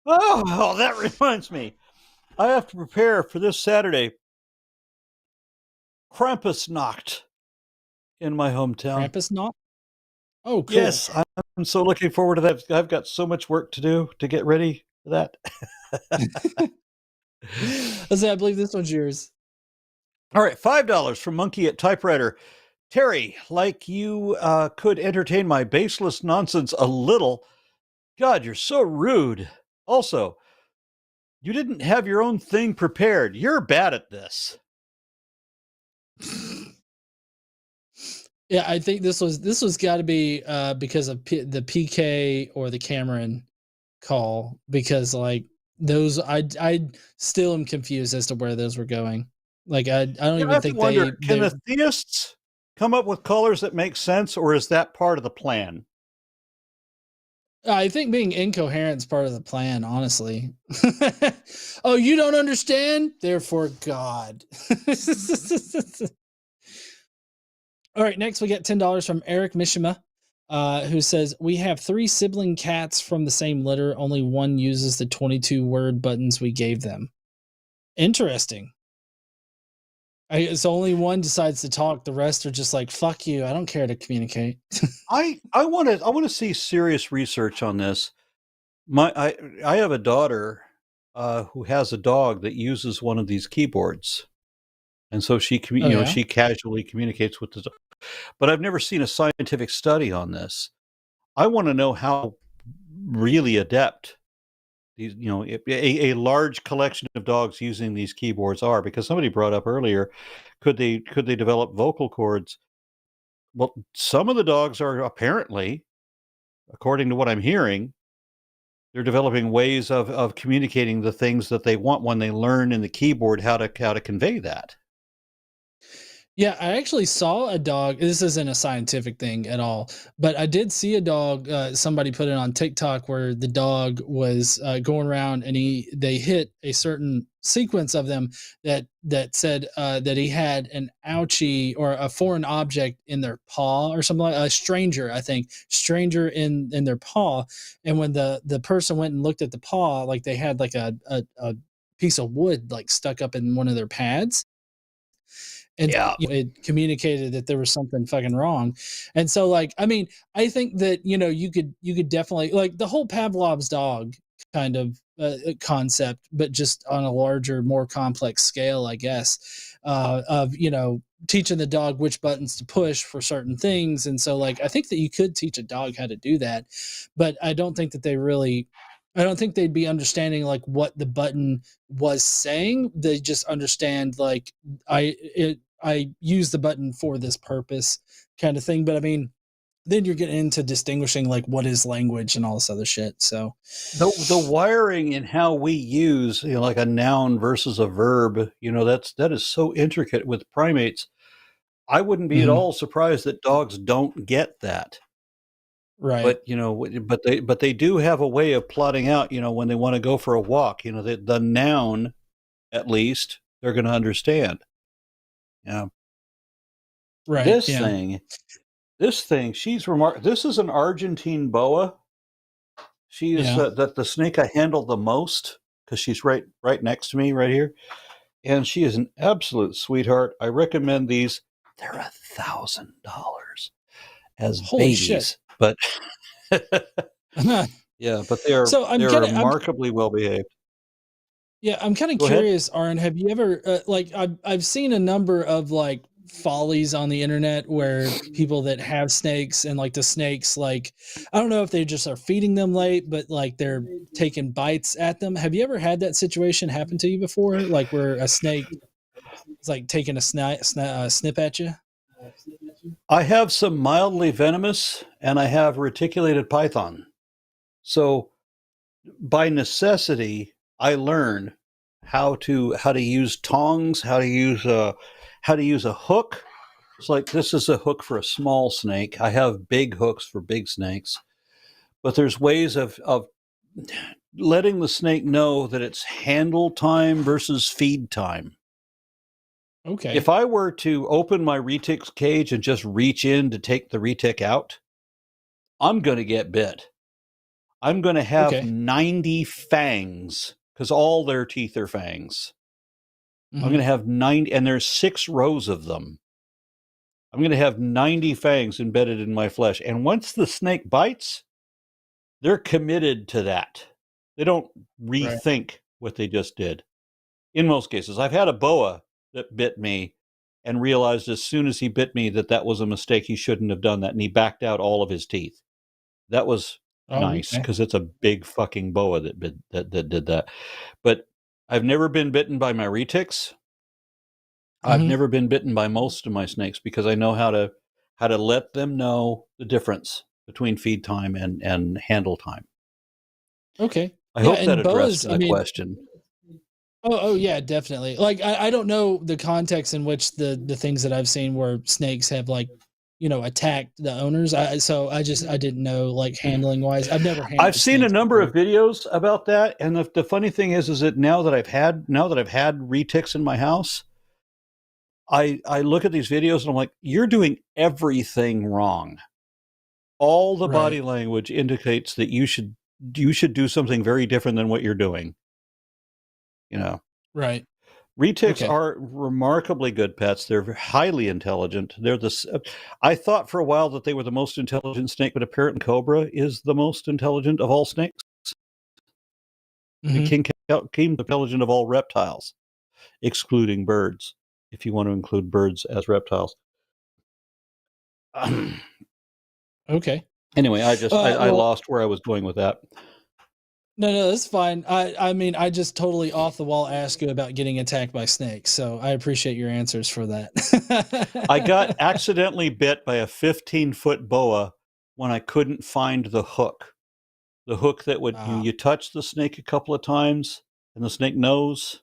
Oh, that reminds me. I have to prepare for this Saturday. Krampusnacht in my hometown. Krampusnacht? Oh, cool. Yes, I'm so looking forward to that. I've got so much work to do to get ready for that. Let's say, I believe this one's yours. All right, $5 from Monkey at Typewriter. Terry, like you could entertain my baseless nonsense a little. God, you're so rude. Also, you didn't have your own thing prepared. You're bad at this. Yeah, I think this was got to be because of the PK or the Cameron call, because like those I still am confused as to where those were going. Like I don't even think can the theists come up with colors that make sense, or is that part of the plan? I think being incoherent is part of the plan, honestly. Oh, you don't understand? Therefore, God. All right, next we get $10 from Eric Mishima, who says, we have 3 sibling cats from the same litter. Only one uses the 22 word buttons we gave them. Interesting. It's only one decides to talk. The rest are just like, fuck you. I don't care to communicate. I want to see serious research on this. I have a daughter who has a dog that uses one of these keyboards, and so she she casually communicates with the dog. But I've never seen a scientific study on this. I want to know how really adept these a large collection of dogs using these keyboards are, because somebody brought up earlier, could they develop vocal cords? Well, some of the dogs are apparently, according to what I'm hearing, they're developing ways of communicating the things that they want when they learn in the keyboard how to convey that. Yeah, I actually saw a dog. This isn't a scientific thing at all, but I did see a dog. Somebody put it on TikTok where the dog was going around, and they hit a certain sequence of them that said that he had an ouchie or a foreign object in their paw or something, like a stranger, I think, stranger in their paw. And when the person went and looked at the paw, like they had like a piece of wood like stuck up in one of their pads. And it communicated that there was something fucking wrong. And so, like, I mean, I think that, you could definitely, like, the whole Pavlov's dog kind of concept, but just on a larger, more complex scale, I guess, of, teaching the dog which buttons to push for certain things. And so, like, I think that you could teach a dog how to do that, but I don't think that I don't think they'd be understanding like what the button was saying. They just understand like I use the button for this purpose kind of thing. But I mean, then you're getting into distinguishing like what is language and all this other shit. So the wiring in how we use like a noun versus a verb, that is so intricate with primates. I wouldn't be at all surprised that dogs don't get that. Right. But they do have a way of plotting out, when they want to go for a walk, the noun, at least they're going to understand. Yeah. Right. This thing, she's remarkable. This is an Argentine boa. She is the snake I handle the most because she's right next to me right here. And she is an absolute sweetheart. I recommend these. They're $1,000 as Holy babies. Shit. But yeah, but they're remarkably well behaved. Yeah, I'm kind of curious, Aron. Have you ever I've seen a number of like follies on the internet where people that have snakes and like the snakes, like I don't know if they just are feeding them late, but like they're taking bites at them. Have you ever had that situation happen to you before, like where a snake is like taking a snip at you? I have some mildly venomous, and I have reticulated python. So, by necessity, I learned how to use tongs, how to use a hook. It's like this is a hook for a small snake. I have big hooks for big snakes, but there's ways of letting the snake know that it's handle time versus feed time. Okay. If I were to open my retic's cage and just reach in to take the retic out, I'm going to get bit. I'm going to have 90 fangs because all their teeth are fangs. I'm going to have 90, and there's 6 rows of them. I'm going to have 90 fangs embedded in my flesh. And once the snake bites, they're committed to that. They don't rethink what they just did. In most cases, I've had a boa that bit me and realized as soon as he bit me that was a mistake. He shouldn't have done that. And he backed out all of his teeth. That was nice because it's a big fucking boa that did that. But I've never been bitten by my retics. I've never been bitten by most of my snakes because I know how to let them know the difference between feed time and handle time. Okay. I hope that addressed that question. Oh yeah, definitely. Like I don't know the context in which the things that I've seen where snakes have like, attacked the owners. I didn't know like handling wise. I've never handled I've seen a snakes number before. of videos about that, and the funny thing is that now that I've had retics in my house, I look at these videos and I'm like, you're doing everything wrong. All the body Right. language indicates that you should do something very different than what you're doing. Right. Retics Okay. are remarkably good pets. They're highly intelligent. I thought for a while that they were the most intelligent snake, but apparently cobra is the most intelligent of all snakes. The king intelligent of all reptiles, excluding birds, if you want to include birds as reptiles. Okay. Anyway, I well, lost where I was going with that. No, that's fine. I mean, I just totally off the wall asked you about getting attacked by snakes, so I appreciate your answers for that. I got accidentally bit by a 15-foot boa when I couldn't find the hook. The hook that would you touch the snake a couple of times, and the snake knows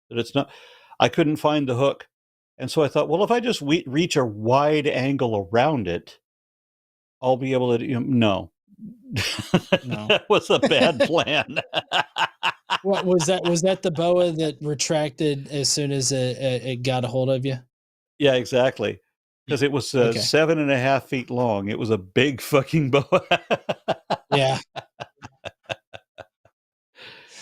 that it's not. I couldn't find the hook, and so I thought, well, if I just reach a wide angle around it, I'll be able to. No. That was a bad plan. What was that? Was that the boa that retracted as soon as it got a hold of you? Yeah, exactly. Because it was 7.5 feet long. It was a big fucking boa. Yeah.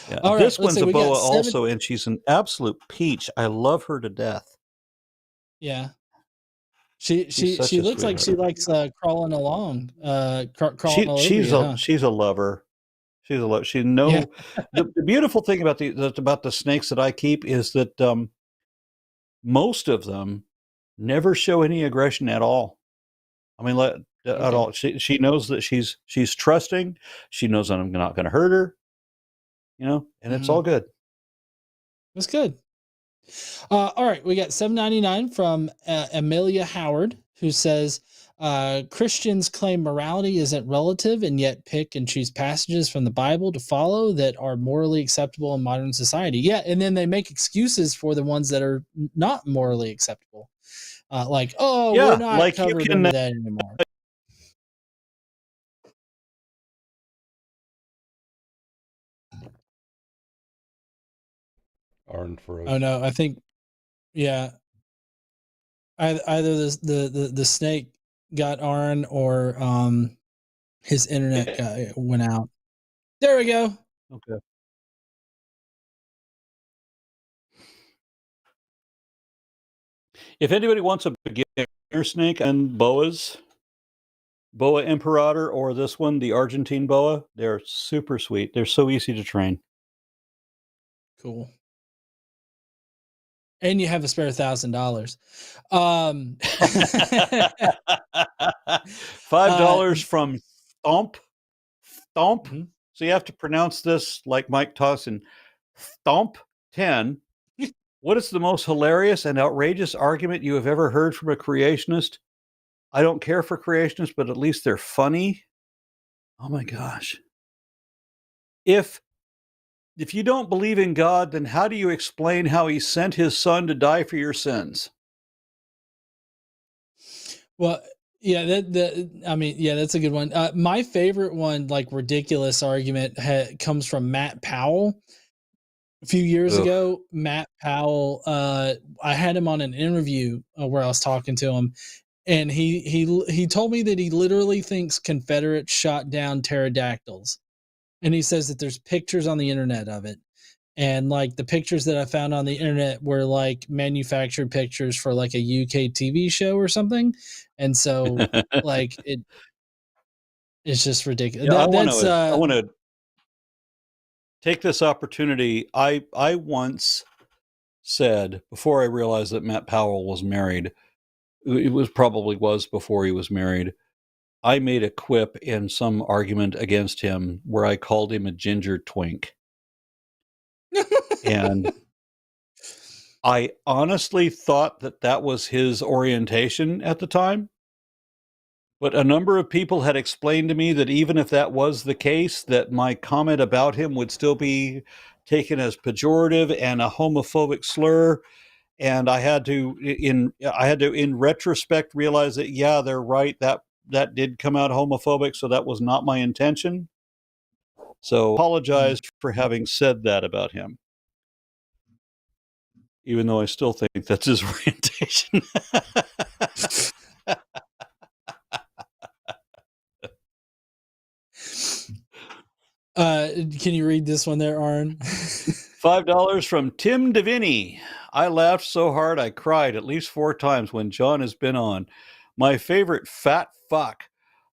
Yeah. All right, This let's one's see, a we got boa 7 also, and she's an absolute peach. I love her to death. Yeah. She such a looks like she sweetheart. likes crawling along, crawling all over She's you, a huh? she's a lover. She's a lover. Yeah. The beautiful thing about the snakes that I keep is that most of them never show any aggression at all. I mean, at all. She knows that she's trusting. She knows that I'm not going to hurt her. And it's all good. That's good. All right, we got $7.99 from Amelia Howard, who says Christians claim morality isn't relative and yet pick and choose passages from the Bible to follow that are morally acceptable in modern society. Yeah, and then they make excuses for the ones that are not morally acceptable. We're not like you covered can, under that anymore. Aron froze. Oh no, I think either the snake got Aron or his internet went out. There we go. Okay. If anybody wants a beginner snake and boas, Boa Imperator or this one, the Argentine boa, they're super sweet. They're so easy to train. Cool. And you have a spare $1,000. $5 from Stomp. So you have to pronounce this like Mike Tyson. Stomp 10. What is the most hilarious and outrageous argument you have ever heard from a creationist? I don't care for creationists, but at least they're funny. Oh my gosh. If you don't believe in God, then how do you explain how he sent his son to die for your sins? Well, yeah, that's a good one. My favorite one, like ridiculous argument, comes from Matt Powell. A few years ago, Matt Powell, I had him on an interview where I was talking to him, and he told me that he literally thinks Confederates shot down pterodactyls, and he says that there's pictures on the internet of it. And like the pictures that I found on the internet were like manufactured pictures for like a UK TV show or something. And so like it's just ridiculous. Yeah, I want to take this opportunity. I once said, before I realized that Matt Powell was married, it was before he was married, I made a quip in some argument against him where I called him a ginger twink. And I honestly thought that was his orientation at the time. But a number of people had explained to me that even if that was the case, that my comment about him would still be taken as pejorative and a homophobic slur. And I had to, in retrospect, realize that, yeah, they're right. That did come out homophobic. So that was not my intention. So apologized for having said that about him, even though I still think that's his orientation. Can you read this one there, Aron? $5 from Tim Deviney. I laughed so hard I cried at least 4 times when John has been on. My favorite fat fuck.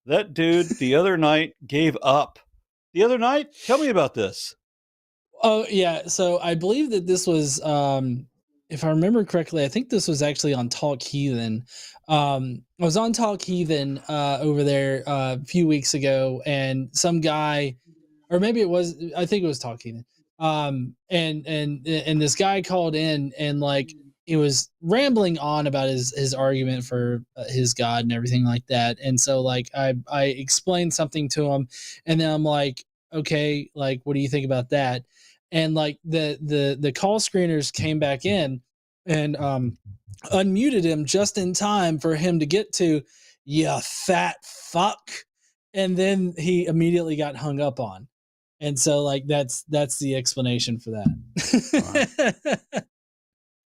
That dude the other night gave up. The other night? Tell me about this. Oh, yeah. So I believe that this was, if I remember correctly, I think this was actually on Talk Heathen. I was on Talk Heathen over there a few weeks ago, and some guy, or maybe it was, I think it was Talk Heathen. And this guy called in, and like he was rambling on about his argument for his God and everything like that. And so like I explained something to him, and then I'm like, okay, like what do you think about that? And like the call screeners came back in and unmuted him just in time for him to get to, "Yeah, fat fuck," and then he immediately got hung up on. And so like that's the explanation for that. Wow.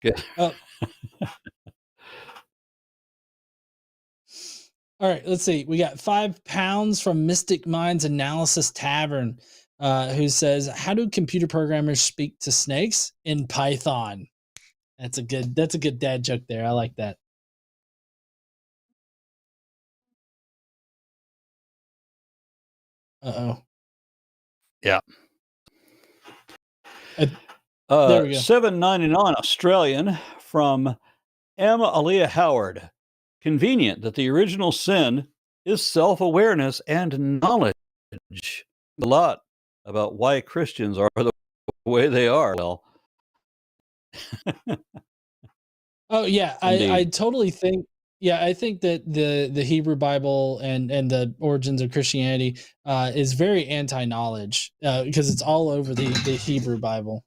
Good. Oh. All right, let's see. We got £5 from Mystic Minds Analysis Tavern, who says, "How do computer programmers speak to snakes? In Python." That's a good dad joke there. I like that. Uh-oh. Yeah. There we go. $7.99 Australian from Aaliyah Howard. Convenient that the original sin is self-awareness and knowledge. A lot about why Christians are the way they are. Well, oh yeah, I totally think. Yeah, I think that the Hebrew Bible and the origins of Christianity is very anti-knowledge because it's all over the Hebrew Bible.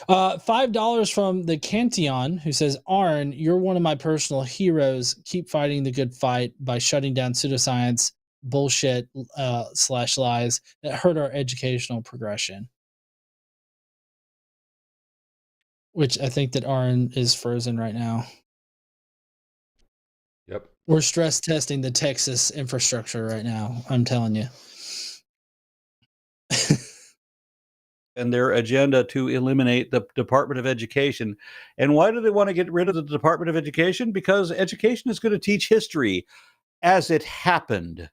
$5 from the Cantillon, who says, "Aron, you're one of my personal heroes. Keep fighting the good fight by shutting down pseudoscience, bullshit, / lies that hurt our educational progression." Which I think that Aron is frozen right now. Yep. We're stress testing the Texas infrastructure right now. I'm telling you. And their agenda to eliminate the Department of Education. And why do they want to get rid of the Department of Education? Because education is going to teach history as it happened,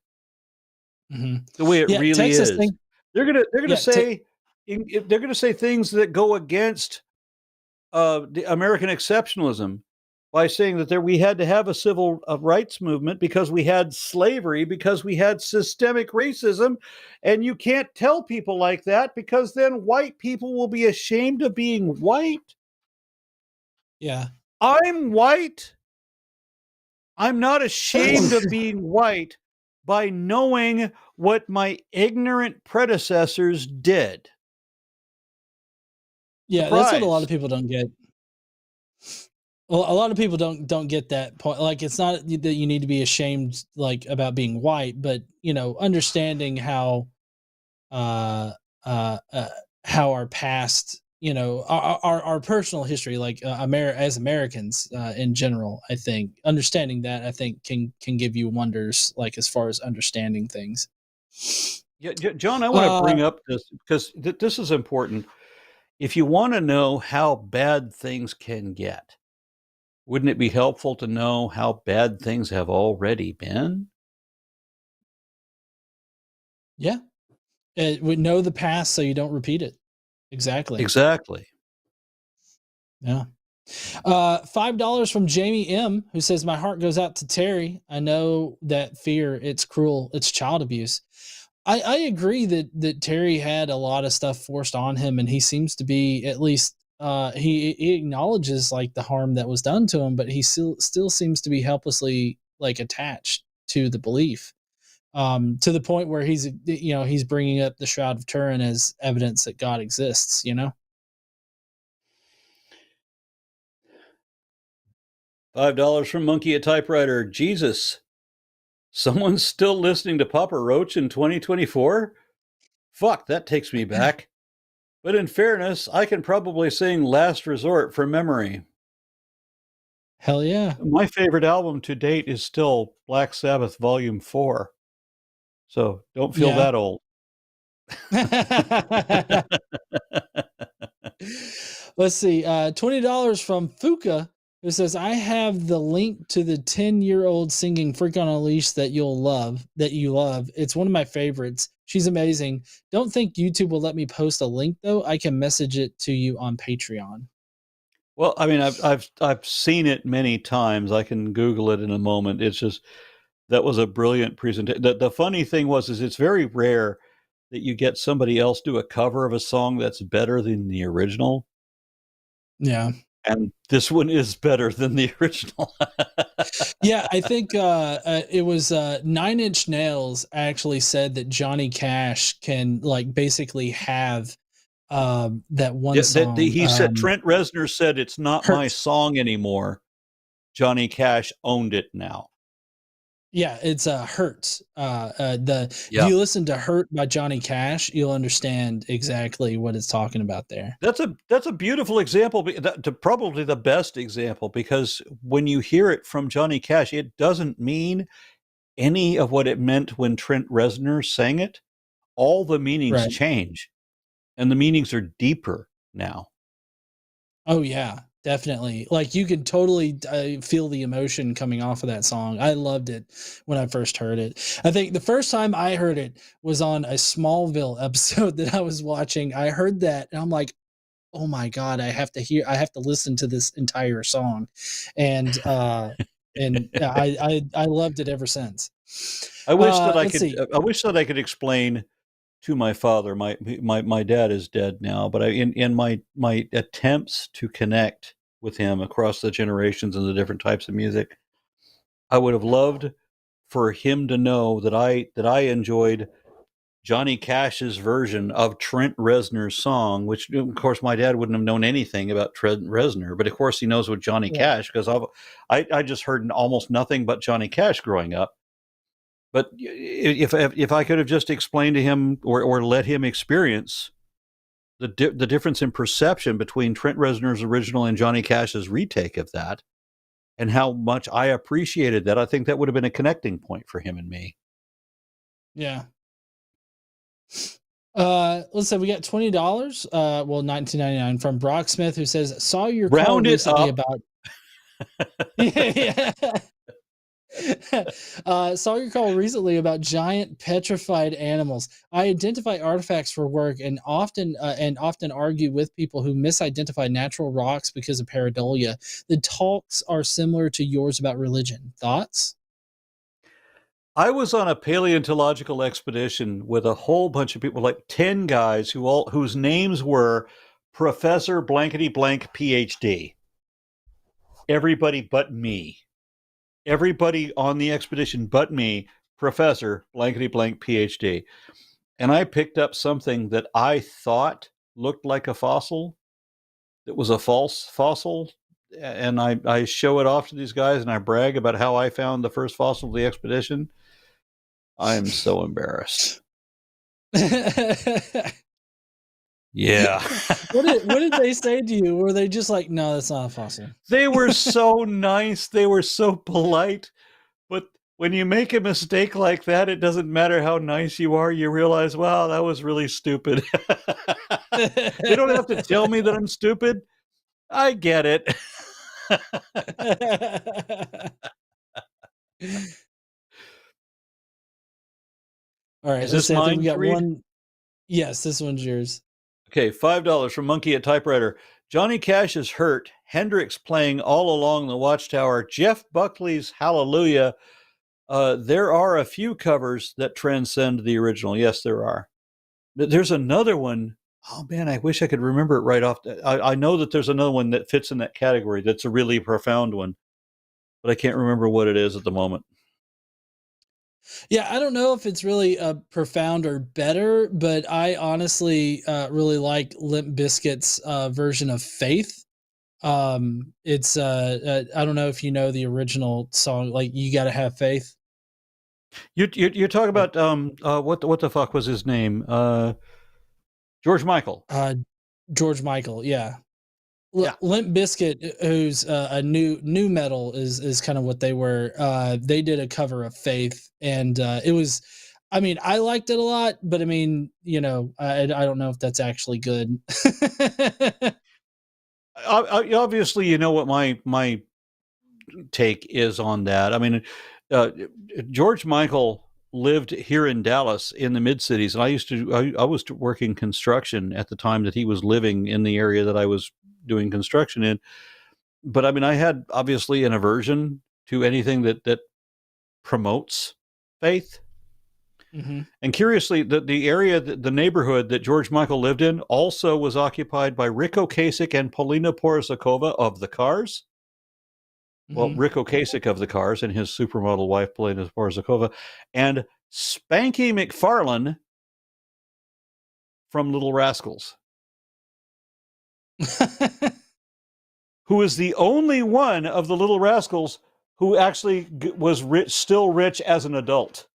the way it really Texas is. They're going to say they're going to say things that go against the American exceptionalism by saying that we had to have a civil rights movement because we had slavery, because we had systemic racism. And you can't tell people like that because then white people will be ashamed of being white. Yeah. I'm white. I'm not ashamed of being white by knowing what my ignorant predecessors did. Yeah, Surprise. That's what a lot of people don't get. Well, a lot of people don't get that point. Like, it's not that you need to be ashamed like about being white, but understanding how our past, our personal history, like as Americans in general, I think understanding that can give you wonders, like as far as understanding things. Yeah, John, I want to bring up this because this is important. If you want to know how bad things can get, wouldn't it be helpful to know how bad things have already been? Yeah. We know the past so you don't repeat it. Exactly. Yeah. $5 from Jamie M, who says, "My heart goes out to Terry. I know that fear, it's cruel, it's child abuse." I agree that Terry had a lot of stuff forced on him, and he seems to be, at least he acknowledges like the harm that was done to him, but he still seems to be helplessly like attached to the belief, to the point where he's bringing up the Shroud of Turin as evidence that God exists. $5 from Monkey at Typewriter. Jesus, someone's still listening to Papa Roach in 2024? Fuck, that takes me back. But in fairness, I can probably sing Last Resort from memory. Hell yeah. My favorite album to date is still Black Sabbath Volume 4. So don't feel that old. Let's see. $20 from Fuka, who says, I have the link to the 10-year-old singing Freak on a Leash that you love. It's one of my favorites. She's amazing. Don't think YouTube will let me post a link though. I can message it to you on Patreon. Well, I mean, I've seen it many times. I can Google it in a moment. It's just, that was a brilliant presentation. The funny thing is it's very rare that you get somebody else do a cover of a song that's better than the original. Yeah. And this one is better than the original. Yeah, I think it was 9 Inch Nails actually said that Johnny Cash can like basically have that one song. He said, Trent Reznor said, it's not my song anymore. Johnny Cash owned it now. Yeah, it's Hurts. If you listen to Hurt by Johnny Cash, you'll understand exactly what it's talking about there. That's a beautiful example, probably the best example, because when you hear it from Johnny Cash, it doesn't mean any of what it meant when Trent Reznor sang it. All the meanings change, and the meanings are deeper now. Oh yeah, definitely. Like you could totally feel the emotion coming off of that song. I loved it when I first heard it. I think the first time I heard it was on a Smallville episode that I was watching. I heard that and I'm like, oh my God, I have to listen to this entire song. And I loved it ever since. I wish that I could explain to my father. My dad is dead now, but in my attempts to connect with him across the generations and the different types of music, I would have loved for him to know that I enjoyed Johnny Cash's version of Trent Reznor's song, which of course my dad wouldn't have known anything about Trent Reznor, but of course he knows what Johnny Cash, because I just heard almost nothing but Johnny Cash growing up. But if I could have just explained to him or let him experience the difference in perception between Trent Reznor's original and Johnny Cash's retake of that, and how much I appreciated that, I think that would have been a connecting point for him and me. Yeah. Let's say we got $20. $19.99 from Brock Smith, who says, saw your call recently about saw your call recently about giant petrified animals. I identify artifacts for work and often argue with people who misidentify natural rocks because of pareidolia. The talks are similar to yours about religion. Thoughts? I was on a paleontological expedition with a whole bunch of people, like 10 guys whose names were Professor Blankety Blank PhD. Everybody but me. Everybody on the expedition but me, Professor Blankety Blank PhD. And I picked up something that I thought looked like a fossil. It was a false fossil. And I show it off to these guys and I brag about how I found the first fossil of the expedition. I am so embarrassed. Yeah. What did they say to you? Were they just like, no, that's not a fossil? They were so nice. They were so polite. But when you make a mistake like that, it doesn't matter how nice you are. You realize, wow, that was really stupid. They don't have to tell me that I'm stupid. I get it. All right. Is this mine? We got one. Yes, this one's yours. Okay, $5 from Monkey at Typewriter. Johnny Cash is hurt. Hendrix playing All Along the Watchtower. Jeff Buckley's Hallelujah. There are a few covers that transcend the original. Yes, there are. But there's another one. Oh, man, I wish I could remember it right off. I know that there's another one that fits in that category. That's a really profound one. but I can't remember what it is at the moment. Yeah, I don't know if it's really profound or better, but I honestly really like Limp Bizkit's version of Faith. It's I don't know if you know the original song, like You Gotta Have Faith. You're talking about what the fuck was his name? George Michael. George Michael, yeah. Yeah. Limp Bizkit, who's a new metal, is kind of what they were. They did a cover of Faith, and it was. I mean, I liked it a lot, but I mean, you know, I don't know if that's actually good. Obviously, you know what my take is on that. I mean, George Michael lived here in Dallas in the mid-cities, and I was working construction at the time that he was living in the area that I was doing construction in. But I mean, I had obviously an aversion to anything that promotes faith. Mm-hmm. And curiously, the area, the neighborhood that George Michael lived in also was occupied by Rick Ocasek and Polina Porizakova of the Cars. Well, Rick Ocasek of the Cars and his supermodel wife, Polina Porizakova, and Spanky McFarlane from Little Rascals. Who is the only one of the Little Rascals who actually was still rich as an adult,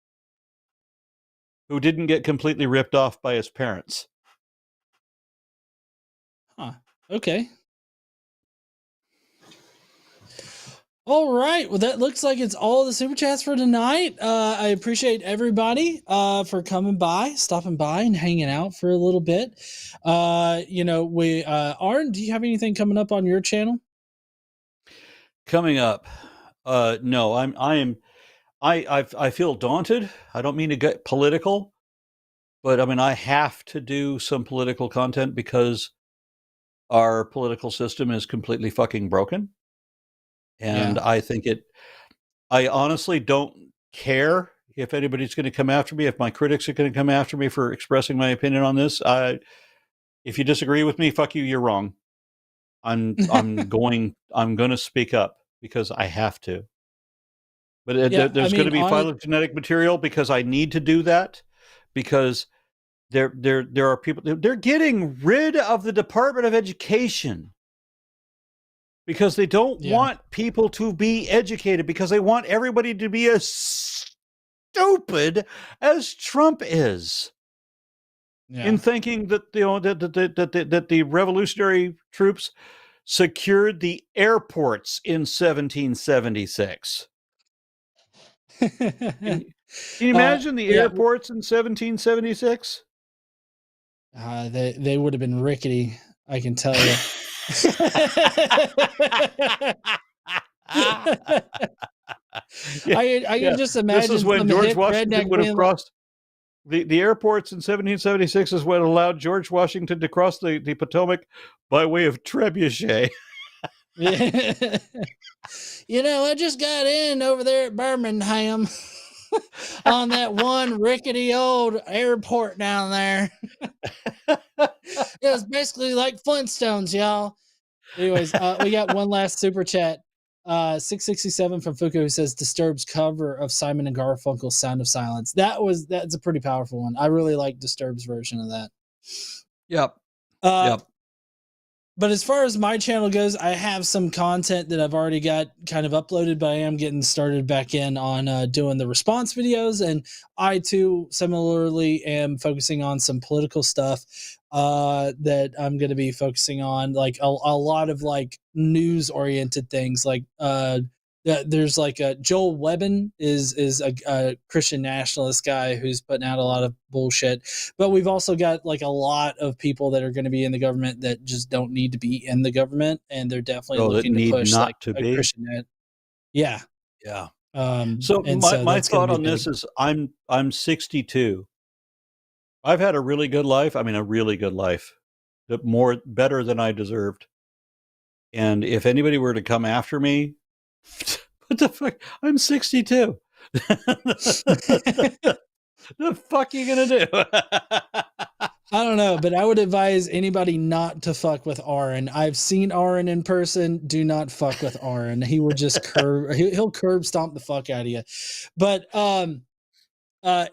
who didn't get completely ripped off by his parents. Huh. Okay. All right. Well, that looks like it's all the super chats for tonight. I appreciate everybody for coming by, stopping by, and hanging out for a little bit. You know, Aron, do you have anything coming up on your channel? Coming up, no. I feel daunted. I don't mean to get political, but I mean I have to do some political content because our political system is completely fucking broken. And yeah. I honestly don't care if anybody's going to come after me, if my critics are going to come after me for expressing my opinion on this. If you disagree with me, fuck you, you're wrong. I'm going to speak up because I have to. But there's going to be phylogenetic material because I need to do that, because there are people, they're getting rid of the Department of Education because they don't want people to be educated, because they want everybody to be as stupid as Trump is. In thinking that that the revolutionary troops secured the airports in 1776. Can you imagine the airports in 1776? They would have been rickety, I can tell you. I can just imagine. This is when George Washington would have crossed the airports in 1776 is what allowed George Washington to cross the Potomac by way of Trebuchet. You know, I just got in over there at Birmingham on that one rickety old airport down there. It was basically like Flintstones, y'all. Anyways, we got one last super chat. 667 from Fuku, who says Disturbed's cover of Simon and Garfunkel's Sound of Silence. That's a pretty powerful one. I really like Disturbed's version of that. Yep. But as far as my channel goes, I have some content that I've already got kind of uploaded, but I am getting started back in on doing the response videos. And I, too, similarly am focusing on some political stuff that I'm going to be focusing on, like a lot of like news-oriented things. Like there's like Joel Webbin is a Christian nationalist guy who's putting out a lot of bullshit. But we've also got like a lot of people that are going to be in the government that just don't need to be in the government, and they're definitely looking to push not like to a be. Christian. Yeah. So my thought on this is I'm 62. I've had a really good life. I mean, a really good life, better than I deserved. And if anybody were to come after me, what the fuck? I'm 62. The fuck are you gonna do? I don't know, but I would advise anybody not to fuck with Aron. I've seen Aron in person. Do not fuck with Aron. He will just he'll curb stomp the fuck out of you. But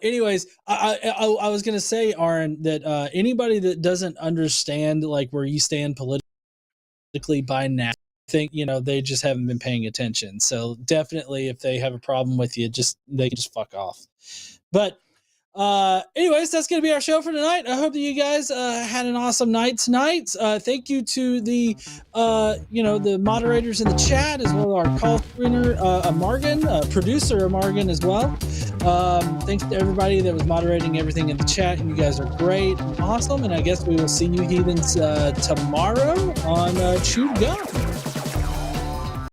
anyways, I was gonna say, Aron, that anybody that doesn't understand like where you stand politically by now, I think they just haven't been paying attention. So definitely, if they have a problem with you, they can just fuck off. But anyways, that's going to be our show for tonight. I hope that you guys had an awesome night tonight. Thank you to the the moderators in the chat, as well as our call screener Morgan, producer Morgan as well. Thanks to everybody that was moderating everything in the chat, and you guys are great and awesome. And I guess we will see you heathens tomorrow on Chew Gum.